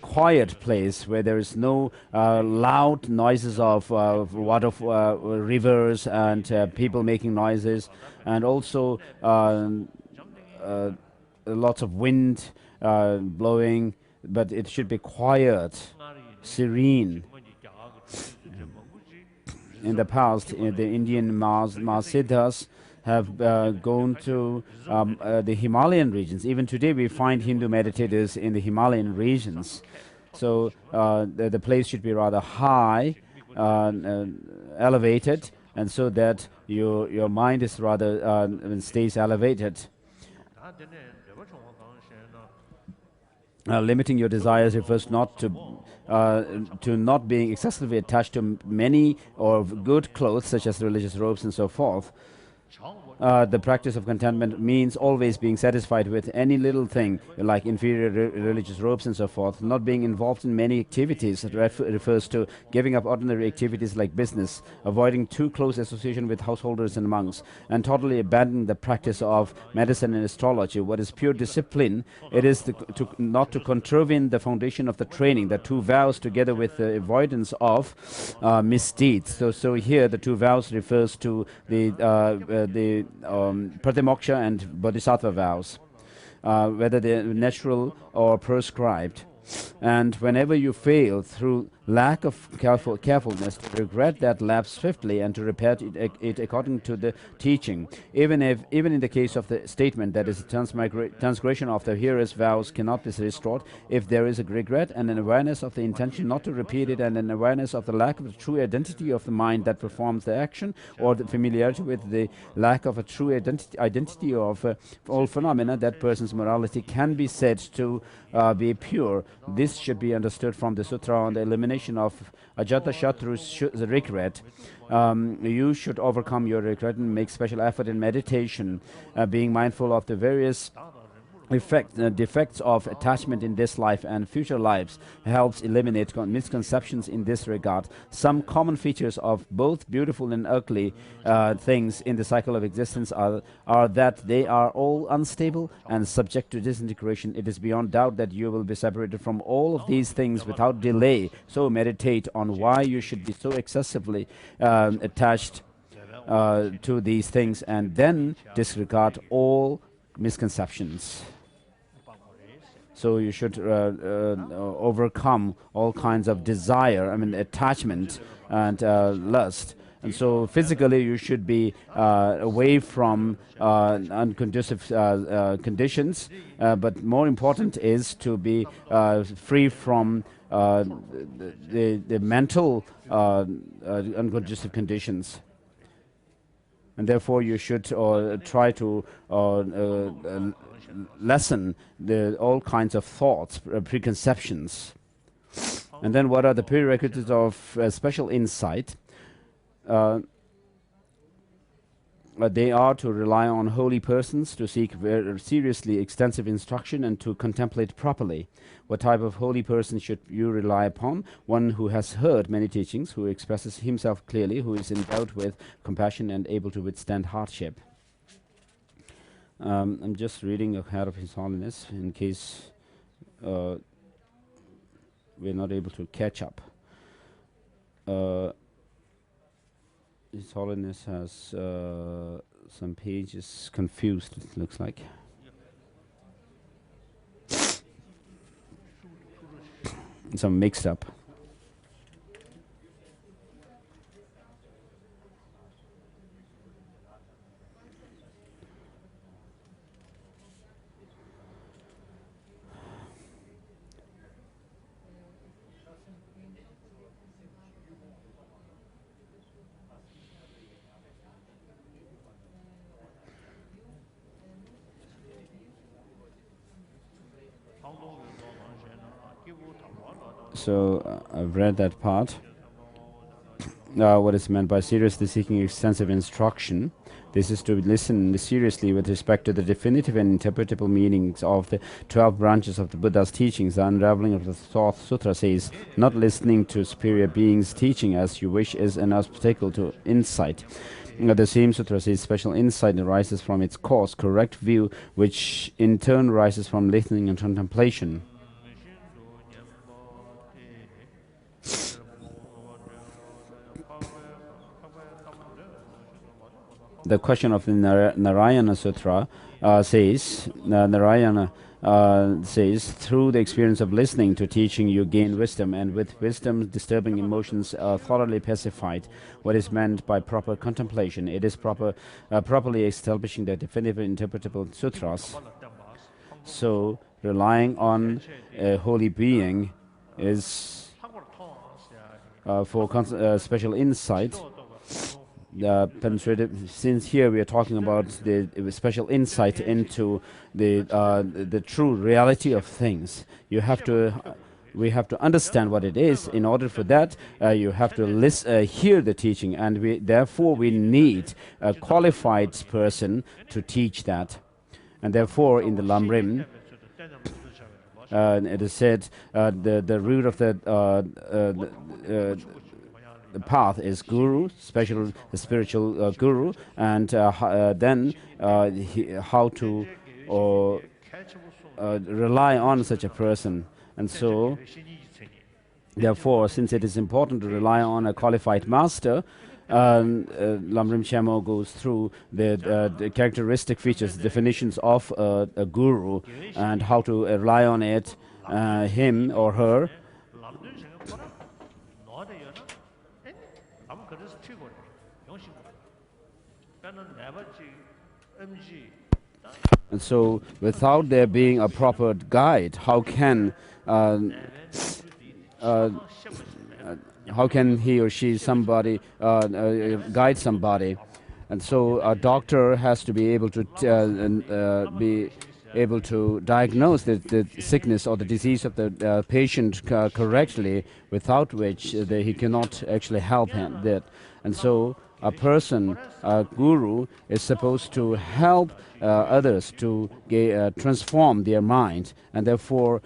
quiet place where there is no loud noises of water, rivers and people making noises, and also lots of wind blowing, but it should be quiet, serene. In the past, the Indian Siddhas have gone to the Himalayan regions. Even today, we find Hindu meditators in the Himalayan regions. So the place should be rather high, elevated, and so that your mind is rather stays elevated. Limiting your desires refers not to not being excessively attached to many or good clothes, such as religious robes and so forth. The practice of contentment means always being satisfied with any little thing, like inferior religious robes and so forth. Not being involved in many activities. It refers to giving up ordinary activities like business, avoiding too close association with householders and monks, and totally abandoning the practice of medicine and astrology. What is pure discipline? It is not to contravene the foundation of the training, the 2 vows, together with the avoidance of misdeeds. So here the 2 vows refers to the Pratimoksha and Bodhisattva vows, whether they're natural or prescribed. And whenever you fail through lack of carefulness, to regret that lapse swiftly and to repair it according to the teaching. Even in the case of the statement that is transgression of the hearer's vows cannot be restored, if there is a regret and an awareness of the intention not to repeat it, and an awareness of the lack of the true identity of the mind that performs the action, or the familiarity with the lack of a true identity of all phenomena, that person's morality can be said to be pure. This should be understood from the sutra on the elimination of Ajata Shatru's regret. You should overcome your regret and make special effort in meditation, being mindful of the various defects of attachment in this life and future lives helps eliminate misconceptions in this regard. Some common features of both beautiful and ugly things in the cycle of existence are that they are all unstable and subject to disintegration. It is beyond doubt that you will be separated from all of these things without delay. So meditate on why you should be so excessively attached to these things, and then disregard all misconceptions. So you should overcome all kinds of desire, attachment and lust. And so physically you should be away from unconducive conditions, but more important is to be free from the mental unconducive conditions. And therefore you should try to lessen all kinds of thoughts, preconceptions. And then what are the prerequisites of special insight? They are to rely on holy persons, to seek very seriously extensive instruction, and to contemplate properly. What type of holy person should you rely upon? One who has heard many teachings, who expresses himself clearly, who is endowed with compassion and able to withstand hardship. I'm just reading ahead of His Holiness in case we're not able to catch up. His Holiness has some pages confused, it looks like. Some mixed up. So I've read that part. What is meant by seriously seeking extensive instruction. This is to listen seriously with respect to the definitive and interpretable meanings of the 12 branches of the Buddha's teachings. The unraveling of the fourth sutra says, not listening to superior beings' teaching as you wish is an obstacle to insight. The same sutra says special insight arises from its cause, correct view, which in turn arises from listening and contemplation. The question of the Narayana Sutra says, Narayana says, through the experience of listening to teaching you gain wisdom, and with wisdom disturbing emotions are thoroughly pacified. What is meant by proper contemplation? It is properly establishing the definitive interpretable sutras. So relying on a holy being is for special insight. Penetrative, since here we are talking about the special insight into the true reality of things. We have to understand what it is. In order for that, you have to hear the teaching, and therefore we need a qualified person to teach that. And therefore, in the Lamrim, it is said the root of the path is guru, spiritual guru, and then how to rely on such a person. And so therefore, since it is important to rely on a qualified master, Lamrim Chamo goes through the characteristic features, definitions of a guru, and how to rely on it, him or her. And so, without there being a proper guide, how can he or she guide somebody? And so, a doctor has to be able to diagnose the sickness or the disease of the patient correctly, without which he cannot actually help him. And so, a person, a guru, is supposed to help others to transform their mind, and therefore,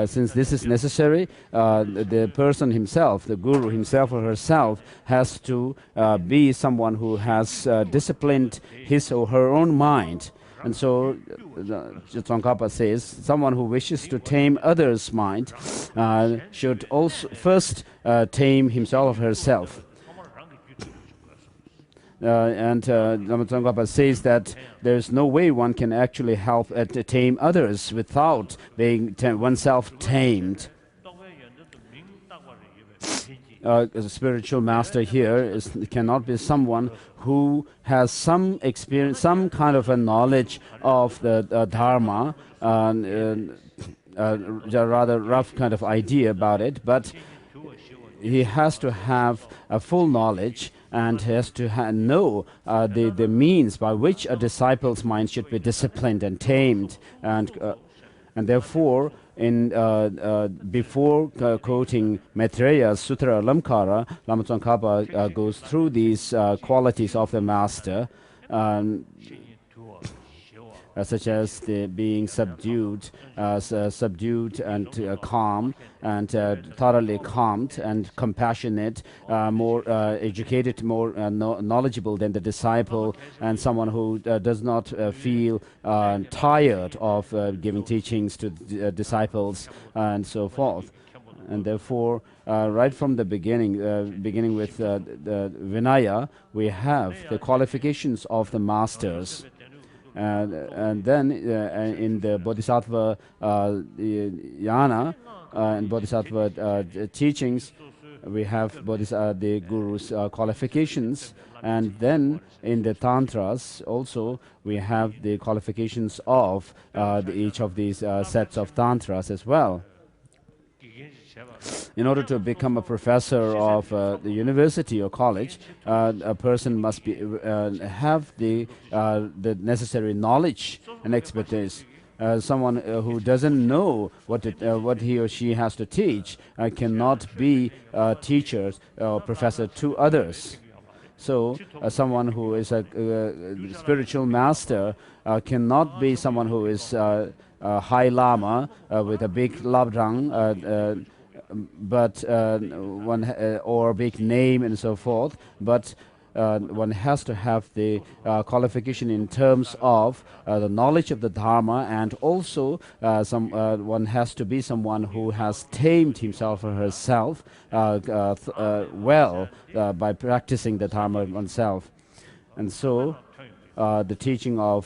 since this is necessary, the person himself, the guru himself or herself, has to be someone who has disciplined his or her own mind. And so, Tsongkhapa says, someone who wishes to tame others' mind should also first tame himself or herself. And Lama Tsongkhapa says that there is no way one can actually help to tame others without being oneself tamed. A spiritual master here cannot be someone who has some experience, some kind of a knowledge of the Dharma, a rather rough kind of idea about it, but he has to have a full knowledge and has to know the means by which a disciple's mind should be disciplined and tamed, and therefore, before quoting Maitreya's Sutra Alamkara, Lama Tsongkhapa goes through these qualities of the master, such as the being subdued and calm, and thoroughly calmed and compassionate, more educated, more knowledgeable than the disciple, and someone who does not feel tired of giving teachings to disciples, and so forth. And therefore, right from the beginning, beginning with the Vinaya, we have the qualifications of the masters. And then in the Bodhisattva Yana and Bodhisattva teachings, we have the Guru's qualifications. And then in the Tantras also, we have the qualifications of each of these sets of Tantras as well. In order to become a professor of the university or college, a person must have the necessary knowledge and expertise. someone who doesn't know what he or she has to teach cannot be a teacher or professor to others. So someone who is a spiritual master cannot be someone who is a high lama with a big lojong, but or big name and so forth. But one has to have the qualification in terms of the knowledge of the Dharma, and also one has to be someone who has tamed himself or herself well by practicing the Dharma oneself. And so the teaching of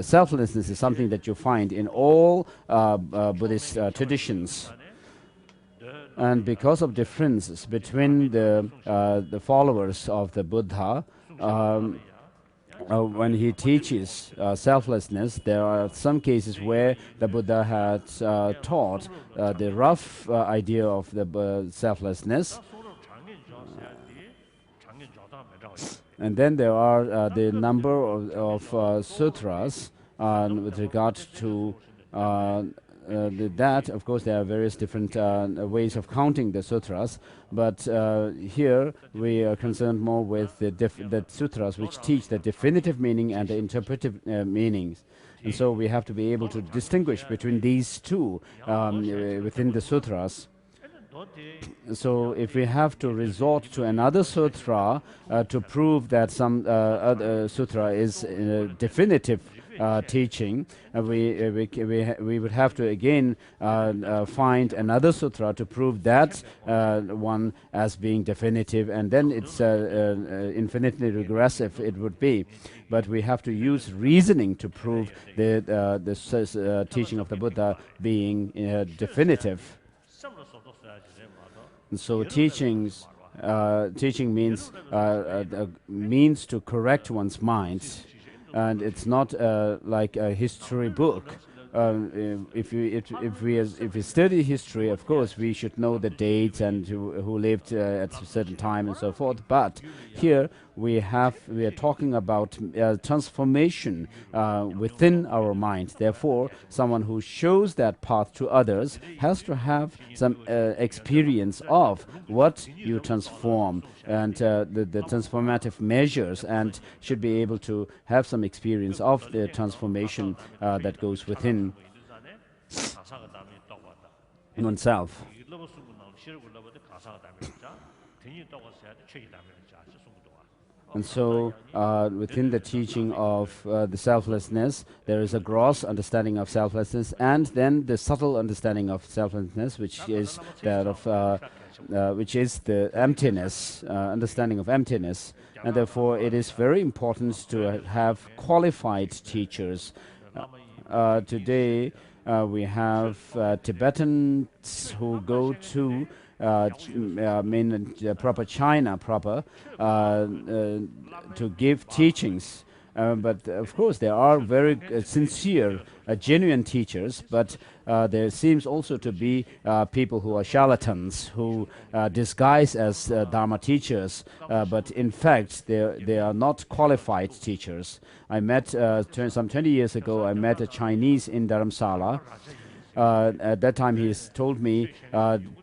selflessness is something that you find in all Buddhist traditions. And because of differences between the followers of the Buddha, when he teaches selflessness, there are some cases where the Buddha had taught the rough idea of the selflessness. And then there are the number of sutras with regard to that. Of course, there are various different ways of counting the sutras, but here we are concerned more with the sutras which teach the definitive meaning and the interpretive meanings. And so we have to be able to distinguish between these two within the sutras. So if we have to resort to another sutra to prove that some other sutra is definitive teaching, we would have to again find another sutra to prove that one as being definitive, and then it's infinitely regressive it would be. But we have to use reasoning to prove the teaching of the Buddha being definitive. So teaching means means to correct one's mind, and it's not like a history book. If we study history, of course, we should know the dates and who lived at a certain time and so forth. But here we are talking about transformation within our mind. Therefore, someone who shows that path to others has to have some experience of what you transform and the transformative measures, and should be able to have some experience of the transformation that goes within oneself. And so within the teaching of the selflessness, there is a gross understanding of selflessness, and then the subtle understanding of selflessness, which is that of which is the emptiness, understanding of emptiness. And therefore it is very important to have qualified teachers. Today we have Tibetans who go to proper China to give teachings. But of course there are very sincere, genuine teachers, but there seems also to be people who are charlatans, who disguise as Dharma teachers, but in fact they are not qualified teachers. I met, some 20 years ago, I met a Chinese in Dharamsala. At that time, he told me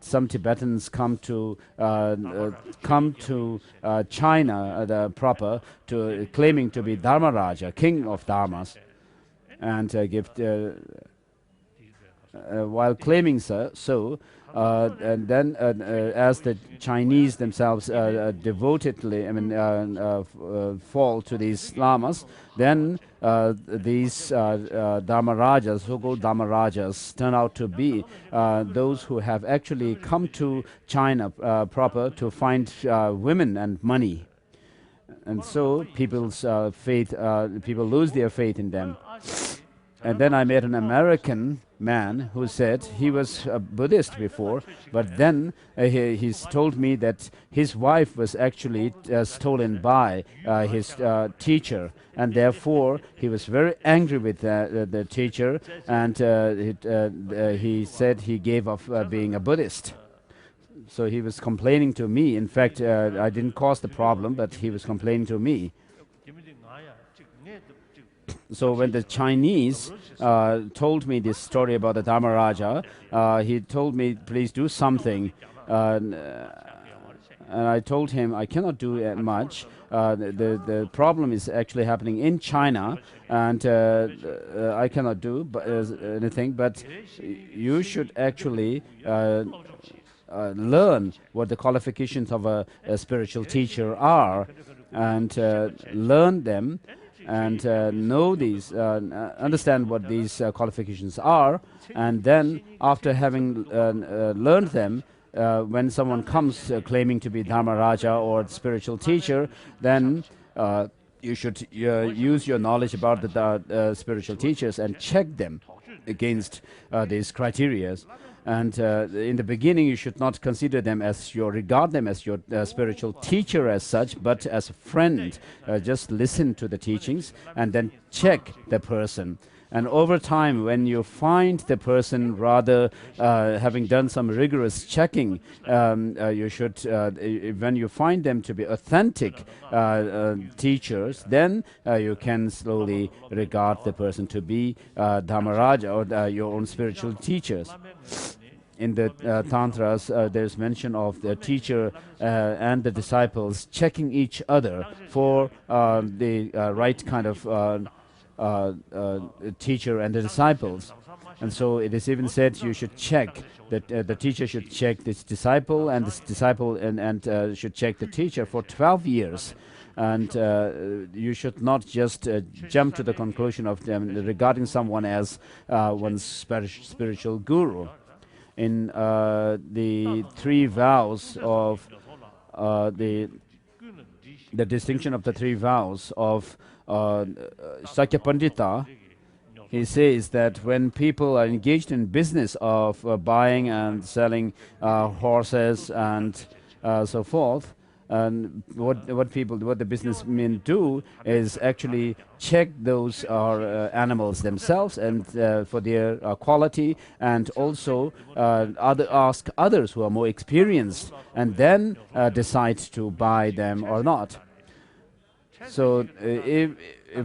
some Tibetans come to China proper, to claiming to be Dharmaraja, king of Dharmas, and give while claiming so. And then, as the Chinese themselves devotedly, fall to these lamas, then these Dharmarajas, so-called Dharmarajas, turn out to be those who have actually come to China proper to find women and money. And so people's faith, people lose their faith in them. And then I met an American man who said he was a Buddhist before, but then he's told me that his wife was actually stolen by his teacher, and therefore he was very angry with the teacher, and he said he gave up being a Buddhist. So he was complaining to me. In fact, I didn't cause the problem, but he was complaining to me. So when the Chinese told me this story about the Dharmaraja, he told me, please do something. And I told him I cannot do much. The problem is actually happening in China, and I cannot do anything. But you should actually learn what the qualifications of a spiritual teacher are, and learn them, and know these, understand what these qualifications are, and then after having learned them, when someone comes claiming to be Dharmaraja or spiritual teacher, then you should use your knowledge about the spiritual teachers and check them against these criteria. And in the beginning, you should not consider them as regard them as your spiritual teacher as such, but as a friend. Just listen to the teachings and then check the person. And over time, when you find the person rather having done some rigorous checking, you should, when you find them to be authentic teachers, then you can slowly regard the person to be Dharmaraja or your own spiritual teachers. In the Tantras, there's mention of the teacher and the disciples checking each other for the right kind of teacher and the disciples. And so it is even said you should check that the teacher should check this disciple, and this disciple and should check the teacher for 12 years. And you should not just jump to the conclusion of them regarding someone as one's spiritual guru. In the three vows of the distinction of the three vows of Sakya Pandita, he says that when people are engaged in business of buying and selling horses and so forth, and what the businessmen do is actually check those animals themselves and for their quality, and also ask others who are more experienced, and then decide to buy them or not. So if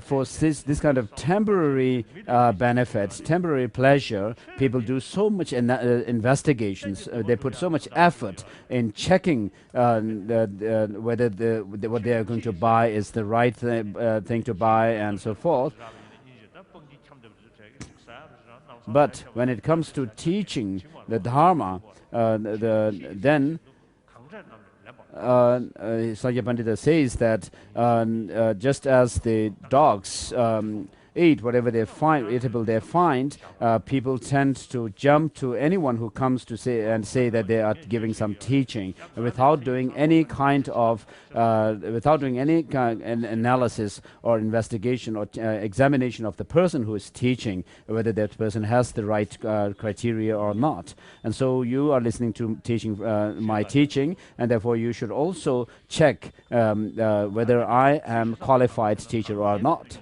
for this kind of temporary benefit, temporary pleasure, people do so much investigations. They put so much effort in checking whether what they are going to buy is the right thing to buy and so forth. But when it comes to teaching the Dharma, then Sakya Pandita says that just as the dogs eat whatever they find, eatable they find, people tend to jump to anyone who comes to say that they are giving some teaching without doing any kind of analysis or investigation or examination of the person who is teaching, whether that person has the right criteria or not. And so you are listening to my teaching, and therefore you should also check whether I am qualified teacher or not.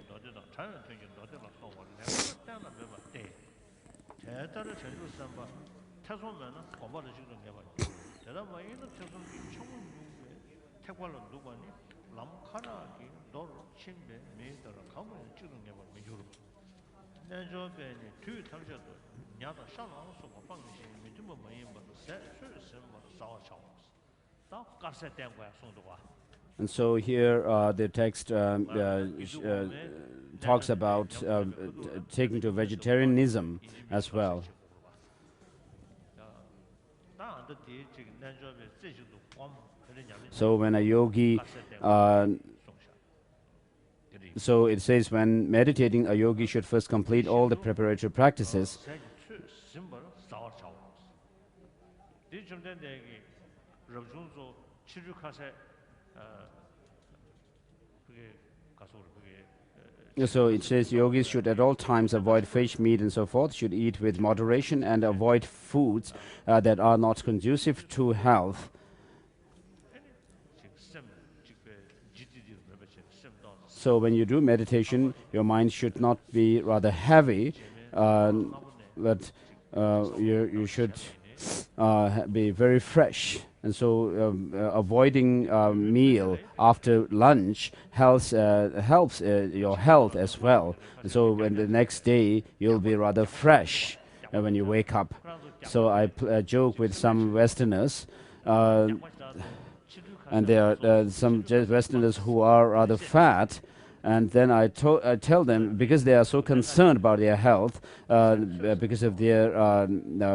And so here the text talks about taking to vegetarianism as well. So when a yogi, so it says when meditating, a yogi should first complete all the preparatory practices. So it says yogis should at all times avoid fish, meat and so forth, should eat with moderation and avoid foods that are not conducive to health. So when you do meditation, your mind should not be rather heavy, but you should be very fresh And so avoiding meal after lunch helps your health as well. And so when the next day you'll be rather fresh when you wake up. So I joke with some Westerners, and there are some Westerners who are rather fat. And then I tell them, because they are so concerned about their health, because of their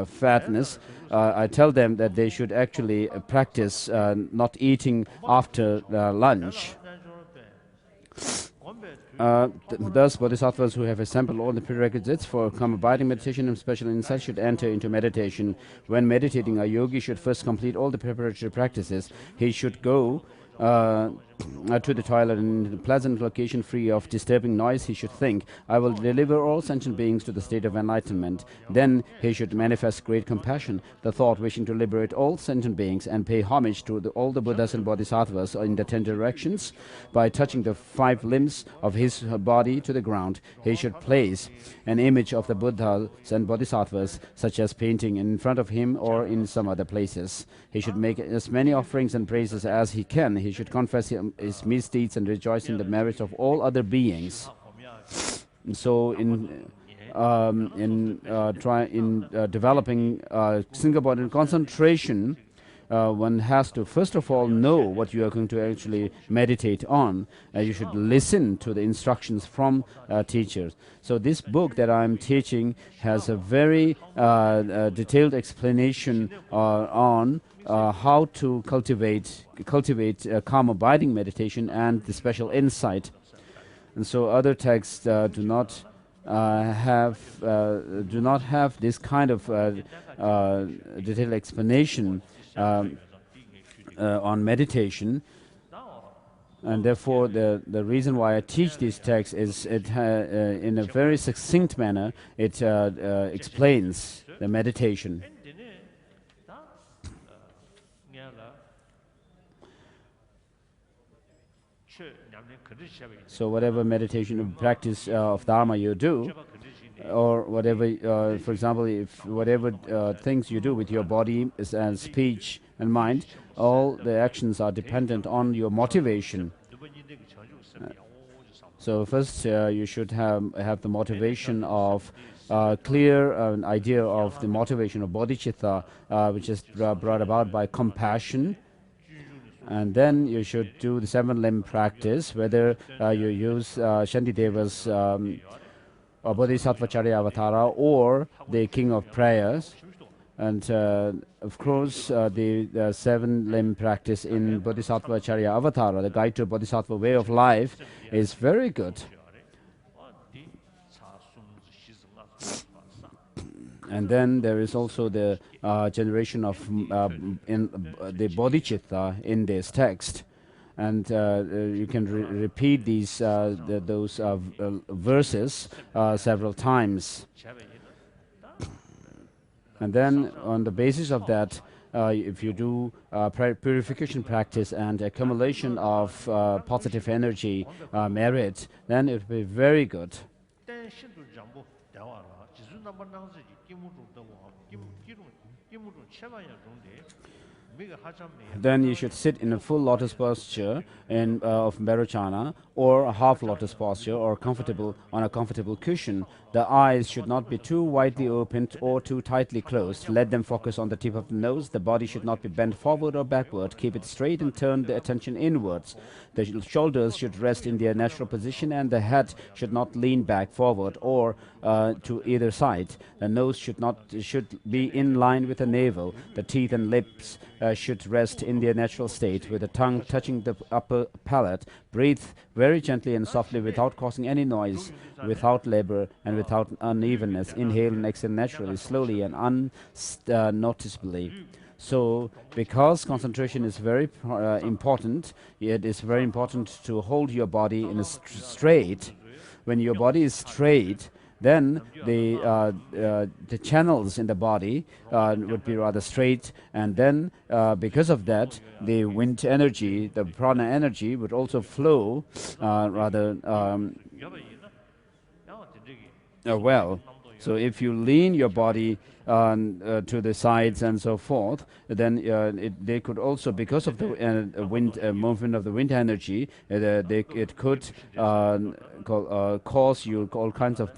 fatness, I tell them that they should actually practice not eating after lunch. Thus, bodhisattvas who have assembled all the prerequisites for calm abiding meditation and special insight should enter into meditation. When meditating, a yogi should first complete all the preparatory practices. He should go to the toilet in a pleasant location free of disturbing noise. He should think, I will deliver all sentient beings to the state of enlightenment. Then he should manifest great compassion, the thought wishing to liberate all sentient beings, and pay homage to all the Buddhas and Bodhisattvas in the 10 directions. By touching the 5 limbs of his body to the ground, he should place an image of the Buddhas and Bodhisattvas, such as painting, in front of him or in some other places. He should make as many offerings and praises as he can. He should confess his misdeeds and rejoice in the merits of all other beings. So in developing single body concentration, one has to first of all know what you are going to actually meditate on. You should listen to the instructions from teachers. So this book that I am teaching has a very detailed explanation on how to cultivate calm abiding meditation and the special insight. And so other texts do not have this kind of detailed explanation on meditation. And therefore, the reason why I teach these texts is in a very succinct manner, it explains the meditation. So whatever meditation practice of Dharma you do, or whatever, for example, if whatever things you do with your body and speech and mind, all the actions are dependent on your motivation. So first you should have the motivation of clear idea of the motivation of bodhicitta, which is brought about by compassion. And then you should do the 7-limb practice, whether you use Shantideva's Bodhisattvacharya Avatara or the King of Prayers. And of course, the 7-limb practice in Bodhisattvacharya Avatara, the guide to Bodhisattva way of life, is very good. And then there is also the generation of in the bodhicitta in this text, and you can repeat these those verses several times. And then on the basis of that, if you do purification practice and accumulation of positive energy merit, then it will be very good. Then you should sit in a full lotus posture of Merochana, or a half lotus posture, or comfortable on a comfortable cushion. The eyes should not be too widely opened or too tightly closed. Let them focus on the tip of the nose. The body should not be bent forward or backward. Keep it straight and turn the attention inwards. The shoulders should rest in their natural position, and the head should not lean back forward or to either side. The nose should be in line with the navel. The teeth and lips should rest in their natural state, with the tongue touching the upper palate. Breathe very gently and softly without causing any noise, without labor and without unevenness. Inhale and exhale naturally, slowly and unnoticeably. So, because concentration is very important, it is very important to hold your body in a straight. When your body is straight, then the channels in the body would be rather straight, and then because of that, the wind energy, the prana energy, would also flow rather well. So if you lean your body to the sides and so forth, then they could also, because of the wind movement of the wind energy, it could cause you all kinds of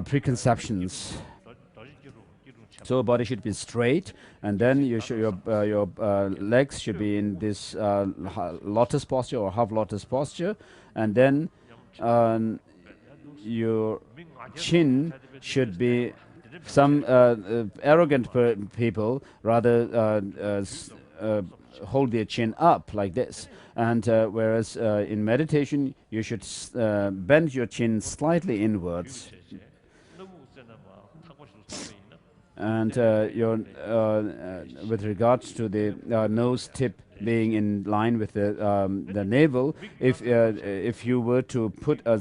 preconceptions. So body should be straight, and then your legs should be in this lotus posture or half lotus posture, and then your chin should be. Some arrogant people rather hold their chin up like this, and whereas in meditation you should bend your chin slightly inwards. And with regards to the nose tip being in line with the navel, if you were to put a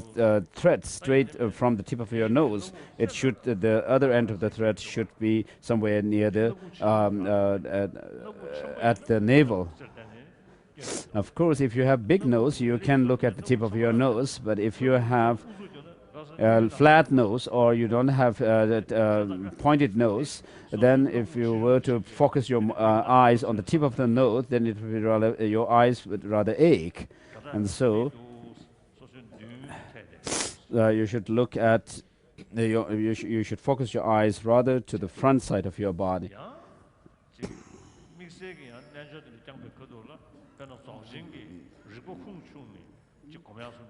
thread straight from the tip of your nose, it should the other end of the thread should be somewhere near the at the navel. Of course, if you have big nose, you can look at the tip of your nose, but if you have flat nose or you don't have that pointed nose, then if you were to focus your eyes on the tip of the nose, then it would be rather, your eyes would rather ache. And so you should look at you should focus your eyes rather to the front side of your body.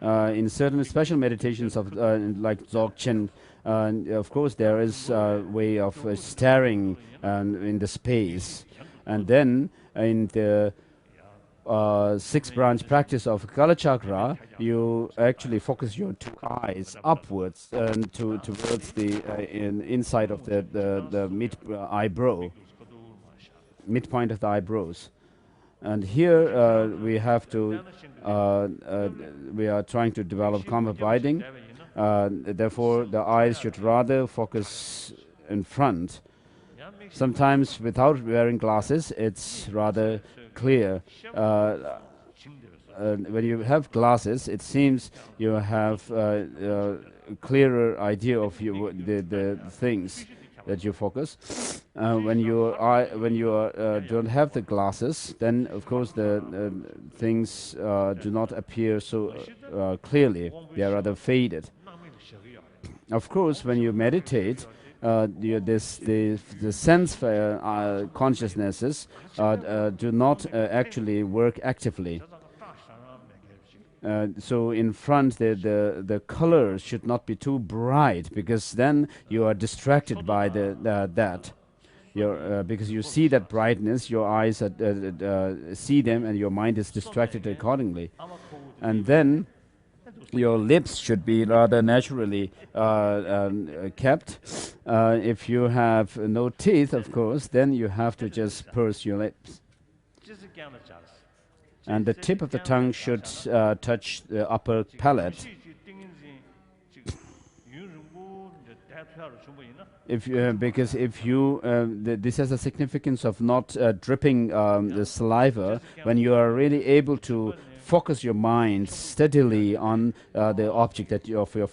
In certain special meditations of like Dzogchen, of course there is a way of staring in the space, and then in the sixth branch practice of Kalachakra, you actually focus your two eyes upwards and towards the inside of the midpoint of the eyebrows. And here we have to, we are trying to develop calm abiding. Therefore, the eyes should rather focus in front. Sometimes without wearing glasses, it's rather clear. When you have glasses, it seems you have a clearer idea of the things that you focus. When you don't have the glasses, then of course the things do not appear so clearly. They are rather faded. Of course, when you meditate, the sense consciousnesses do not actually work actively. So in front, the colors should not be too bright, because then you are distracted by that. Because you see that brightness, your eyes see them, and your mind is distracted accordingly. And then your lips should be rather naturally kept. If you have no teeth, of course, then you have to just purse your lips. And the tip of the tongue should touch the upper palate. Because if you, this has a significance of not dripping the saliva. When you are really able to focus your mind steadily on the object that of your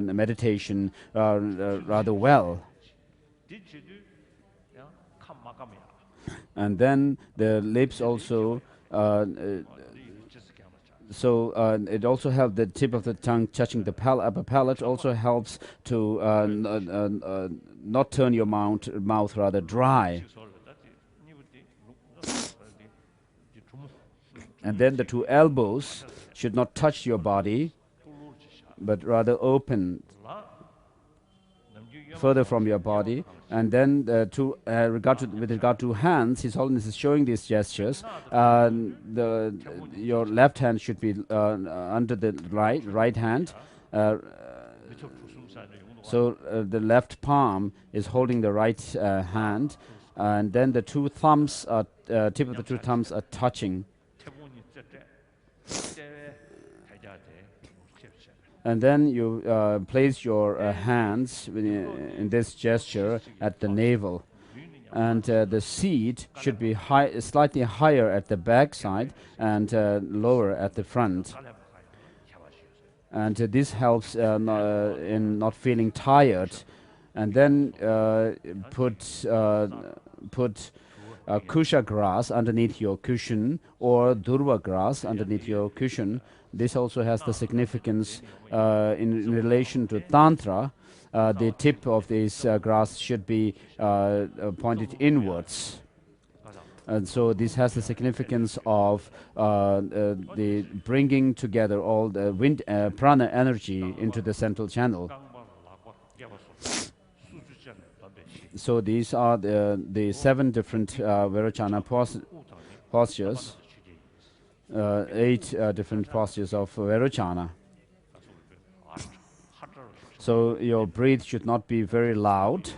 meditation rather well. And then the lips also, it also helps the tip of the tongue touching the upper palate, also helps to not turn your mouth rather dry. And then the two elbows should not touch your body, but rather open further from your body. And then with regard to hands, His Holiness is showing these gestures. Your left hand should be under the right hand. So the left palm is holding the right hand, and then the two thumbs, tip of the two thumbs are touching. And then you place your hands in this gesture at the navel, and the seat should be slightly higher at the back side and lower at the front. and this helps in not feeling tired. And then put kusha grass underneath your cushion or durva grass underneath your cushion. This also has the significance in relation to Tantra. The tip of this grass should be pointed inwards. And so this has the significance of the bringing together all the wind prana energy into the central channel. So these are the 7 different Vairocana postures, 8 different postures of Vairocana. So your breath should not be very loud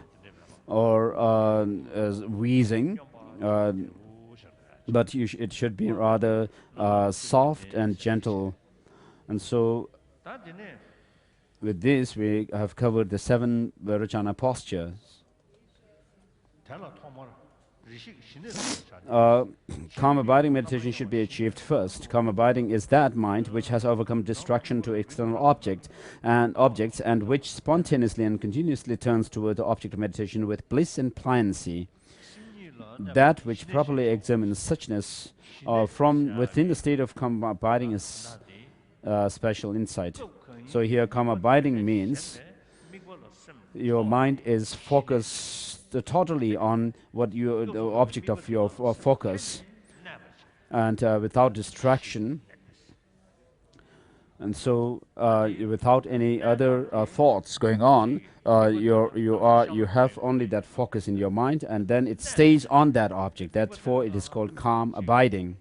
or wheezing, but it should be rather soft and gentle. And so with this we have covered the 7 Vairocana postures. Calm abiding meditation should be achieved first. Calm abiding is that mind which has overcome distraction to external objects and which spontaneously and continuously turns toward the object of meditation with bliss and pliancy. That which properly examines suchness from within the state of calm abiding is special insight. So here calm abiding means your mind is focused totally on what the object of your focus, and without distraction, and so without any other thoughts going on, you have only that focus in your mind, and then it stays on that object. Therefore it is called calm abiding.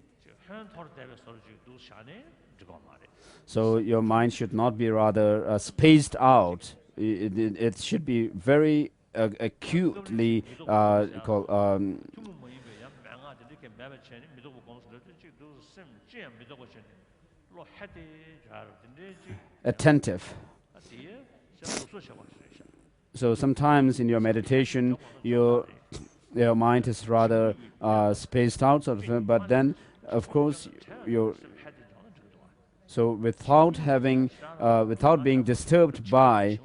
So your mind should not be rather spaced out. It should be very acutely attentive. So sometimes in your meditation, your mind is rather spaced out, sort of, but then, of course, so without being disturbed by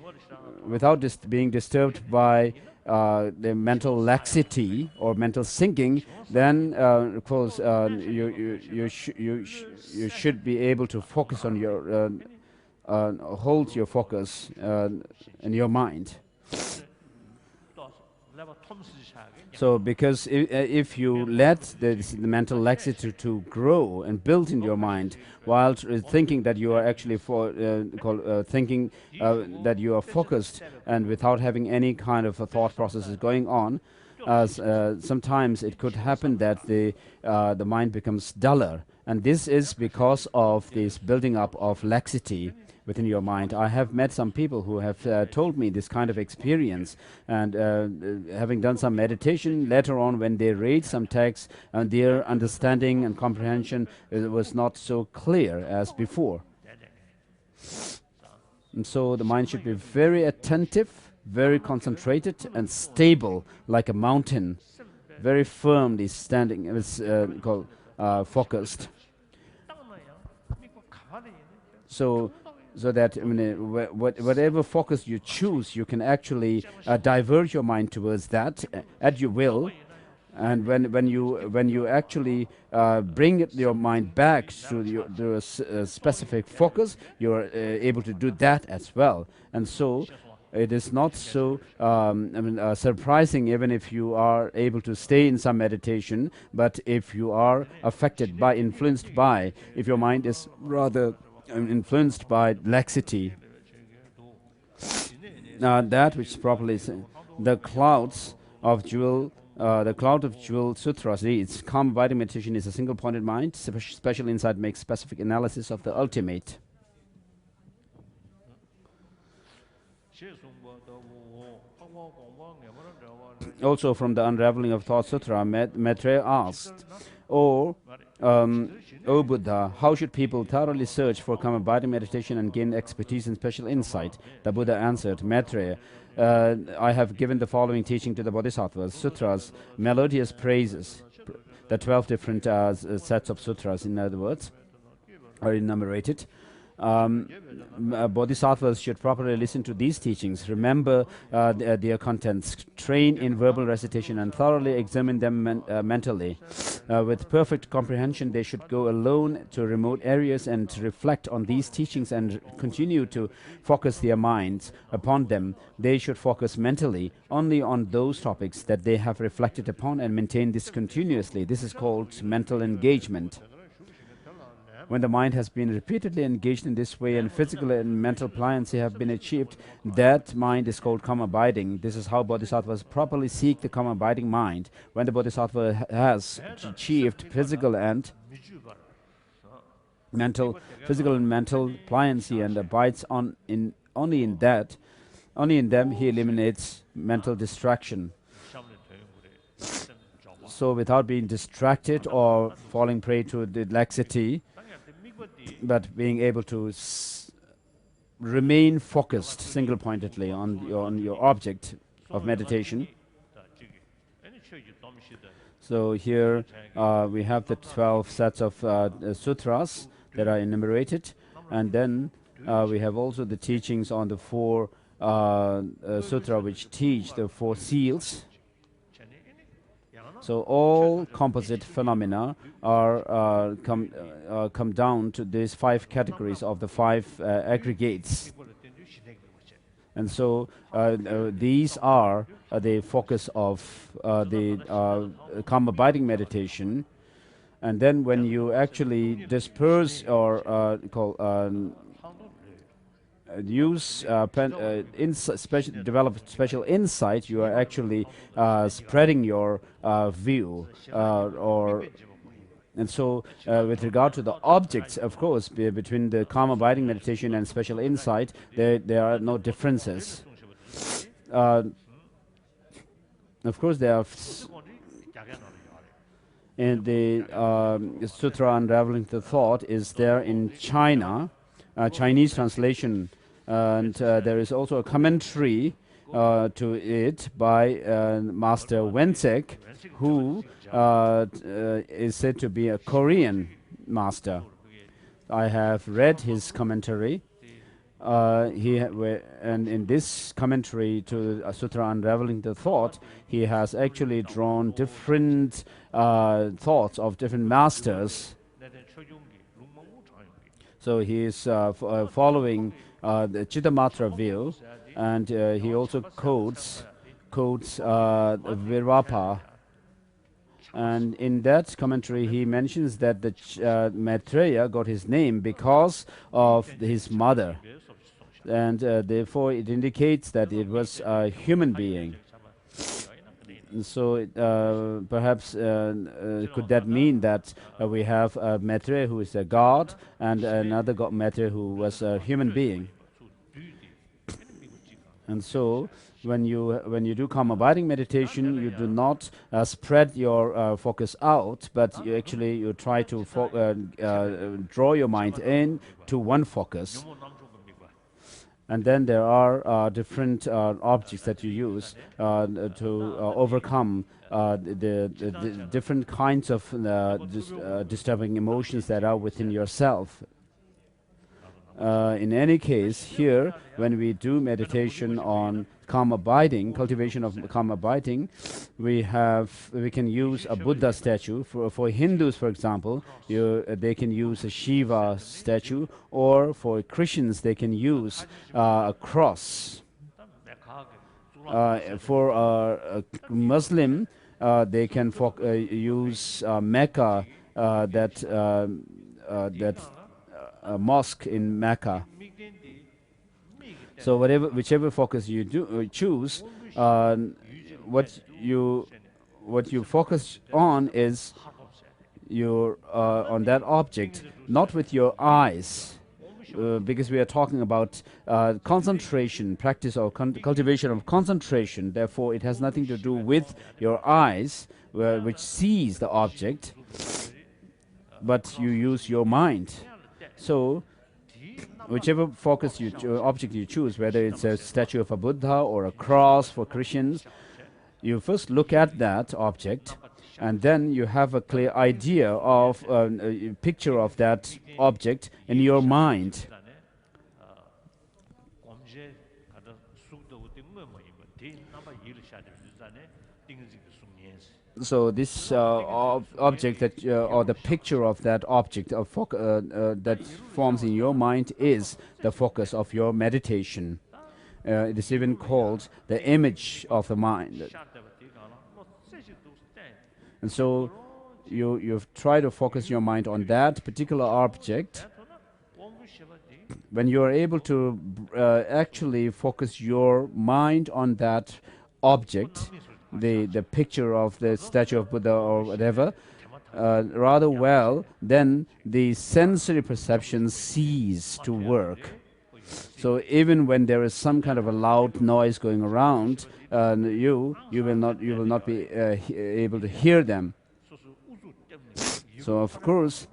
the mental laxity or mental sinking, then of course you should be able to focus on your hold your focus in your mind. So because if you let the mental laxity to grow and build in your mind while thinking that you are actually thinking that you are focused and without having any kind of a thought processes going on, sometimes it could happen that the mind becomes duller, and this is because of this building up of laxity within your mind. I have met some people who have told me this kind of experience, and having done some meditation, later on when they read some texts, and their understanding and comprehension was not so clear as before. And so the mind should be very attentive, very concentrated and stable, like a mountain, very firmly standing, it's called focused. So that whatever focus you choose, you can actually divert your mind towards that at your will. And when you actually bring your mind back to a specific focus, you are able to do that as well. And so it is not so surprising even if you are able to stay in some meditation, but if you are affected by, influenced by, if your mind is rather influenced by laxity, that which properly the cloud of jewel sutras reads, calm abiding meditation is a single-pointed mind. Special insight makes specific analysis of the ultimate. Also from the Unraveling of Thought Sutra, Maitreya asked, O Buddha, how should people thoroughly search for calm abiding meditation and gain expertise and special insight? The Buddha answered, Maitreya, I have given the following teaching to the Bodhisattvas. Sutras, melodious praises, the 12 different sets of sutras, in other words, are enumerated. Bodhisattvas should properly listen to these teachings, remember their contents, train in verbal recitation and thoroughly examine them mentally. With perfect comprehension, they should go alone to remote areas and reflect on these teachings and continue to focus their minds upon them. They should focus mentally only on those topics that they have reflected upon and maintain this continuously. This is called mental engagement. When the mind has been repeatedly engaged in this way and physical and mental pliancy have been achieved, that mind is called calm abiding. This is how bodhisattvas properly seek the calm abiding mind. When the bodhisattva has achieved physical and mental pliancy and abides only in them, he eliminates mental distraction. So without being distracted or falling prey to the laxity, but being able to remain focused single-pointedly on your object of meditation. So here we have the 12 sets of sutras that are enumerated, and then we have also the teachings on the 4 sutra which teach the 4 seals. So all composite phenomena are come down to these 5 categories of the 5 aggregates, and so these are the focus of the calm abiding meditation. And then when you actually disperse or develop special insight, you are actually spreading your view, and so with regard to the objects, of course, between the calm abiding meditation and special insight, there are no differences. Of course, there are in the Sutra Unraveling the Thought is there in China, Chinese translation, and there is also a commentary to it by Master Wensek, who is said to be a Korean master. I have read his commentary. And in this commentary to Sutra Unraveling the Thought, he has actually drawn different thoughts of different masters. So he is following the Chittamatra view, and he also quotes Virapa. And in that commentary, he mentions that the Maitreya got his name because of his mother, and therefore it indicates that it was a human being. So perhaps could that mean that we have a Maitreya who is a god and another god Maitreya who was a human being? And so when you do calm abiding meditation, you do not spread your focus out, but you try to draw your mind in to one focus. And then there are different objects that you use to overcome the different kinds of disturbing emotions that are within yourself. In any case, here, when we do meditation on calm abiding, cultivation of calm abiding, we can use a Buddha statue. For Hindus, for example, they can use a Shiva statue, or for Christians, they can use a cross. For a Muslim, they can use Mecca, mosque in Mecca. So whichever focus you choose, what you focus on is on that object, not with your eyes, because we are talking about concentration, practice or cultivation of concentration. Therefore, it has nothing to do with your eyes, which sees the object, but you use your mind. So whichever object you choose, whether it's a statue of a Buddha or a cross for Christians, you first look at that object, and then you have a clear idea of a picture of that object in your mind. So this object that, or the picture of that object of that forms in your mind is the focus of your meditation. It is even called the image of the mind. And so you try to focus your mind on that particular object. When you are able to actually focus your mind on that object, the picture of the statue of Buddha or whatever, rather well, then the sensory perception cease to work. So even when there is some kind of a loud noise going around, you will not be able to hear them. So of course,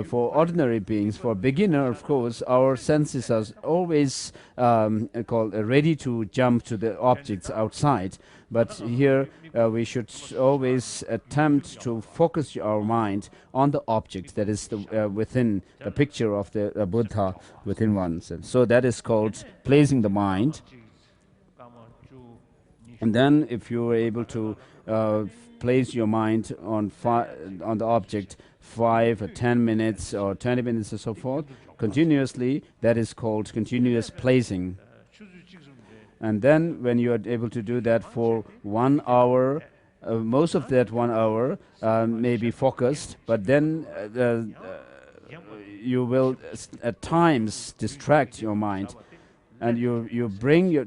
for ordinary beings, for beginner, of course, our senses are always ready to jump to the objects outside. But here we should always attempt to focus our mind on the object that is within the picture of the Buddha within oneself. So that is called placing the mind. And then if you are able to place your mind on the object 5 or 10 minutes or 20 minutes or so forth, continuously, that is called continuous placing. And then when you are able to do that for 1 hour, most of that 1 hour may be focused, but then you will at times distract your mind. And you bring your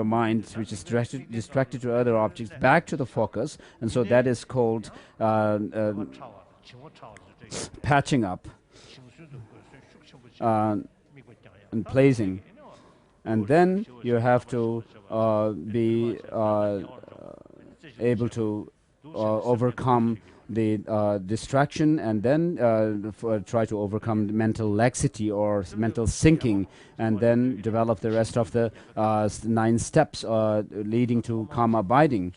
mind, which is distracted to other objects, back to the focus, and so that is called patching up and placing. And then you have to be able to overcome the distraction, and then try to overcome mental laxity or mental sinking, and then develop the rest of the 9 steps leading to calm abiding.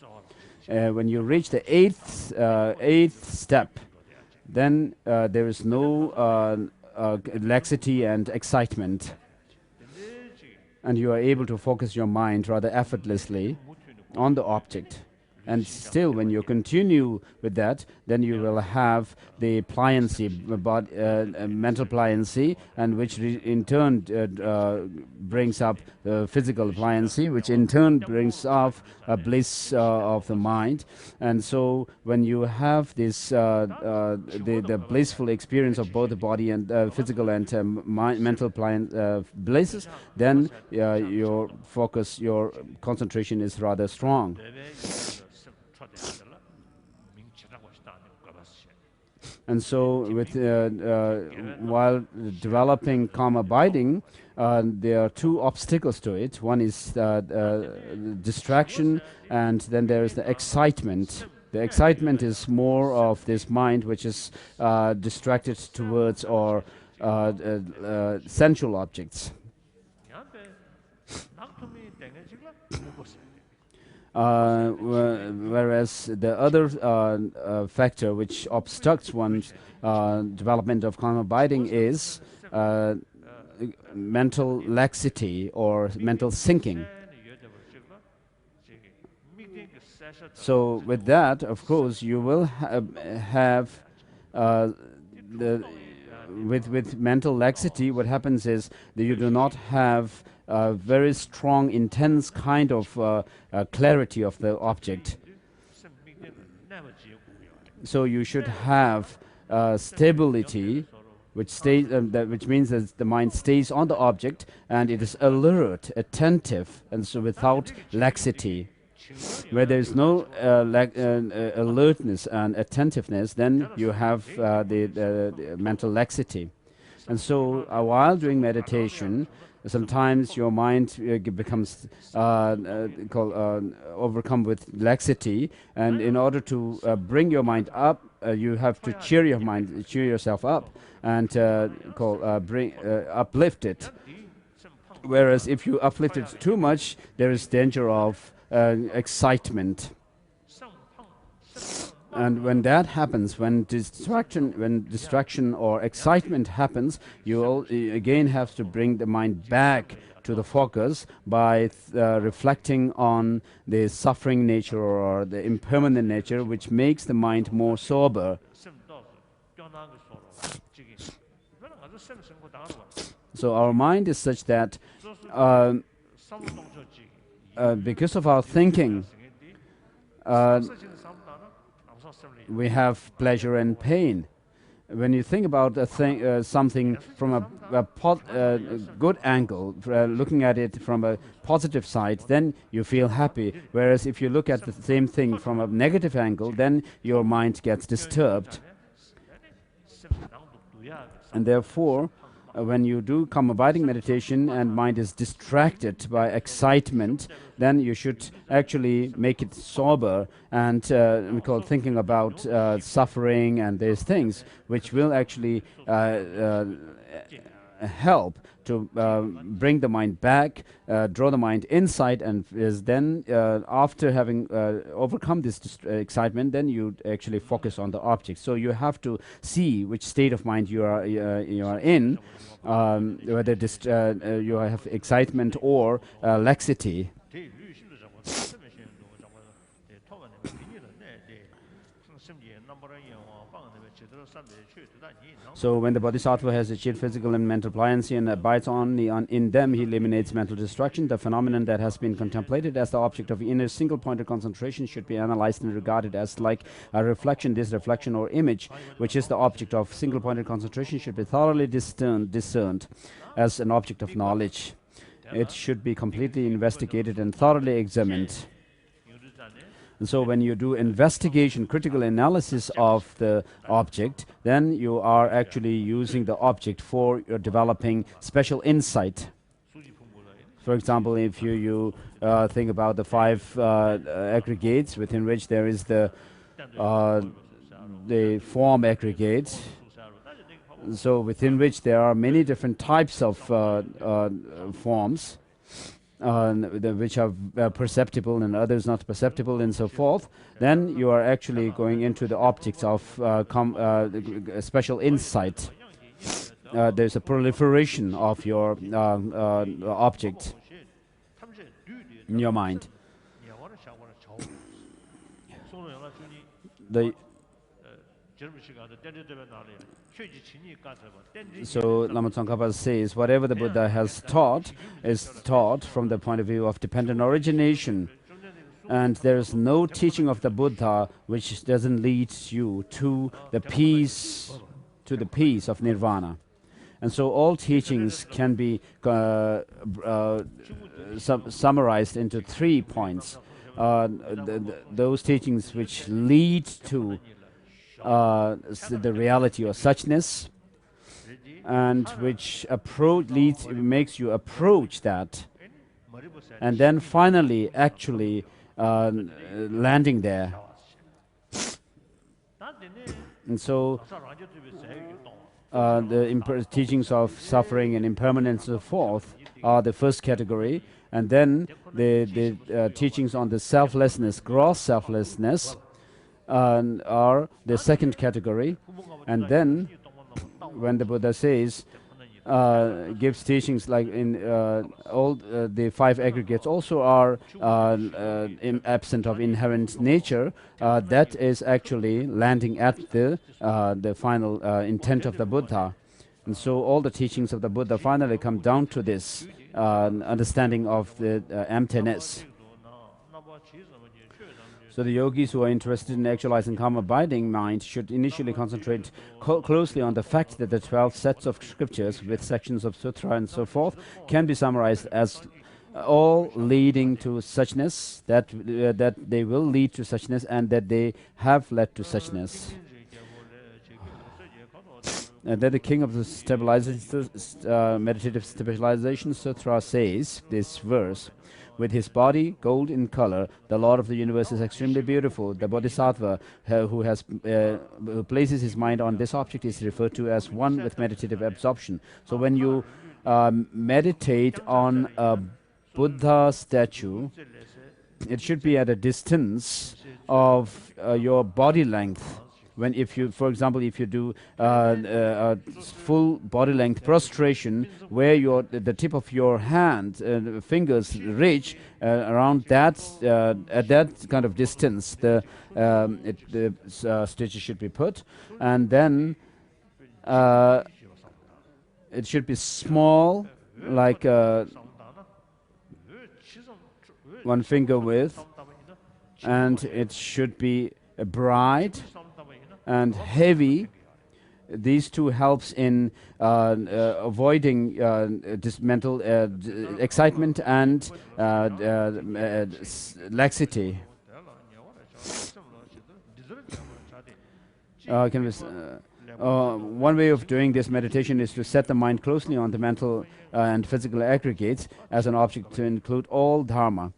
When you reach the eighth step, then there is no laxity and excitement, and you are able to focus your mind rather effortlessly on the object. And still, when you continue with that, then you will have the pliancy, mental pliancy, and which in turn brings up physical pliancy, which in turn brings up bliss of the mind. And so, when you have this the blissful experience of both the body and physical and mental blisses, then your focus, your concentration is rather strong. And so, while developing calm abiding, there are 2 obstacles to it. One is distraction, and then there is the excitement. The excitement is more of this mind which is distracted towards or sensual objects. Whereas the other factor which obstructs one's development of calm abiding is mental laxity or mental sinking. So with that, of course, you will have with mental laxity, what happens is that you do not have a very strong, intense kind of clarity of the object. So you should have stability, which means that the mind stays on the object and it is alert, attentive, and so without laxity. Where there is no alertness and attentiveness, then you have the mental laxity. And so while doing meditation, sometimes your mind becomes overcome with laxity, and in order to bring your mind up, you have to cheer yourself up, and uplift it. Whereas if you uplift it too much, there is danger of excitement. And when that happens, when distraction or excitement happens, you will again have to bring the mind back to the focus by reflecting on the suffering nature or the impermanent nature, which makes the mind more sober. So our mind is such that because of our thinking, we have pleasure and pain. When you think about something from a good angle, looking at it from a positive side, then you feel happy. Whereas if you look at the same thing from a negative angle, then your mind gets disturbed. And therefore, when you do calm abiding meditation and mind is distracted by excitement, then you should actually make it sober and we call thinking about suffering and these things, which will actually help to bring the mind back, draw the mind inside, and is then after having overcome this excitement, then you actually focus on the object. So you have to see which state of mind you are in, whether you have excitement or laxity. So when the Bodhisattva has achieved physical and mental pliancy and abides only in them, he eliminates mental destruction. The phenomenon that has been contemplated as the object of inner single-pointed concentration should be analyzed and regarded as like a reflection. This reflection or image, which is the object of single-pointed concentration, should be thoroughly discerned as an object of knowledge. It should be completely investigated and thoroughly examined. And so when you do investigation, critical analysis of the object, then you are actually using the object for developing special insight. For example, if you think about the 5 aggregates within which there is the form aggregate, so within which there are many different types of forms, which are perceptible and others not perceptible and so forth, then you are actually going into the objects of special insight. There's a proliferation of your object in your mind. So Lama Tsongkhapa says, whatever the Buddha has taught is taught from the point of view of dependent origination. And there is no teaching of the Buddha which doesn't lead you to the peace of nirvana. And so all teachings can be summarized into 3 points. Those teachings which lead to the reality or suchness, and which makes you approach that, and then finally actually landing there. And so the teachings of suffering and impermanence and so forth are the first category, and then the teachings on the selflessness, gross selflessness, are the second category. And then when the Buddha says, gives teachings like in all the 5 aggregates also are absent of inherent nature, that is actually landing at the final intent of the Buddha. And so all the teachings of the Buddha finally come down to this understanding of the emptiness. So the yogis who are interested in actualizing calm abiding mind should initially concentrate closely on the fact that the 12 sets of scriptures with sections of sutra and so forth can be summarized as all leading to suchness, that they will lead to suchness and that they have led to suchness. And then the king of the meditative stabilization sutra says this verse: with his body gold in color, the Lord of the universe is extremely beautiful. The Bodhisattva who places his mind on this object is referred to as one with meditative absorption. So when you meditate on a Buddha statue, it should be at a distance of your body length. when if you, for example, if you do a full body length prostration where your the tip of your hand fingers reach around that at that kind of distance, the stitches should be put, and then it should be small, like one finger width, and it should be bright and heavy. These two helps in avoiding this mental excitement and laxity. One way of doing this meditation is to set the mind closely on the mental and physical aggregates as an object to include all dharma.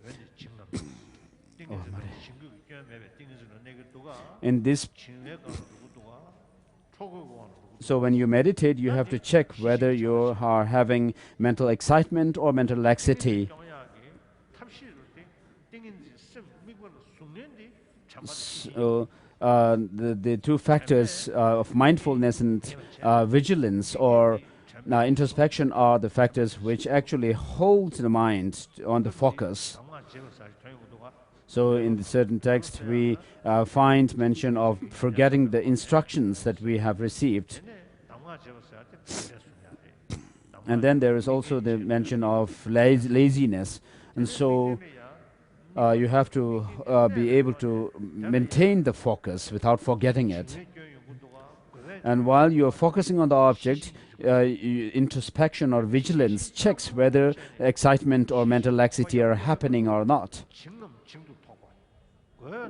In this, so when you meditate, you have to check whether you are having mental excitement or mental laxity. So, the two factors of mindfulness and vigilance or introspection are the factors which actually hold the mind on the focus. So in the certain text we find mention of forgetting the instructions that we have received. And then there is also the mention of laziness. And so you have to be able to maintain the focus without forgetting it. And while you are focusing on the object, introspection or vigilance checks whether excitement or mental laxity are happening or not.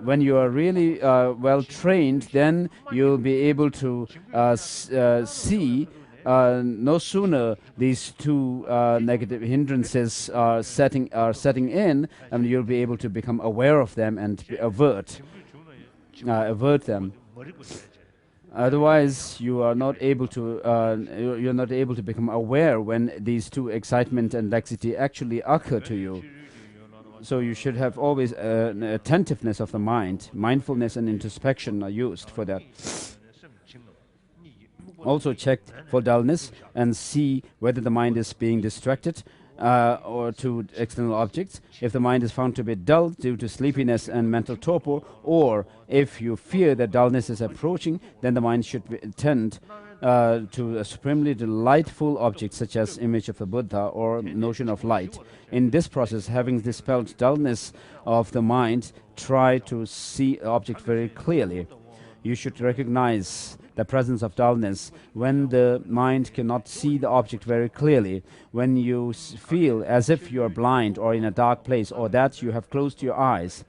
When you are really well trained, then you'll be able to see no sooner these two negative hindrances are setting in, and you'll be able to become aware of them and avert them. Otherwise, you are not able to you're not able to become aware when these two, excitement and laxity, actually occur to you. So you should have always an attentiveness of the mind. Mindfulness and introspection are used for that. Also check for dullness and see whether the mind is being distracted or to external objects. If the mind is found to be dull due to sleepiness and mental torpor, or if you fear that dullness is approaching, then the mind should tend to a supremely delightful object such as image of the Buddha or notion of light. In this process, having dispelled dullness of the mind, try to see the object very clearly. You should recognize the presence of dullness when the mind cannot see the object very clearly, when you feel as if you are blind or in a dark place, or that you have closed your eyes.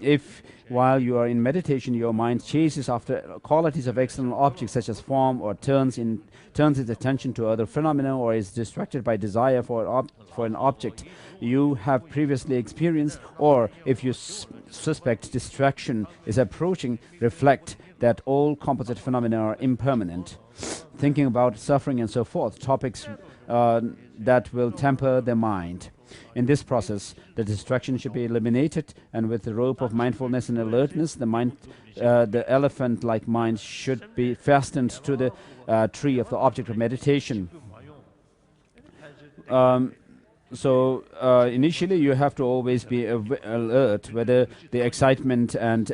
If while you are in meditation your mind chases after qualities of external objects such as form, or turns its attention to other phenomena, or is distracted by desire for an object you have previously experienced, or if you suspect distraction is approaching, reflect that all composite phenomena are impermanent. Thinking about suffering and so forth, topics that will temper the mind. In this process, the distraction should be eliminated, and with the rope of mindfulness and alertness, the elephant-like mind should be fastened to the tree of the object of meditation. So initially, you have to always be alert whether the excitement and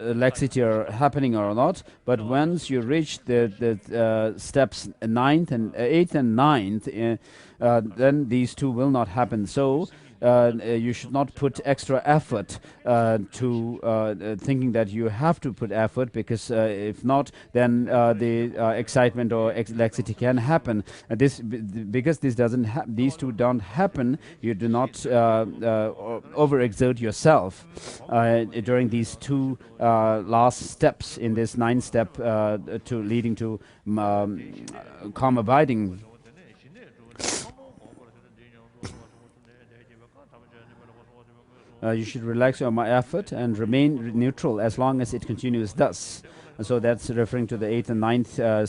laxity are happening or not. But once you reach the steps 8th and 9th, then these two will not happen. So you should not put extra effort to thinking that you have to put effort, because if not, then the excitement or laxity can happen. Because this doesn't these two don't happen, you do not overexert yourself during these two last steps in this 9th step to leading to calm abiding. You should relax your effort and remain neutral as long as it continues thus. And so that's referring to the 8th and 9th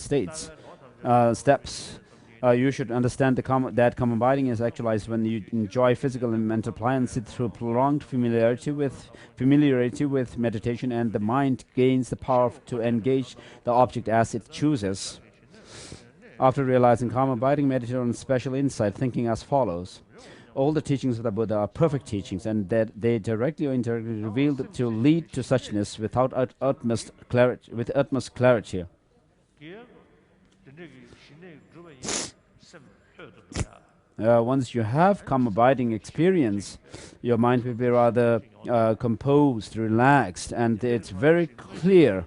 steps. you should understand that karma abiding is actualized when you enjoy physical and mental pliancy through prolonged familiarity with meditation, and the mind gains the power to engage the object as it chooses. After realizing karma abiding, meditate on special insight, thinking as follows. All the teachings of the Buddha are perfect teachings, and that they directly or indirectly revealed to lead to suchness without utmost clarity. Once you have karma abiding experience, your mind will be rather composed, relaxed, and it's very clear.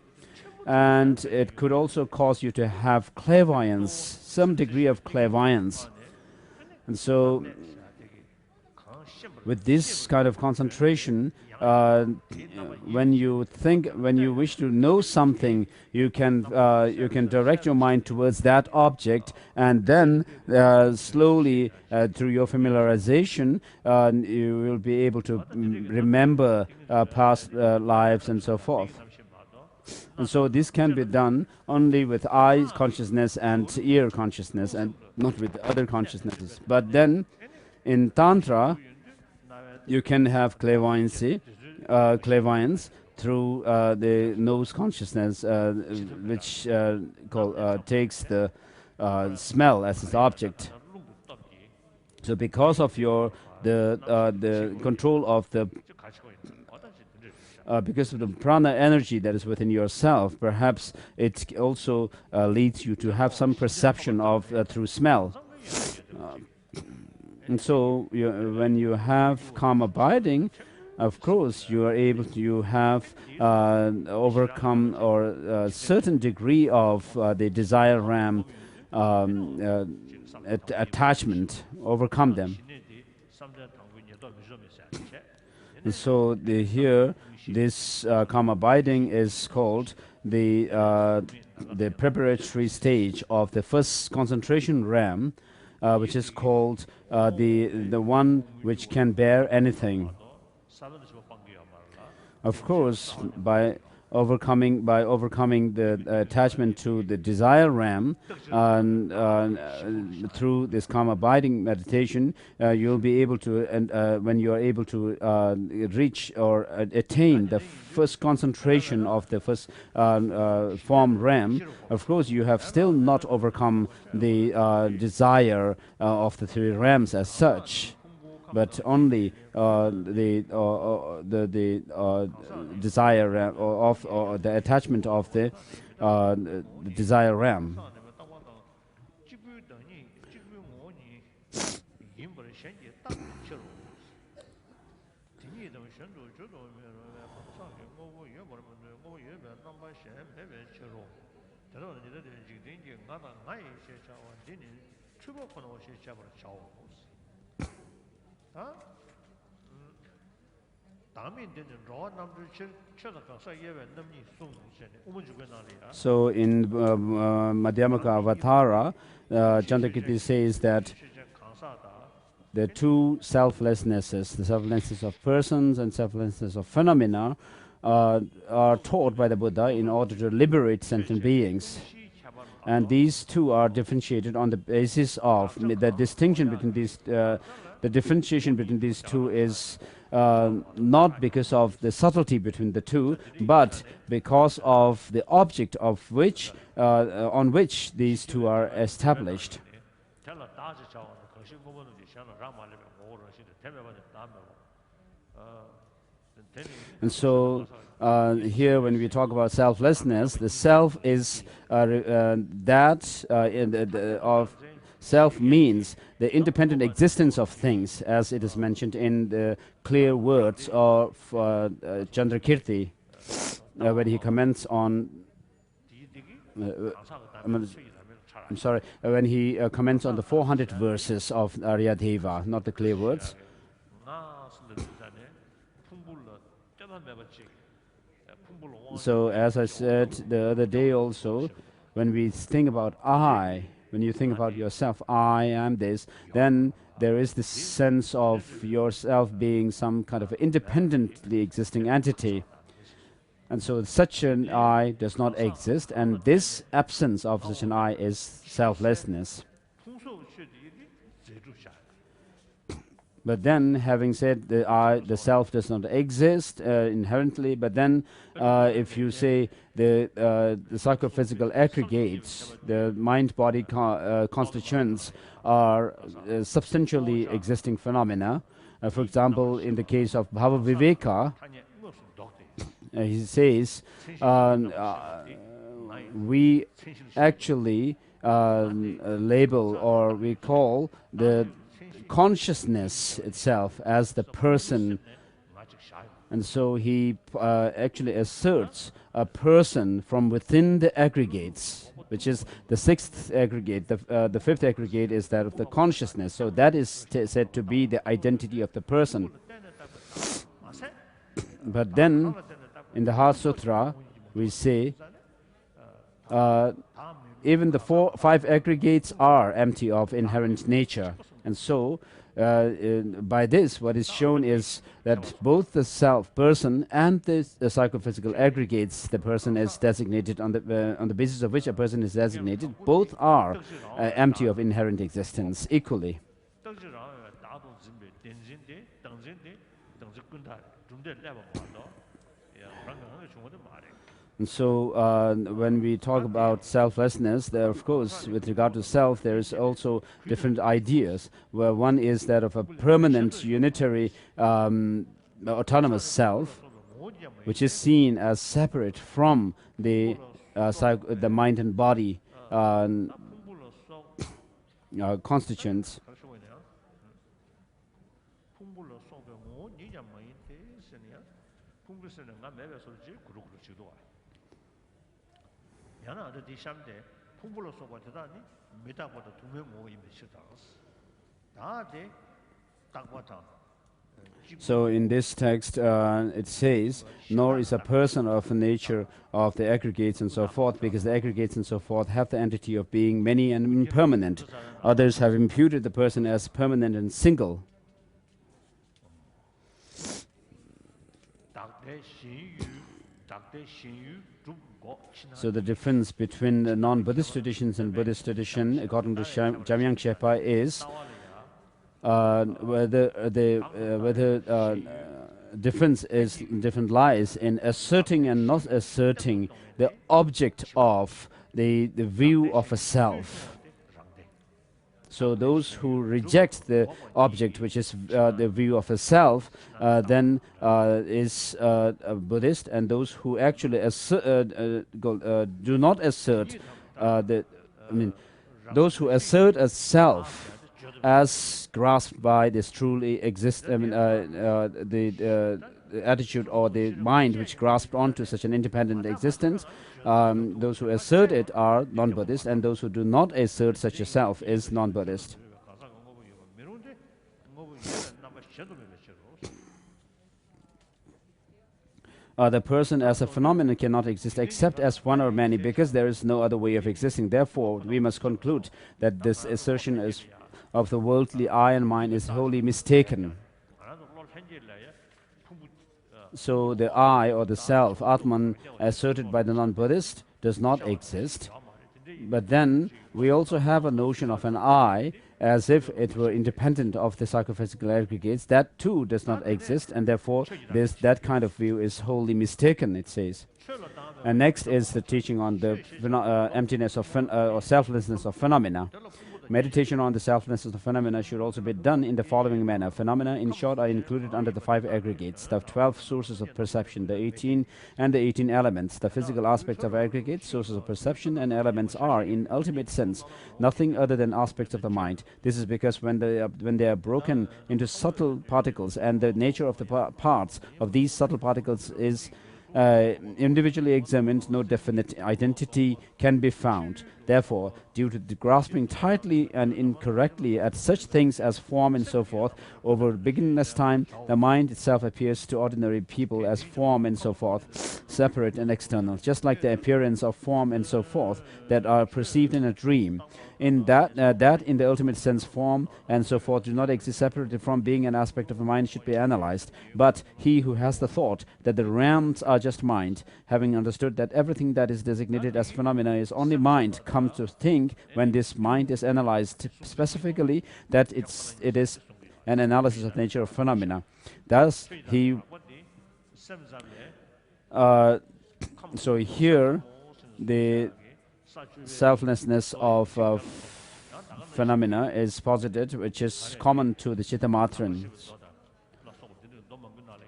And it could also cause you to have clairvoyance, some degree of clairvoyance. And so, with this kind of concentration, when you wish to know something, you can direct your mind towards that object, and then slowly, through your familiarization, you will be able to remember past lives and so forth. And so this can be done only with eye consciousness and ear consciousness, and not with other consciousnesses. But then, in Tantra, you can have clairvoyance through the nose consciousness, which takes the smell as its object. So, because of the control of the because of the prana energy that is within yourself, perhaps it also leads you to have some perception of through smell. And so, when you have karma abiding, of course, you are able to have overcome or a certain degree of the desire ram attachment, overcome them. And so, here, this karma abiding is called the preparatory stage of the first concentration ram, which is called the one which can bear anything. Of course, by overcoming the attachment to the desire ram, through this karma abiding meditation, you'll be able to, and when you are able to reach or attain the first concentration of the first form ram, of course you have still not overcome the desire of the three rams as such, but only the desire or the attachment of the desire ram. So in Madhyamaka Avatara, Chandrakirti says that the two selflessnesses, the selflessness of persons and selflessness of phenomena, are taught by the Buddha in order to liberate sentient beings. And these two are differentiated on the basis of the distinction between these. The differentiation between these two is not because of the subtlety between the two, but because of the object of which, on which these two are established. And so, here when we talk about selflessness, the self is self means the independent existence of things, as it is mentioned in the clear words of Chandrakirti when he comments on. When he comments on the 400 verses of Aryadeva, not the clear words. So, as I said the other day also, when we think about I, when you think about yourself, I am this, then there is this sense of yourself being some kind of independently existing entity. And so such an I does not exist, and this absence of such an I is selflessness. But then, having said the I, the self does not exist inherently, but then if you say the psychophysical aggregates, the mind-body constituents are substantially existing phenomena. For example, in the case of Bhava Viveka, he says, we actually label or we call the consciousness itself as the person, and so he actually asserts a person from within the aggregates, which is the sixth aggregate. The fifth aggregate is that of the consciousness, so that is said to be the identity of the person. But then in the Heart Sutra we say even the five aggregates are empty of inherent nature. And so, by this, what is shown is that both the self, person, and the psychophysical aggregates, the person is designated on the basis of which a person is designated, both are empty of inherent existence equally. And so, when we talk about selflessness, there, of course, with regard to self, there is also different ideas, where one is that of a permanent, unitary, autonomous self, which is seen as separate from the mind and body constituents. So in this text it says, nor is a person of the nature of the aggregates and so forth, because the aggregates and so forth have the entity of being many and impermanent. Others have imputed the person as permanent and single. So the difference between the non-Buddhist traditions and Buddhist tradition, according to Jamyang Shepa, is whether different lies in asserting and not asserting the object of the view of a self. So those who reject the object, which is the view of a self, then is a Buddhist, and those who actually do not assert those who assert a self as grasped by this truly the attitude or the mind which grasped onto such an independent existence, those who assert it are non-Buddhist, and those who do not assert such a self is non-Buddhist. The person as a phenomenon cannot exist except as one or many, because there is no other way of existing. Therefore, we must conclude that this assertion of the worldly I and mind is wholly mistaken. So the I or the self, Atman, asserted by the non-Buddhist, does not exist. But then we also have a notion of an I as if it were independent of the psychophysical aggregates. That too does not exist, and therefore that kind of view is wholly mistaken, it says. And next is the teaching on the emptiness of or selflessness of phenomena. Meditation on the selflessness of phenomena should also be done in the following manner. Phenomena, in short, are included under the 5 aggregates, the 12 sources of perception, the 18 and the 18 elements. The physical aspects of aggregates, sources of perception, and elements are, in ultimate sense, nothing other than aspects of the mind. This is because when they are broken into subtle particles, and the nature of the parts of these subtle particles is individually examined, no definite identity can be found. Therefore, due to the grasping tightly and incorrectly at such things as form and so forth, over beginningless time, the mind itself appears to ordinary people as form and so forth, separate and external, just like the appearance of form and so forth that are perceived in a dream. In that in the ultimate sense, form and so forth do not exist separated from being an aspect of the mind should be analyzed. But he who has the thought that the realms are just mind, having understood that everything that is designated as phenomena is only mind, comes to think, when this mind is analyzed specifically, that it is an analysis of nature of phenomena. Thus, he so here the selflessness of phenomena is posited, which is common to the Chittamatrins.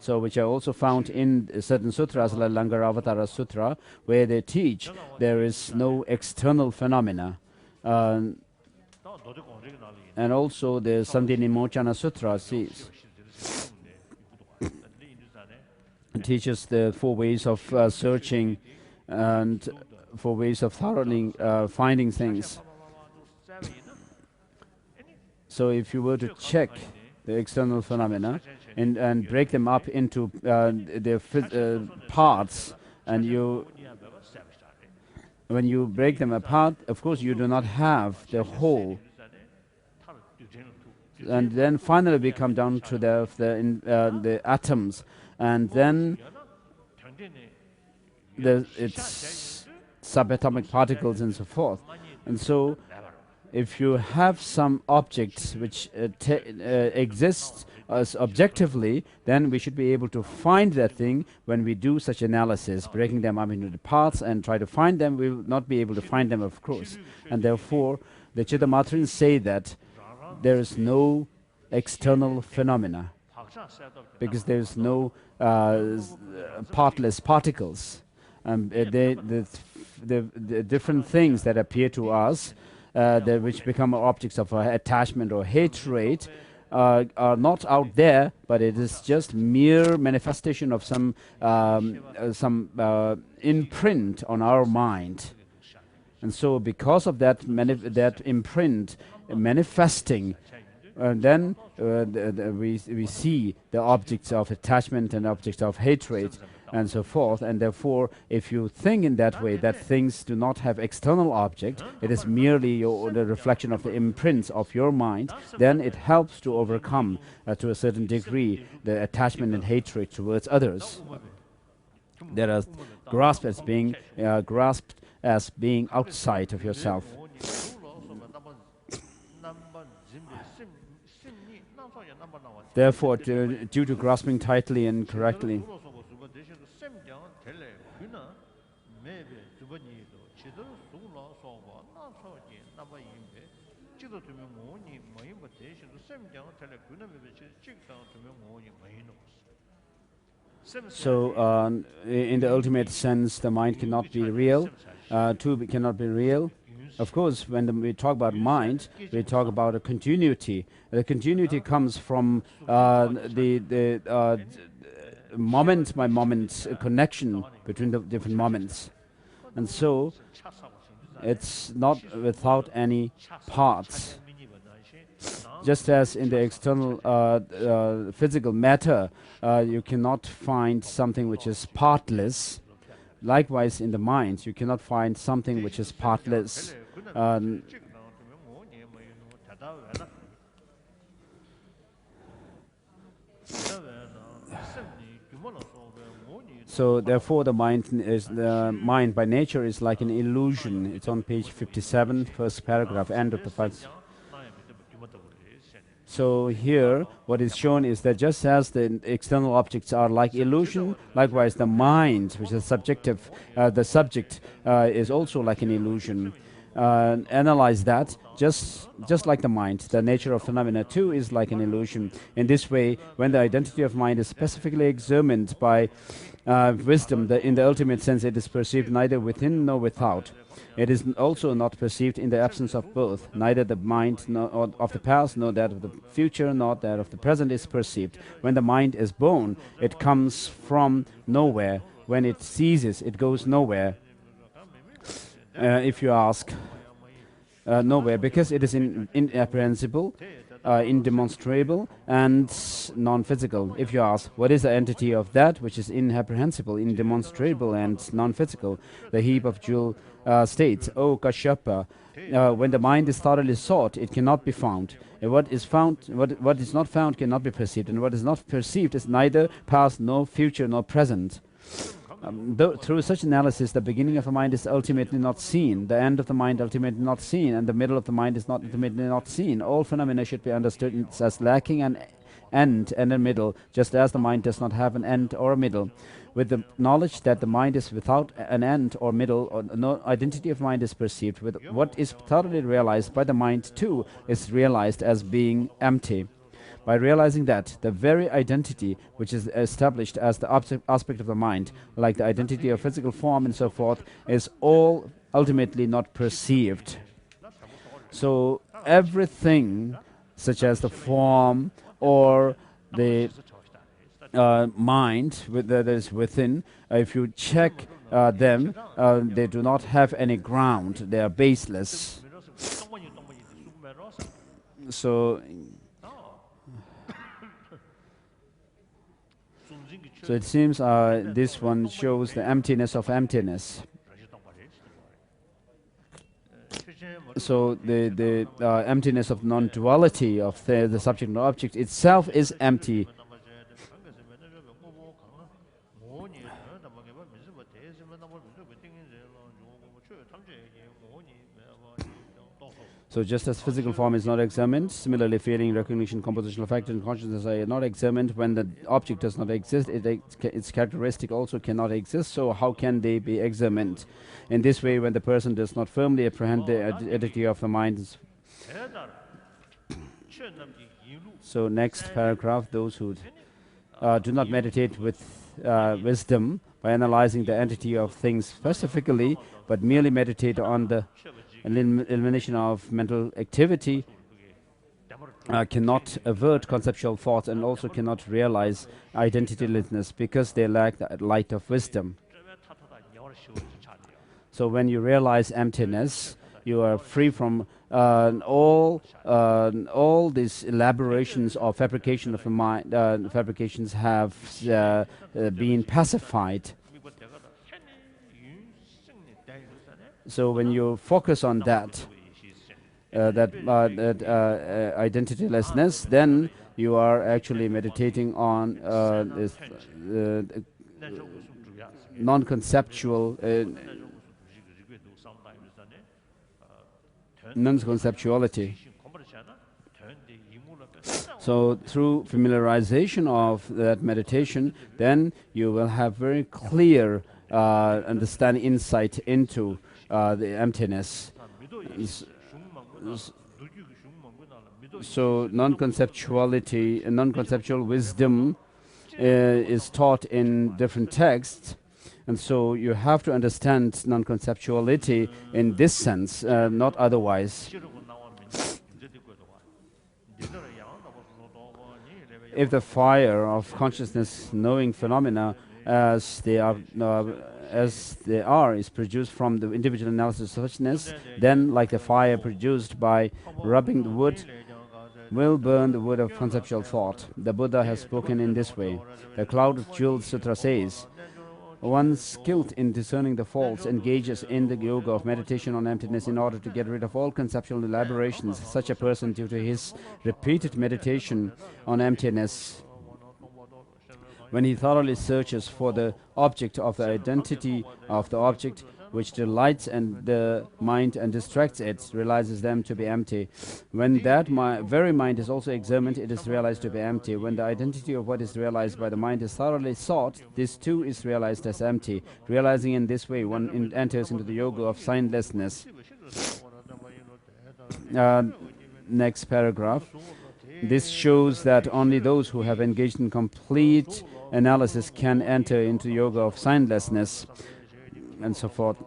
So which are also found in certain sutras like Langaravatara Sutra, where they teach there is no external phenomena. And also the Samdhinimochana Sutra teaches the 4 ways of searching and 4 ways of thoroughly finding things. So if you were to check the external phenomena and break them up into their parts, and when you break them apart, of course you do not have the whole. And then finally we come down to the atoms, and then its subatomic particles and so forth. And so if you have some objects which exists as objectively, then we should be able to find that thing when we do such analysis, breaking them up into the parts and try to find them. We will not be able to find them, of course. And therefore, the Chittamatrins say that there is no external phenomena, because there is no partless particles. The different things that appear to us, which become objects of attachment or hatred, are not out there, but it is just mere manifestation of some imprint on our mind. And so because of that imprint manifesting, then we see the objects of attachment and objects of hatred and so forth. And therefore, if you think in that way, that things do not have external object, it is merely the reflection of the imprints of your mind, then it helps to overcome to a certain degree the attachment and hatred towards others. There are grasped as being outside of yourself. Therefore, due to grasping tightly and correctly, so in the ultimate sense, the mind cannot be real, cannot be real. Of course, when we talk about mind, we talk about a continuity. The continuity comes from the moment by moment connection between the different moments. And so, it's not without any parts. Just as in the external physical matter, you cannot find something which is partless. Likewise, in the mind, you cannot find something which is partless. So therefore, the mind by nature is like an illusion. It's on page 57, first paragraph, end of the first. So here, what is shown is that just as the external objects are like illusion, likewise the mind, which is subjective, the subject is also like an illusion. Analyze that, just like the mind, the nature of phenomena too is like an illusion. In this way, when the identity of mind is specifically examined by wisdom, in the ultimate sense, it is perceived neither within nor without. It is also not perceived in the absence of both. Neither the mind of the past, nor that of the future, nor that of the present is perceived. When the mind is born, it comes from nowhere. When it ceases, it goes nowhere. If you ask, nowhere, because it is inapprehensible, indemonstrable, and non-physical. If you ask, what is the entity of that which is inapprehensible, indemonstrable, and non-physical? The heap of jewel states, O Kashyapa, when the mind is thoroughly sought, it cannot be found. And what is not found cannot be perceived, and what is not perceived is neither past, nor future, nor present. Through such analysis, the beginning of the mind is ultimately not seen, the end of the mind ultimately not seen, and the middle of the mind is not ultimately not seen. All phenomena should be understood as lacking an end and a middle, just as the mind does not have an end or a middle. With the knowledge that the mind is without an end or middle, or no identity of mind is perceived. With what is thoroughly realized by the mind too is realized as being empty. By realizing that the very identity which is established as the aspect of the mind, like the identity of physical form and so forth, is all ultimately not perceived. So everything, such as the form or the mind that is within, if you check them, they do not have any ground, they are baseless. So it seems this one shows the emptiness of emptiness. So the emptiness of non-duality of the subject and object itself is empty. So just as physical form is not examined, similarly feeling, recognition, compositional factor and consciousness are not examined. When the object does not exist, its characteristic also cannot exist. So how can they be examined? In this way, when the person does not firmly apprehend the identity of the mind. So next paragraph, those who do not meditate with wisdom by analyzing the entity of things specifically, but merely meditate on the elimination of mental activity, cannot avert conceptual thoughts and also cannot realize identitylessness because they lack the light of wisdom. So when you realize emptiness, you are free from all these elaborations or fabrication of the mind. Fabrications have been pacified. So when you focus on that identitylessness, then you are actually meditating on this non-conceptual non-conceptuality. So through familiarization of that meditation, then you will have very clear understanding, insight into the emptiness. So non-conceptuality and non-conceptual wisdom is taught in different texts, and so you have to understand non-conceptuality in this sense, not otherwise. If the fire of consciousness knowing phenomena as they are is produced from the individual analysis of suchness, then like the fire produced by rubbing the wood will burn the wood of conceptual thought. The Buddha has spoken in this way. The Cloud of Jewels Sutra says, one skilled in discerning the faults engages in the yoga of meditation on emptiness in order to get rid of all conceptual elaborations. Such a person, due to his repeated meditation on emptiness, when he thoroughly searches for the object of the identity of the object which delights and the mind and distracts it, realizes them to be empty. When that very mind is also examined, it is realized to be empty. When the identity of what is realized by the mind is thoroughly sought, this too is realized as empty. Realizing in this way, one enters into the yoga of signlessness. Next paragraph. This shows that only those who have engaged in complete analysis can enter into yoga of signlessness, and so forth.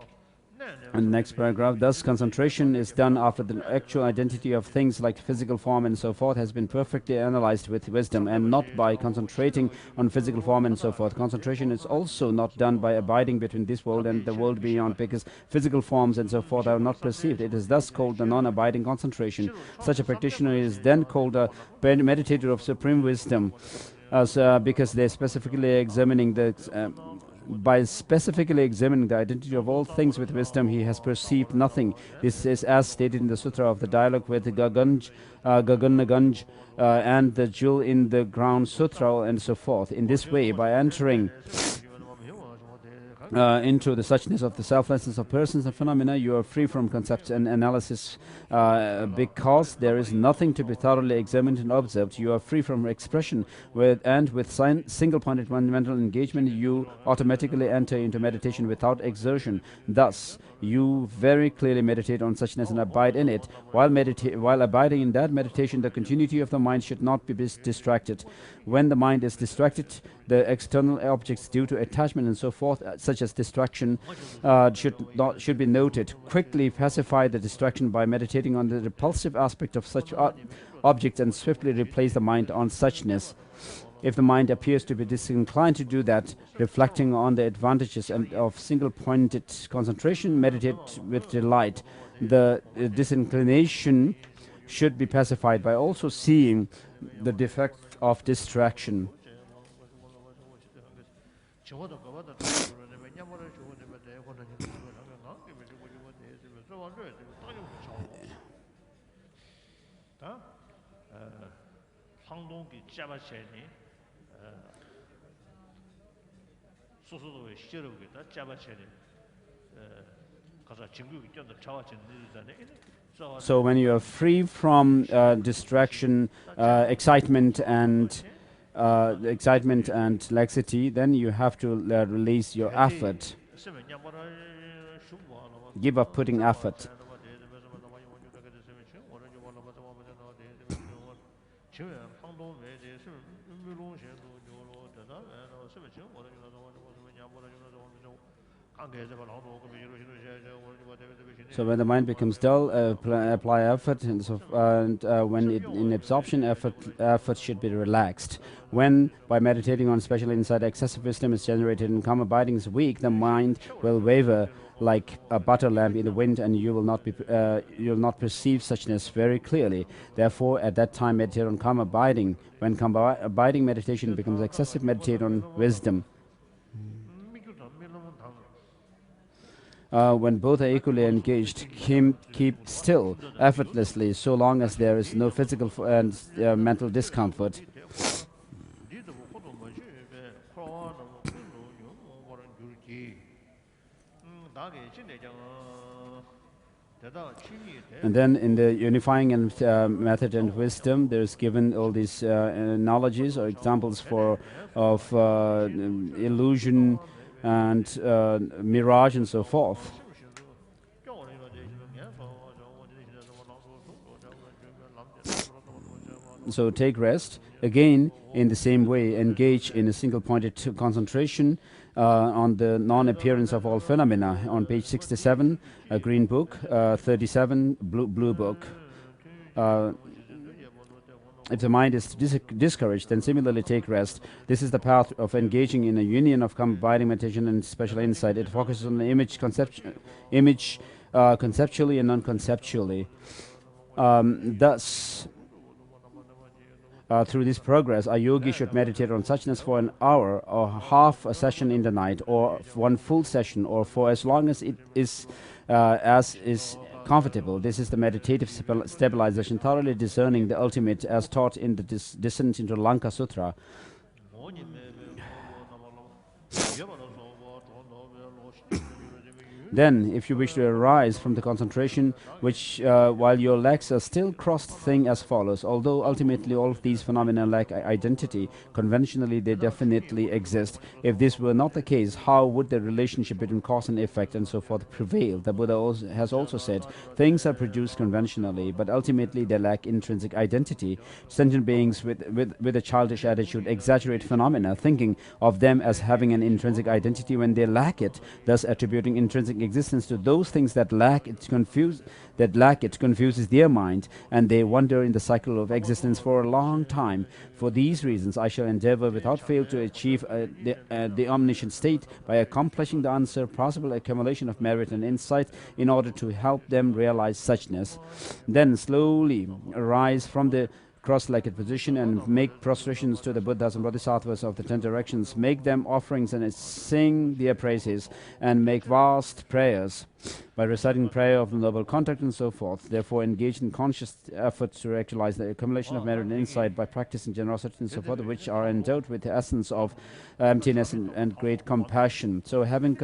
And next paragraph, thus concentration is done after the actual identity of things like physical form and so forth has been perfectly analyzed with wisdom, and not by concentrating on physical form and so forth. Concentration is also not done by abiding between this world and the world beyond, because physical forms and so forth are not perceived. It is thus called the non-abiding concentration. Such a practitioner is then called a meditator of supreme wisdom, because they specifically examining the by specifically examining the identity of all things with wisdom, he has perceived nothing. This is as stated in the Sutra of the Dialogue with Gaganj, Gagannaganj, and the Jewel in the Ground Sutra, and so forth. In this way, by entering into the suchness of the selflessness of persons and phenomena, you are free from concept and analysis because there is nothing to be thoroughly examined and observed. You are free from expression, and with single-pointed fundamental engagement, you automatically enter into meditation without exertion. Thus, you very clearly meditate on suchness and abide in it. While abiding in that meditation, the continuity of the mind should not be distracted. When the mind is distracted, the external objects due to attachment and so forth, such as distraction, should be noted. Quickly pacify the distraction by meditating on the repulsive aspect of such objects and swiftly replace the mind on suchness. If the mind appears to be disinclined to do that, reflecting on the advantages of single-pointed concentration, meditate with delight. The disinclination should be pacified by also seeing the defect of distraction. So when you are free from distraction, excitement and laxity, then you have to release your effort. Give up putting effort. So when the mind becomes dull, apply effort, and when in absorption, effort should be relaxed. When, by meditating on special insight, excessive wisdom is generated and calm abiding is weak, the mind will waver like a butter lamp in the wind, and you will not perceive suchness very clearly. Therefore, at that time, meditate on calm abiding. When calm abiding meditation becomes excessive, meditate on wisdom. When both are equally engaged, keep still, effortlessly, so long as there is no physical and mental discomfort. And then in the unifying and method and wisdom, there's given all these analogies or examples of illusion and mirage and so forth. So take rest. Again, in the same way, engage in a single-pointed concentration on the non-appearance of all phenomena. On page 67, a green book, 37, blue book. If the mind is discouraged, then similarly take rest. This is the path of engaging in a union of abiding meditation and special insight. It focuses on the image conceptually and non-conceptually. Thus, through this progress, a yogi should meditate on suchness for an hour, or half a session in the night, or one full session, or for as long as it is comfortable. This is the meditative stabilization, thoroughly discerning the ultimate as taught in the Descent into Lanka Sutra. Then, if you wish to arise from the concentration, which while your legs are still crossed, think as follows. Although ultimately all of these phenomena lack identity, conventionally they definitely exist. If this were not the case, how would the relationship between cause and effect and so forth prevail? The Buddha has also said, things are produced conventionally, but ultimately they lack intrinsic identity. Sentient beings with a childish attitude exaggerate phenomena, thinking of them as having an intrinsic identity when they lack it, thus attributing intrinsic existence to those things that lack it confuses their mind, and they wander in the cycle of existence for a long time. For these reasons, I shall endeavor without fail to achieve the omniscient state by accomplishing the unsurpassable accumulation of merit and insight in order to help them realize suchness. Then slowly arise from the cross-legged position and make prostrations to the Buddhas and Bodhisattvas of the 10 directions, make them offerings and sing their praises, and make vast prayers by reciting prayer of the noble contact and so forth. Therefore, engage in conscious efforts to actualize the accumulation of merit and insight by practicing generosity and so forth, which are endowed with the essence of emptiness and great compassion. So having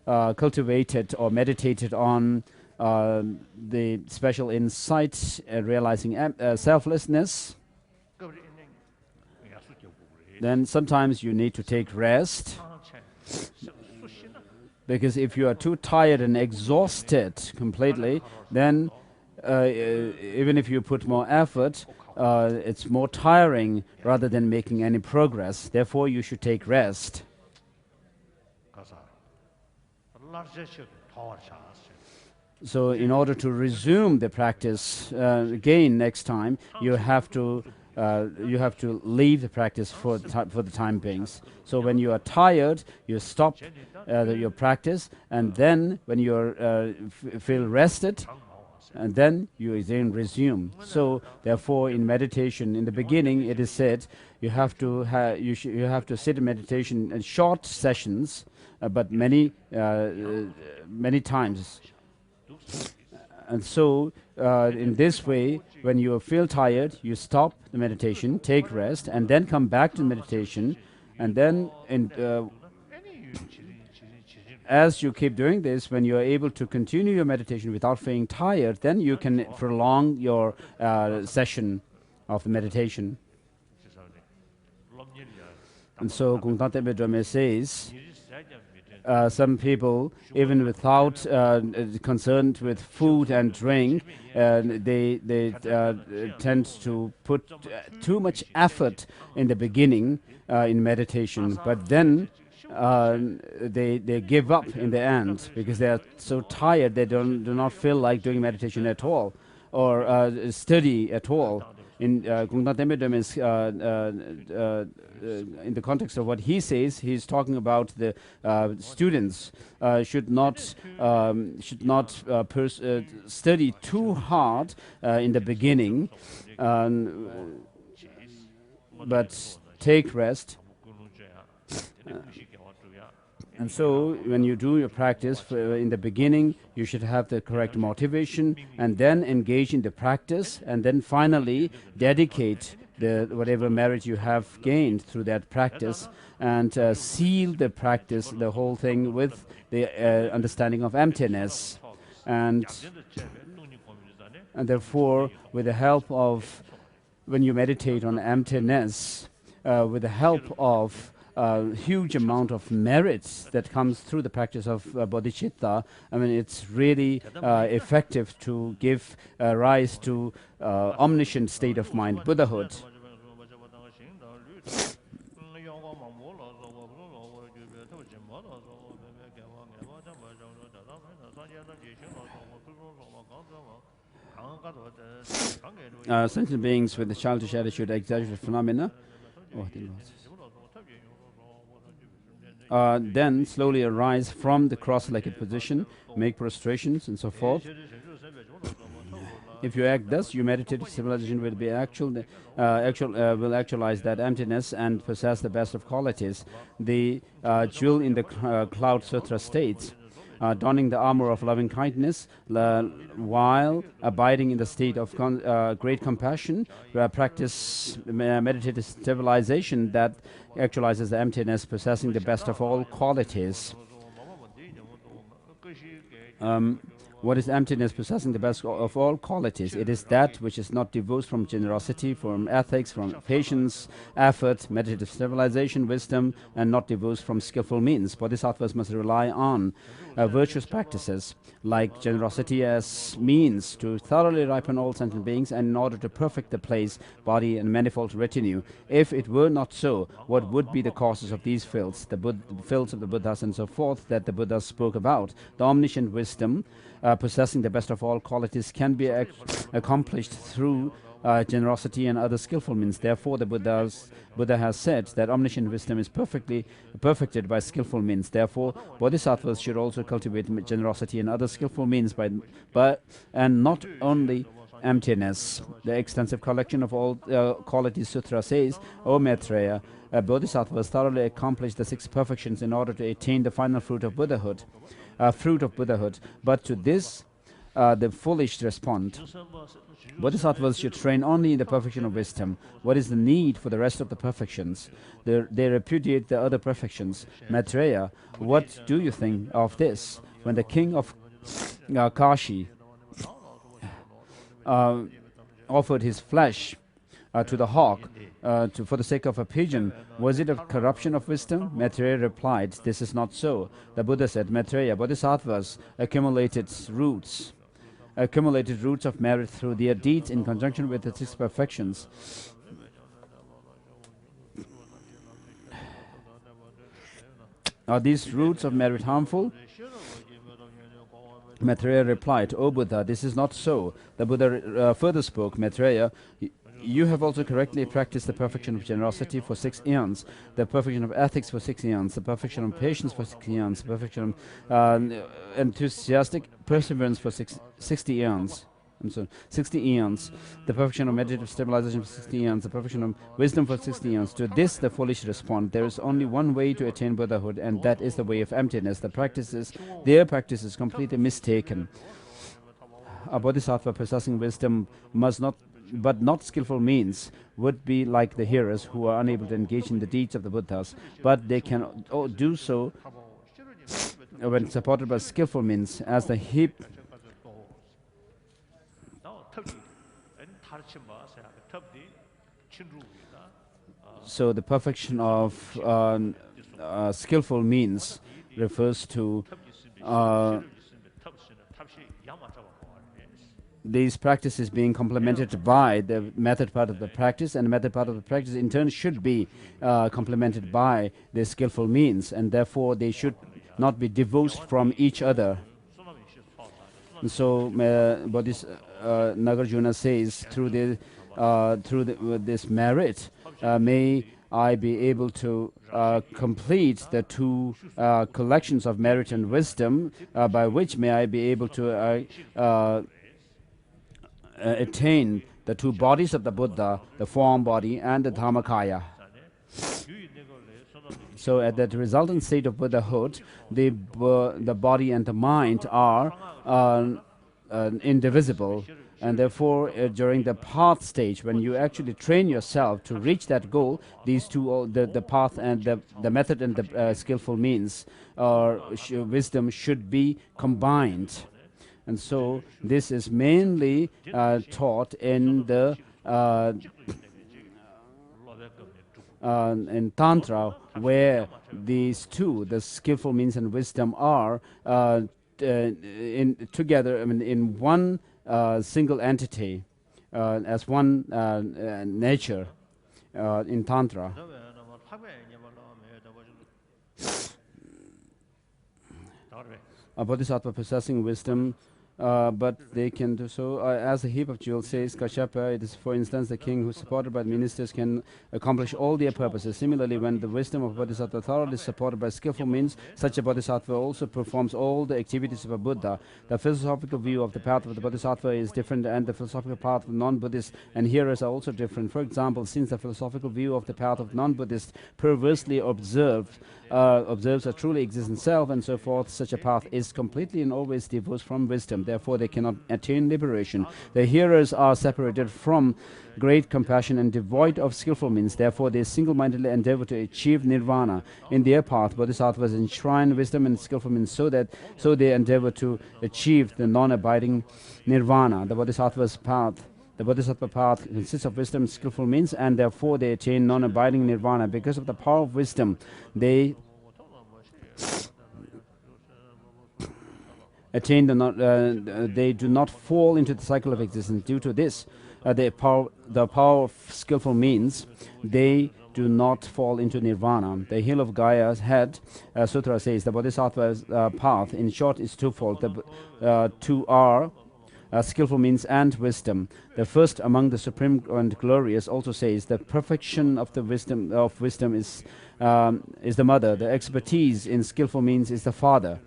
cultivated or meditated on the special insight, realizing selflessness, then sometimes you need to take rest, because if you are too tired and exhausted completely, then even if you put more effort, it's more tiring rather than making any progress. Therefore, you should take rest. So in order to resume the practice again next time, you have to leave the practice for the time being. So when you are tired, you stop your practice, and then when you feel rested, and then you again resume. So therefore, in meditation, in the beginning, it is said you have to sit in meditation in short sessions, but many times. And so, in this way, when you feel tired, you stop the meditation, take rest, and then come back to meditation. And then, as you keep doing this, when you are able to continue your meditation without feeling tired, then you can prolong your session of the meditation. And so, Gongtan Tenpa Drolma says, some people, even without concerned with food and drink, they tend to put too much effort in the beginning in meditation, but then they give up in the end because they are so tired they do not feel like doing meditation at all or study at all. In Gongtan Tenpa Drolma's in the context of what he says, he's talking about the students should not study too hard in the beginning, but take rest. And so, when you do your practice in the beginning, you should have the correct motivation, and then engage in the practice, and then finally dedicate whatever merit you have gained through that practice, and seal the practice, the whole thing, with the understanding of emptiness. And therefore, with the help of, when you meditate on emptiness, with the help of huge amount of merits that comes through the practice of bodhicitta, I mean, it's really effective to give rise to omniscient state of mind, Buddhahood. Sentient beings with the childish attitude, exaggerated phenomena, then slowly arise from the cross-legged position, make prostrations and so forth. If you act thus, your meditative civilization will be will actualize that emptiness and possess the best of qualities. The jewel in the Cloud Sutra states, donning the armor of loving kindness while abiding in the state of great compassion, practice meditative civilization that actualizes the emptiness, possessing the best of all qualities. What is emptiness possessing the best of all qualities? It is that which is not divorced from generosity, from ethics, from patience, effort, meditative civilization, wisdom, and not divorced from skillful means. Bodhisattvas must rely on virtuous practices like generosity as means to thoroughly ripen all sentient beings, and in order to perfect the place, body, and manifold retinue. If it were not so, what would be the causes of these filths, the filths of the Buddhas and so forth that the Buddhas spoke about? The omniscient wisdom, possessing the best of all qualities, can be accomplished through generosity and other skillful means. Therefore, the Buddha has said that omniscient wisdom is perfected by skillful means. Therefore, bodhisattvas should also cultivate generosity and other skillful means and not only emptiness. The extensive collection of all qualities sutra says, O Maitreya, a bodhisattva has thoroughly accomplished the 6 perfections in order to attain the final fruit of Buddhahood. But to this, the foolish respond, bodhisattvas should train only in the perfection of wisdom. What is the need for the rest of the perfections? They repudiate the other perfections. Maitreya, what do you think of this? When the king of Kashi offered his flesh to the hawk for the sake of a pigeon, was it a corruption of wisdom? Maitreya replied, this is not so. The Buddha said, Maitreya, bodhisattvas accumulated roots of merit through their deeds in conjunction with the 6 perfections. Are these roots of merit harmful? Maitreya replied, O Buddha, this is not so. The Buddha further spoke, Maitreya, you have also correctly practiced the perfection of generosity for 6 eons, the perfection of ethics for 6 eons, the perfection of patience for 6 eons, the perfection of enthusiastic perseverance for 60 eons. 60 eons, the perfection of meditative stabilization for 60 eons, the perfection of wisdom for 60 eons. To this the foolish respond, there is only one way to attain Buddhahood, and that is the way of emptiness. Their practice is completely mistaken. A bodhisattva possessing wisdom but not skillful means would be like the hearers who are unable to engage in the deeds of the Buddhas, but they can do so when supported by skillful means, as the heap. So the perfection of skillful means refers to these practices being complemented by the method part of the practice, and the method part of the practice in turn should be complemented by the skillful means, and therefore they should not be divorced from each other. And so Nagarjuna says, through this merit, may I be able to complete the 2 collections of merit and wisdom, by which may I be able to attain the 2 bodies of the Buddha, the form body and the Dharmakaya. So at that resultant state of Buddhahood, the body and the mind are indivisible, and therefore during the path stage, when you actually train yourself to reach that goal, these 2, the path and the method and the skillful means or wisdom should be combined. And so this is mainly taught in the in Tantra, where these 2, the skillful means and wisdom, are together, in one single entity, as one nature in Tantra. A bodhisattva possessing wisdom, but they can do so. As the heap of jewels says, Kashyapa, it is, for instance, the king who, supported by the ministers, can accomplish all their purposes. Similarly, when the wisdom of a bodhisattva thoroughly is supported by skillful means, such a bodhisattva also performs all the activities of a Buddha. The philosophical view of the path of the bodhisattva is different, and the philosophical path of non-Buddhists and hearers are also different. For example, since the philosophical view of the path of non-Buddhists perversely observes a truly existent self and so forth, such a path is completely and always divorced from wisdom. Therefore, they cannot attain liberation. The hearers are separated from great compassion and devoid of skillful means. Therefore, they single-mindedly endeavor to achieve nirvana. In their path, bodhisattvas enshrine wisdom and skillful means, so they endeavor to achieve the non-abiding nirvana. The bodhisattva path consists of wisdom, skillful means, and therefore they attain non-abiding nirvana. Because of the power of wisdom, they attain they do not fall into the cycle of existence. Due to this, the power of skillful means, they do not fall into nirvana. The hill of Gaya's head sutra says the bodhisattva's path, in short, is twofold. The 2 are skillful means and wisdom. The first among the supreme and glorious also says the perfection of the wisdom is the mother. The expertise in skillful means is the father.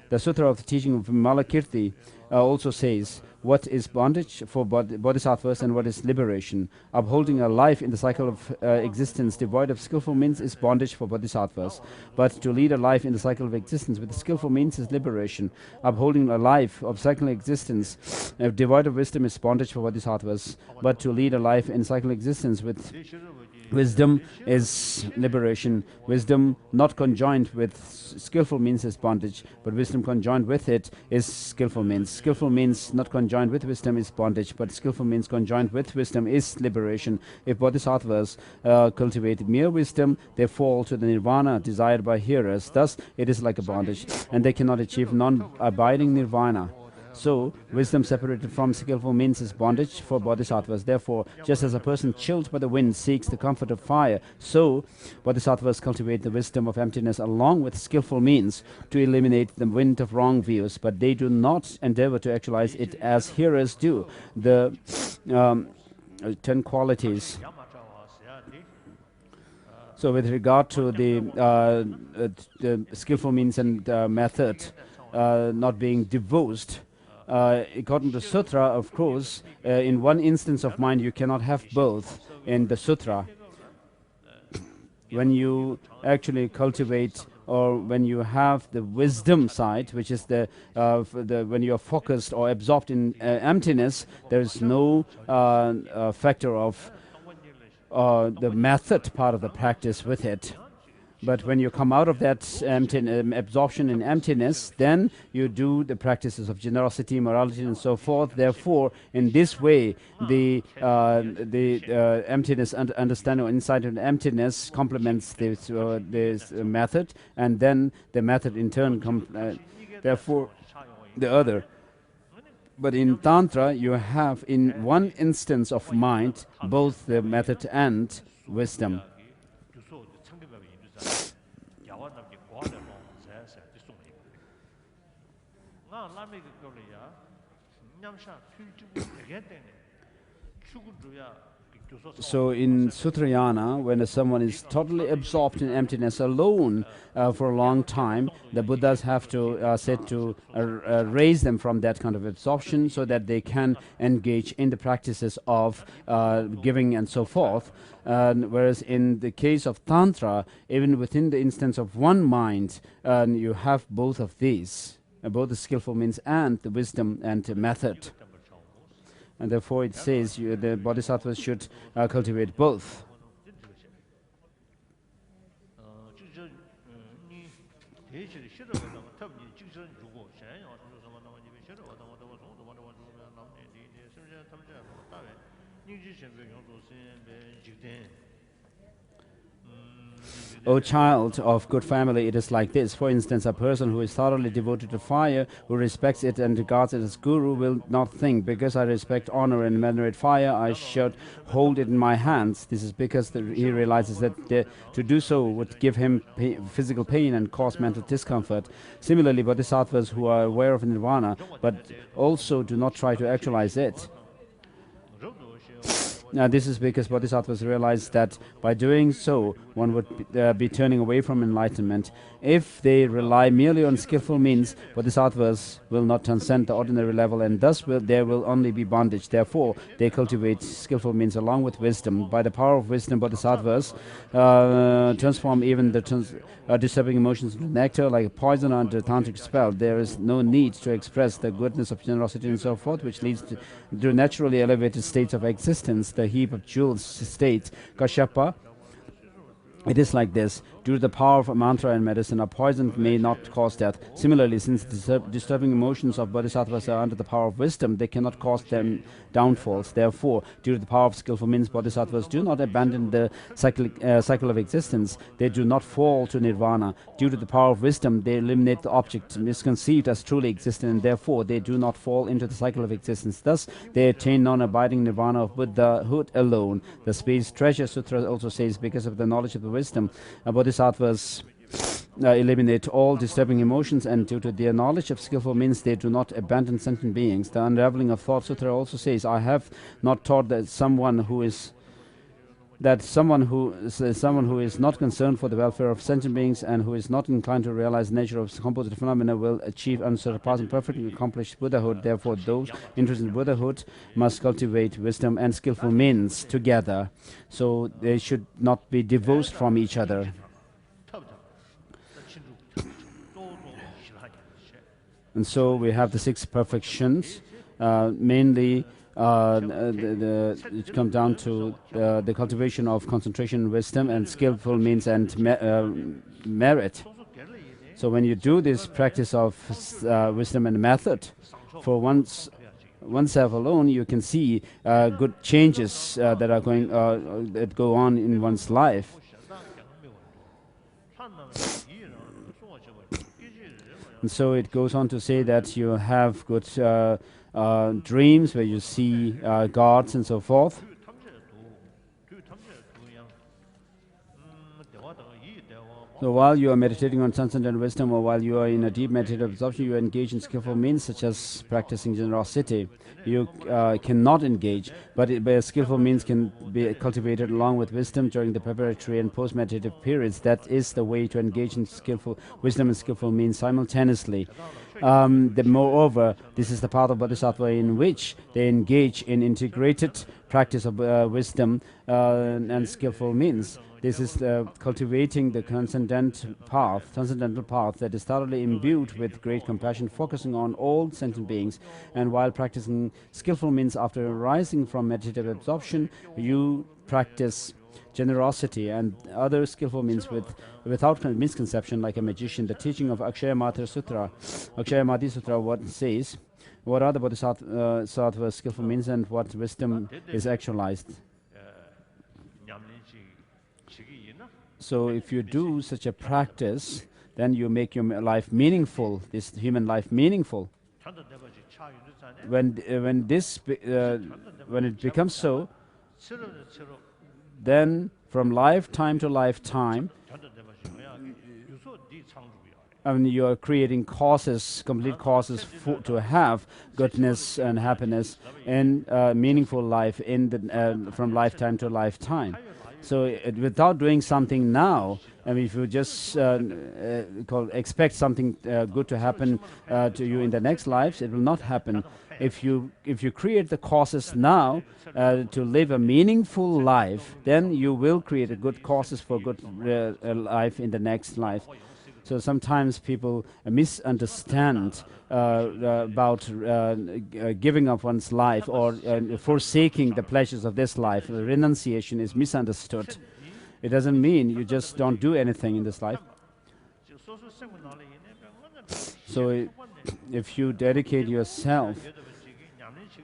The Sutra of the Teaching of Malakirti also says what is bondage for bodhisattvas and what is liberation. Upholding a life in the cycle of existence devoid of skillful means is bondage for bodhisattvas. But to lead a life in the cycle of existence with skillful means is liberation. Upholding a life of cyclic existence devoid of wisdom is bondage for bodhisattvas. But to lead a life in cyclic existence with wisdom is liberation. Wisdom not conjoined with skillful means is bondage, but wisdom conjoined with it is skillful means. Skillful means not conjoined with wisdom is bondage, but skillful means conjoined with wisdom is liberation. If bodhisattvas cultivate mere wisdom, they fall to the nirvana desired by hearers. Thus, it is like a bondage, and they cannot achieve non-abiding nirvana. So, wisdom separated from skillful means is bondage for bodhisattvas. Therefore, just as a person chilled by the wind seeks the comfort of fire, so bodhisattvas cultivate the wisdom of emptiness along with skillful means to eliminate the wind of wrong views, but they do not endeavor to actualize it as hearers do. The 10 qualities. So, with regard to the skillful means and method not being divorced, according to Sutra, of course, in one instance of mind you cannot have both in the Sutra. When you actually cultivate, or when you have the wisdom side, which is when you are focused or absorbed in emptiness, there is no factor of the method part of the practice with it. But when you come out of that absorption in emptiness, then you do the practices of generosity, morality, and so forth. Therefore, in this way, the emptiness and understanding or insight into emptiness complements this method, and then the method in turn therefore the other. But in Tantra, you have in one instance of mind both the method and wisdom. So in Sutrayana, when someone is totally absorbed in emptiness alone for a long time, the Buddhas have to said to raise them from that kind of absorption so that they can engage in the practices of giving and so forth. Whereas in the case of Tantra, even within the instance of one mind, you have both of these, both the skillful means and the wisdom and the method. And therefore it says the bodhisattvas should cultivate both. O child of good family, it is like this. For instance, a person who is thoroughly devoted to fire, who respects it and regards it as guru, will not think, because I respect honor and venerate fire, I should hold it in my hands. This is because he realizes that to do so would give him physical pain and cause mental discomfort. Similarly, bodhisattvas who are aware of nirvana, but also do not try to actualize it. Now, this is because bodhisattvas realize that by doing so, one would be turning away from enlightenment. If they rely merely on skillful means, bodhisattvas will not transcend the ordinary level, and thus there will only be bondage. Therefore, they cultivate skillful means along with wisdom. By the power of wisdom, bodhisattvas transform even the disturbing emotions into nectar, like a poison under tantric spell. There is no need to express the goodness of generosity and so forth, which leads to naturally elevated states of existence, the heap of jewels state. Kashyapa, it is like this. Due to the power of a mantra and medicine, a poison may not cause death. Similarly, since disturbing emotions of bodhisattvas are under the power of wisdom, they cannot cause them downfalls. Therefore, due to the power of skillful means, bodhisattvas do not abandon the cycle of existence. They do not fall to nirvana. Due to the power of wisdom, they eliminate the object misconceived as truly existent, and therefore they do not fall into the cycle of existence. Thus, they attain non-abiding nirvana of Buddhahood alone. The Space Treasure Sutra also says, because of the knowledge of the wisdom, bodhisattvas eliminate all disturbing emotions, and due to their knowledge of skillful means, they do not abandon sentient beings. The Unraveling of Thought Sutra also says, I have not taught that someone who is that someone who is not concerned for the welfare of sentient beings and who is not inclined to realize the nature of composite phenomena will achieve unsurpassed and perfectly accomplished Buddhahood. Therefore, those interested in Buddhahood must cultivate wisdom and skillful means together. So they should not be divorced from each other. And so we have the 6 perfections, mainly it comes down to the cultivation of concentration, wisdom, and skillful means and merit. So when you do this practice of wisdom and method, for oneself alone, you can see good changes that are going that go on in one's life. And so it goes on to say that you have good dreams where you see gods and so forth. So while you are meditating on transcendental wisdom, or while you are in a deep meditative absorption, you engage in skillful means such as practicing generosity. You cannot engage, but skillful means can be cultivated along with wisdom during the preparatory and post-meditative periods. That is the way to engage in skillful wisdom and skillful means simultaneously. Moreover, this is the path of Bodhisattva in which they engage in integrated practice of wisdom and skillful means. This is cultivating the transcendental path that is thoroughly imbued with great compassion, focusing on all sentient beings. And while practicing skillful means after arising from meditative absorption, you practice generosity and other skillful means without misconception, like a magician. The teaching of Akshayamati Sutra, what it says, what are the Bodhisattva's skillful means and what wisdom is actualized. So if you do such a practice, then you make your life meaningful, this human life meaningful. When it becomes so, then from lifetime to lifetime, you are creating causes, complete causes to have goodness and happiness and meaningful life from lifetime to lifetime. So without doing something now, I mean, if you just expect something good to happen to you in the next lives, it will not happen. If you create the causes now to live a meaningful life, then you will create a good causes for good life in the next life. So sometimes people misunderstand about giving up one's life or forsaking the pleasures of this life. Renunciation is misunderstood. It doesn't mean you just don't do anything in this life. So if you dedicate yourself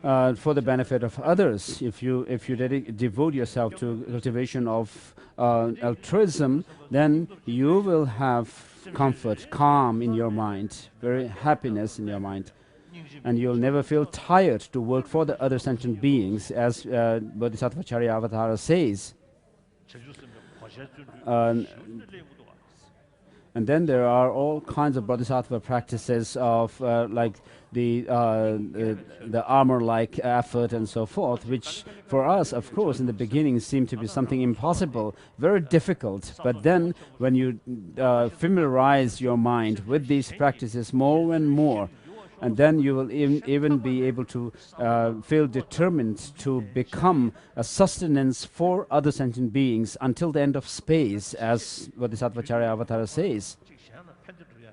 for the benefit of others, if you devote yourself to cultivation of altruism, then you will have comfort, calm in your mind, very happiness in your mind, and you'll never feel tired to work for the other sentient beings, as Bodhisattva Charya Avatara says. And then there are all kinds of bodhisattva practices of like the armor-like effort and so forth, which for us, of course, in the beginning seemed to be something impossible, very difficult. But then when you familiarize your mind with these practices more and more, and then you will even be able to feel determined to become a sustenance for other sentient beings until the end of space, as Bodhisattva Charya Avatara says.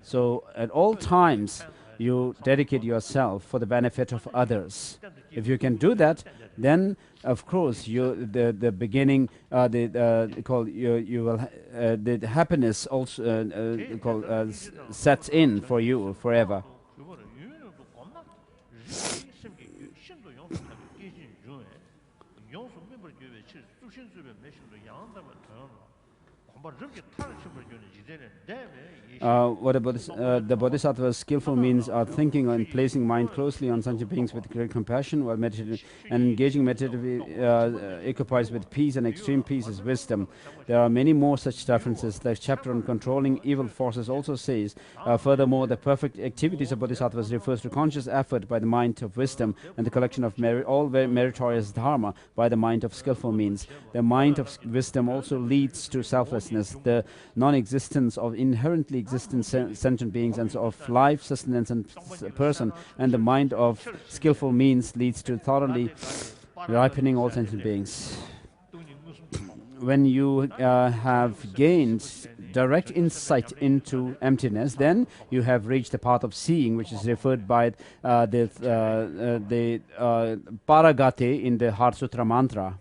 So at all times, you dedicate yourself for the benefit of others. If you can do that, then of course the beginning the happiness also sets in for you forever. The Bodhisattva's skillful means are thinking and placing mind closely on sentient beings with great compassion while meditating and engaging meditatively occupies with peace, and extreme peace is wisdom. There are many more such references. The chapter on controlling evil forces also says, furthermore, the perfect activities of Bodhisattvas refers to conscious effort by the mind of wisdom and the collection of all meritorious dharma by the mind of skillful means. The mind of wisdom also leads to selflessness, the non-existence of inherently existent sentient beings and of life, sustenance and person, and the mind of skillful means leads to thoroughly ripening all sentient beings. When you have gained direct insight into emptiness, then you have reached the path of seeing, which is referred by the Paragate in the Heart Sutra mantra.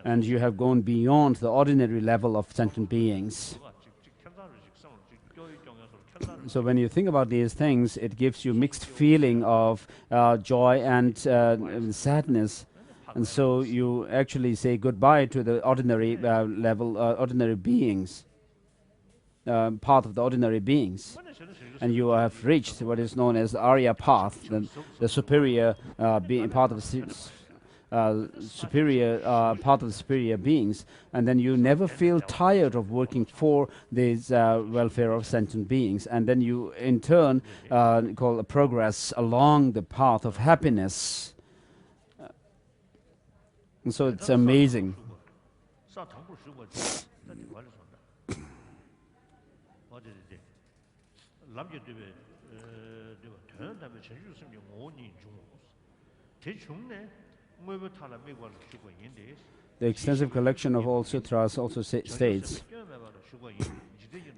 And you have gone beyond the ordinary level of sentient beings. So when you think about these things, it gives you mixed feeling of joy and sadness. And so you actually say goodbye to the ordinary level, ordinary beings, path of the ordinary beings. And you have reached what is known as the Arya path, the superior path of superior beings, and then you never feel tired of working for this welfare of sentient beings, and then you in turn call progress along the path of happiness. And so it's amazing. The extensive collection of all sutras also states,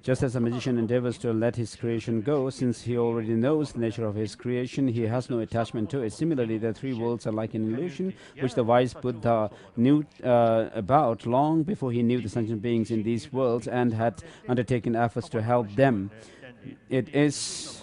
just as a magician endeavors to let his creation go, since he already knows the nature of his creation, he has no attachment to it. Similarly, the three worlds are like an illusion, which the wise Buddha knew about long before he knew the sentient beings in these worlds and had undertaken efforts to help them. It is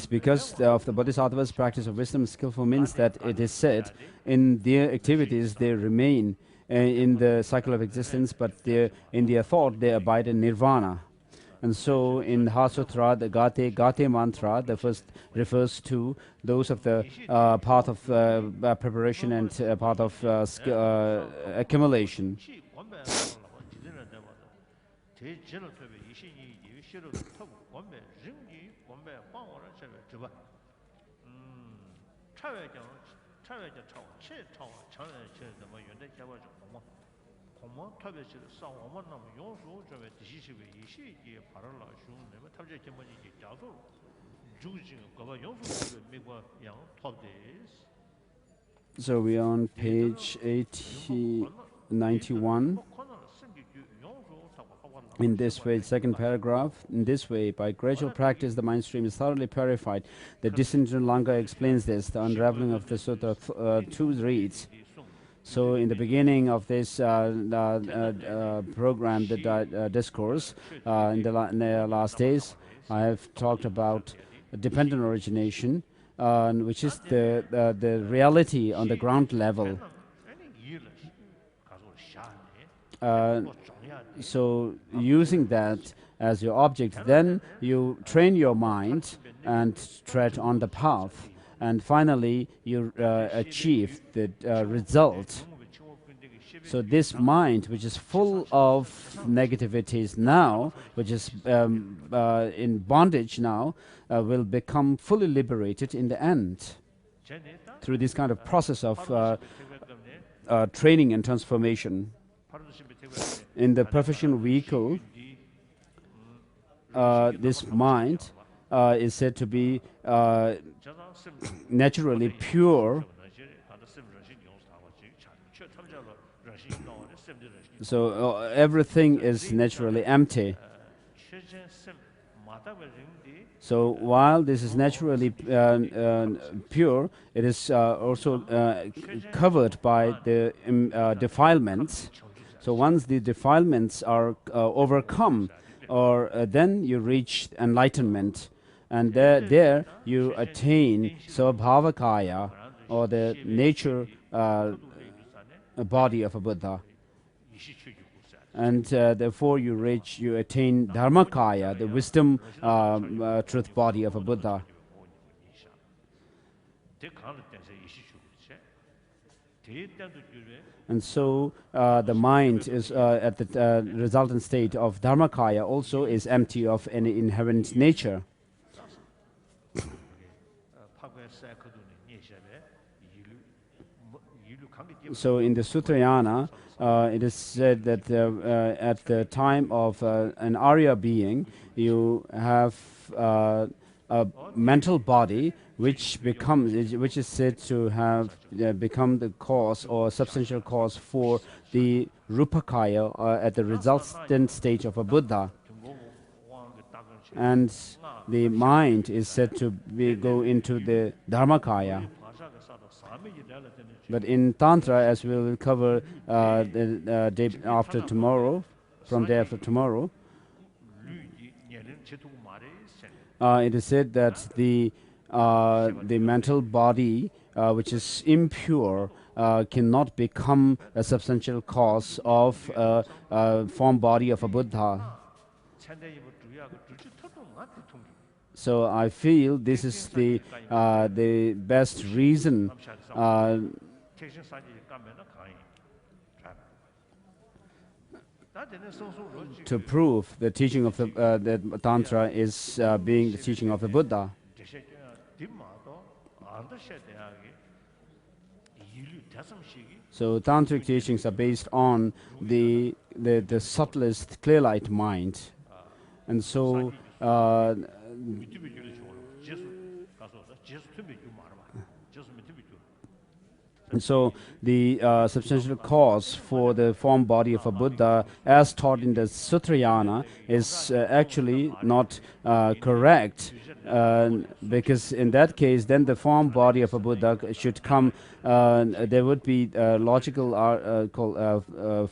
because of the Bodhisattva's practice of wisdom, skillful means that it is said in their activities they remain in the cycle of existence, but in their thought they abide in nirvana. And so in Heart Sutra, the Gate mantra, the first refers to those of the path of preparation and path of accumulation. So we are on page 91. In this way, second paragraph, in this way, by gradual practice, the mind stream is thoroughly purified. The Dissension Langa explains this. The unraveling of the Sutta 2 reads, so in the beginning of this program, the discourse, in the last days, I have talked about dependent origination, which is the reality on the ground level. So using that as your object, then you train your mind and tread on the path, and finally you achieve the result. So this mind, which is full of negativities now, which is in bondage now, will become fully liberated in the end through this kind of process of training and transformation. In the professional vehicle, this mind is said to be naturally pure. So everything is naturally empty. So while this is naturally pure, it is also covered by the defilements. So once the defilements are overcome, then you reach enlightenment, and there you attain Svabhavakaya, or the nature body of a Buddha. And therefore you attain Dharmakaya, the wisdom truth body of a Buddha. And so the mind is at the resultant state of Dharmakaya also is empty of any inherent nature. So in the Sutrayana, it is said that at the time of an Arya being, you have a mental body which is said to have become the cause or substantial cause for the Rupakaya at the resultant stage of a Buddha. And the mind is said to go into the Dharmakaya. But in Tantra, as we will cover the day after tomorrow, from day after tomorrow, it is said that the mental body, which is impure, cannot become a substantial cause of a form body of a Buddha. So I feel this is the best reason to prove the teaching of that Tantra is being the teaching of the Buddha. So Tantric teachings are based on the subtlest clear light mind. And so the substantial cause for the form body of a Buddha, as taught in the Sutrayana, is actually not correct, because in that case, then the form body of a Buddha should come. There would be logical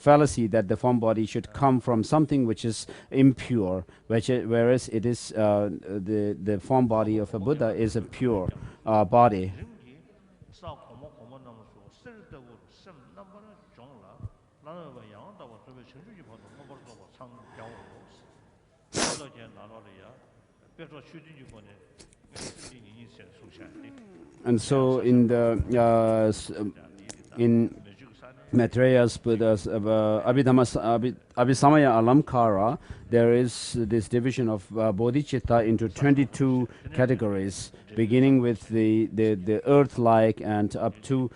fallacy that the form body should come from something which is impure, whereas it is the form body of a Buddha is a pure body. And so in the in Maitreya's Buddha's Abhisamaya Alamkara, there is this division of bodhicitta into 22 categories, beginning with the earth-like and up to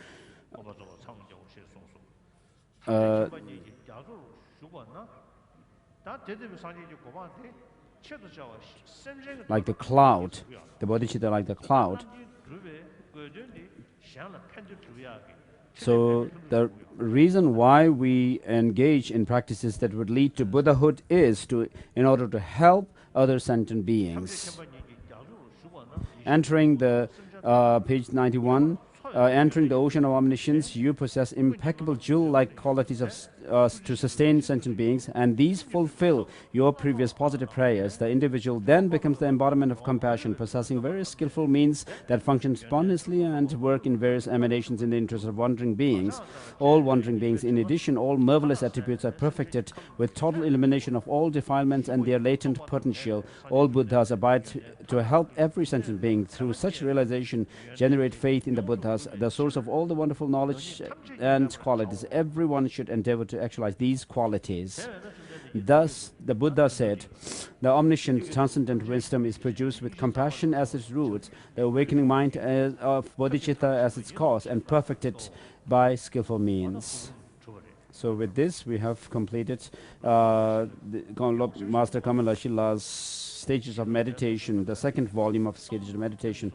like the cloud, the bodhicitta like the cloud. So the reason why we engage in practices that would lead to Buddhahood is in order to help other sentient beings. Entering the page 91, entering the ocean of omniscience, you possess impeccable jewel-like qualities to sustain sentient beings, and these fulfill your previous positive prayers. The individual then becomes the embodiment of compassion, possessing various skillful means that function spontaneously and work in various emanations in the interest of wandering beings. All wandering beings, in addition, all marvelous attributes are perfected with total elimination of all defilements and their latent potential. All Buddhas abide to help every sentient being. Through such realization, generate faith in the Buddhas, the source of all the wonderful knowledge and qualities. Everyone should endeavor to actualize these qualities. Thus, the Buddha said, the omniscient, transcendent wisdom is produced with compassion as its root, the awakening mind of bodhicitta as its cause, and perfected by skillful means. So with this, we have completed Master Kamalashila's Stages of Meditation, the second volume of Stages of Meditation.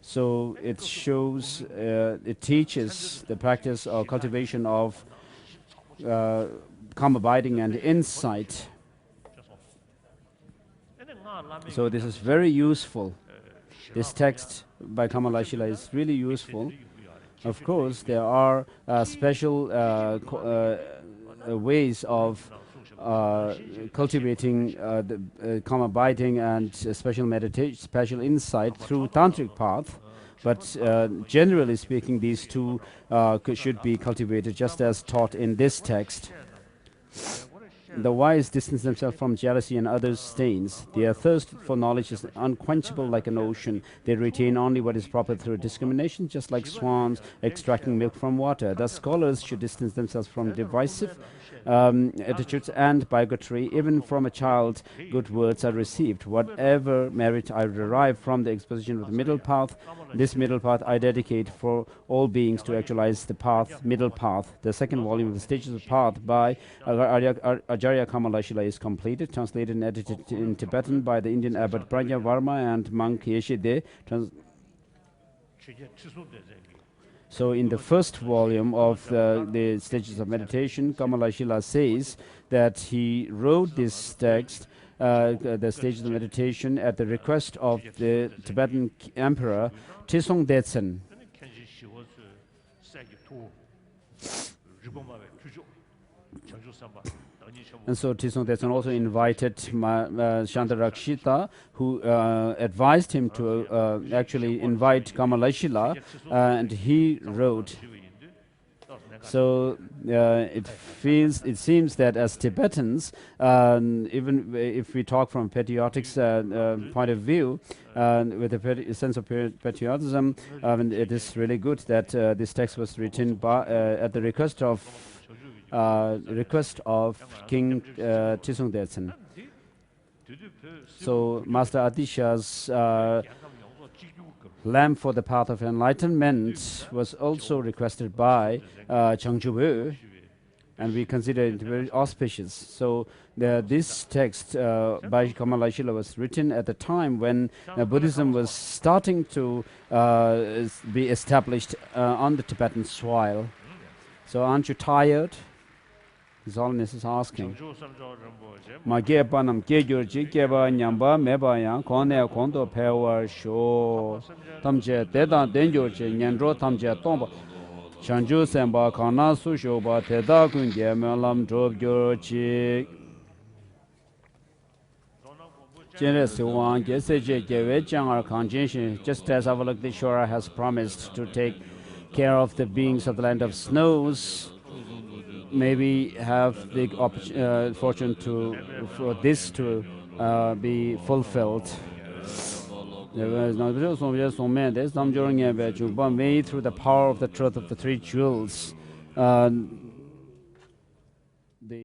So it shows, it teaches the practice or cultivation of calm abiding and insight. So this is very useful. This text by Kamalashila is really useful. Of course, there are special ways of cultivating the calm abiding and special meditation, special insight through tantric path. But generally speaking, these two should be cultivated just as taught in this text. The wise distance themselves from jealousy and others' stains. Their thirst for knowledge is unquenchable like an ocean. They retain only what is proper through discrimination, just like swans extracting milk from water. Thus, scholars should distance themselves from divisive attitudes and bigotry. Even from a child, good words are received. Whatever merit I derive from the exposition of the middle path, this middle path I dedicate for all beings to actualize the path, middle path. The second volume of the Stages of Path by Acharya Kamalashila is completed, translated and edited in Tibetan by the Indian abbot Prajna Varma and monk Geshe De. So in the first volume of the Stages of Meditation, Kamalashila says that he wrote this text, the Stages of Meditation, at the request of the Tibetan Emperor Trisong Detsen. And so Trisong Detsen also invited Shantarakshita, who advised him to actually invite Kamalashila, and he wrote. So it seems that as Tibetans, even if we talk from patriotic point of view, with a sense of patriotism, it is really good that this text was written by, at the request of King Trisong Detsen. So Master Atisha's lamp for the path of enlightenment was also requested by Jangchup, and we consider it very auspicious. So this text by Kamalashila was written at the time when Buddhism was starting to be established on the Tibetan soil. So aren't you tired? His Holiness is asking. Ma gepa nam gejurji geba nyamba meba yang kone kondo pewa sho tamje teda denjurji nyandro tamje tomba chanju semba kana su shoba teda kunge melam drob gyurji just as Avalokiteshvara has promised to take care of the beings of the land of snows, maybe have the fortune for this to be fulfilled. Through the power of the truth of the three jewels,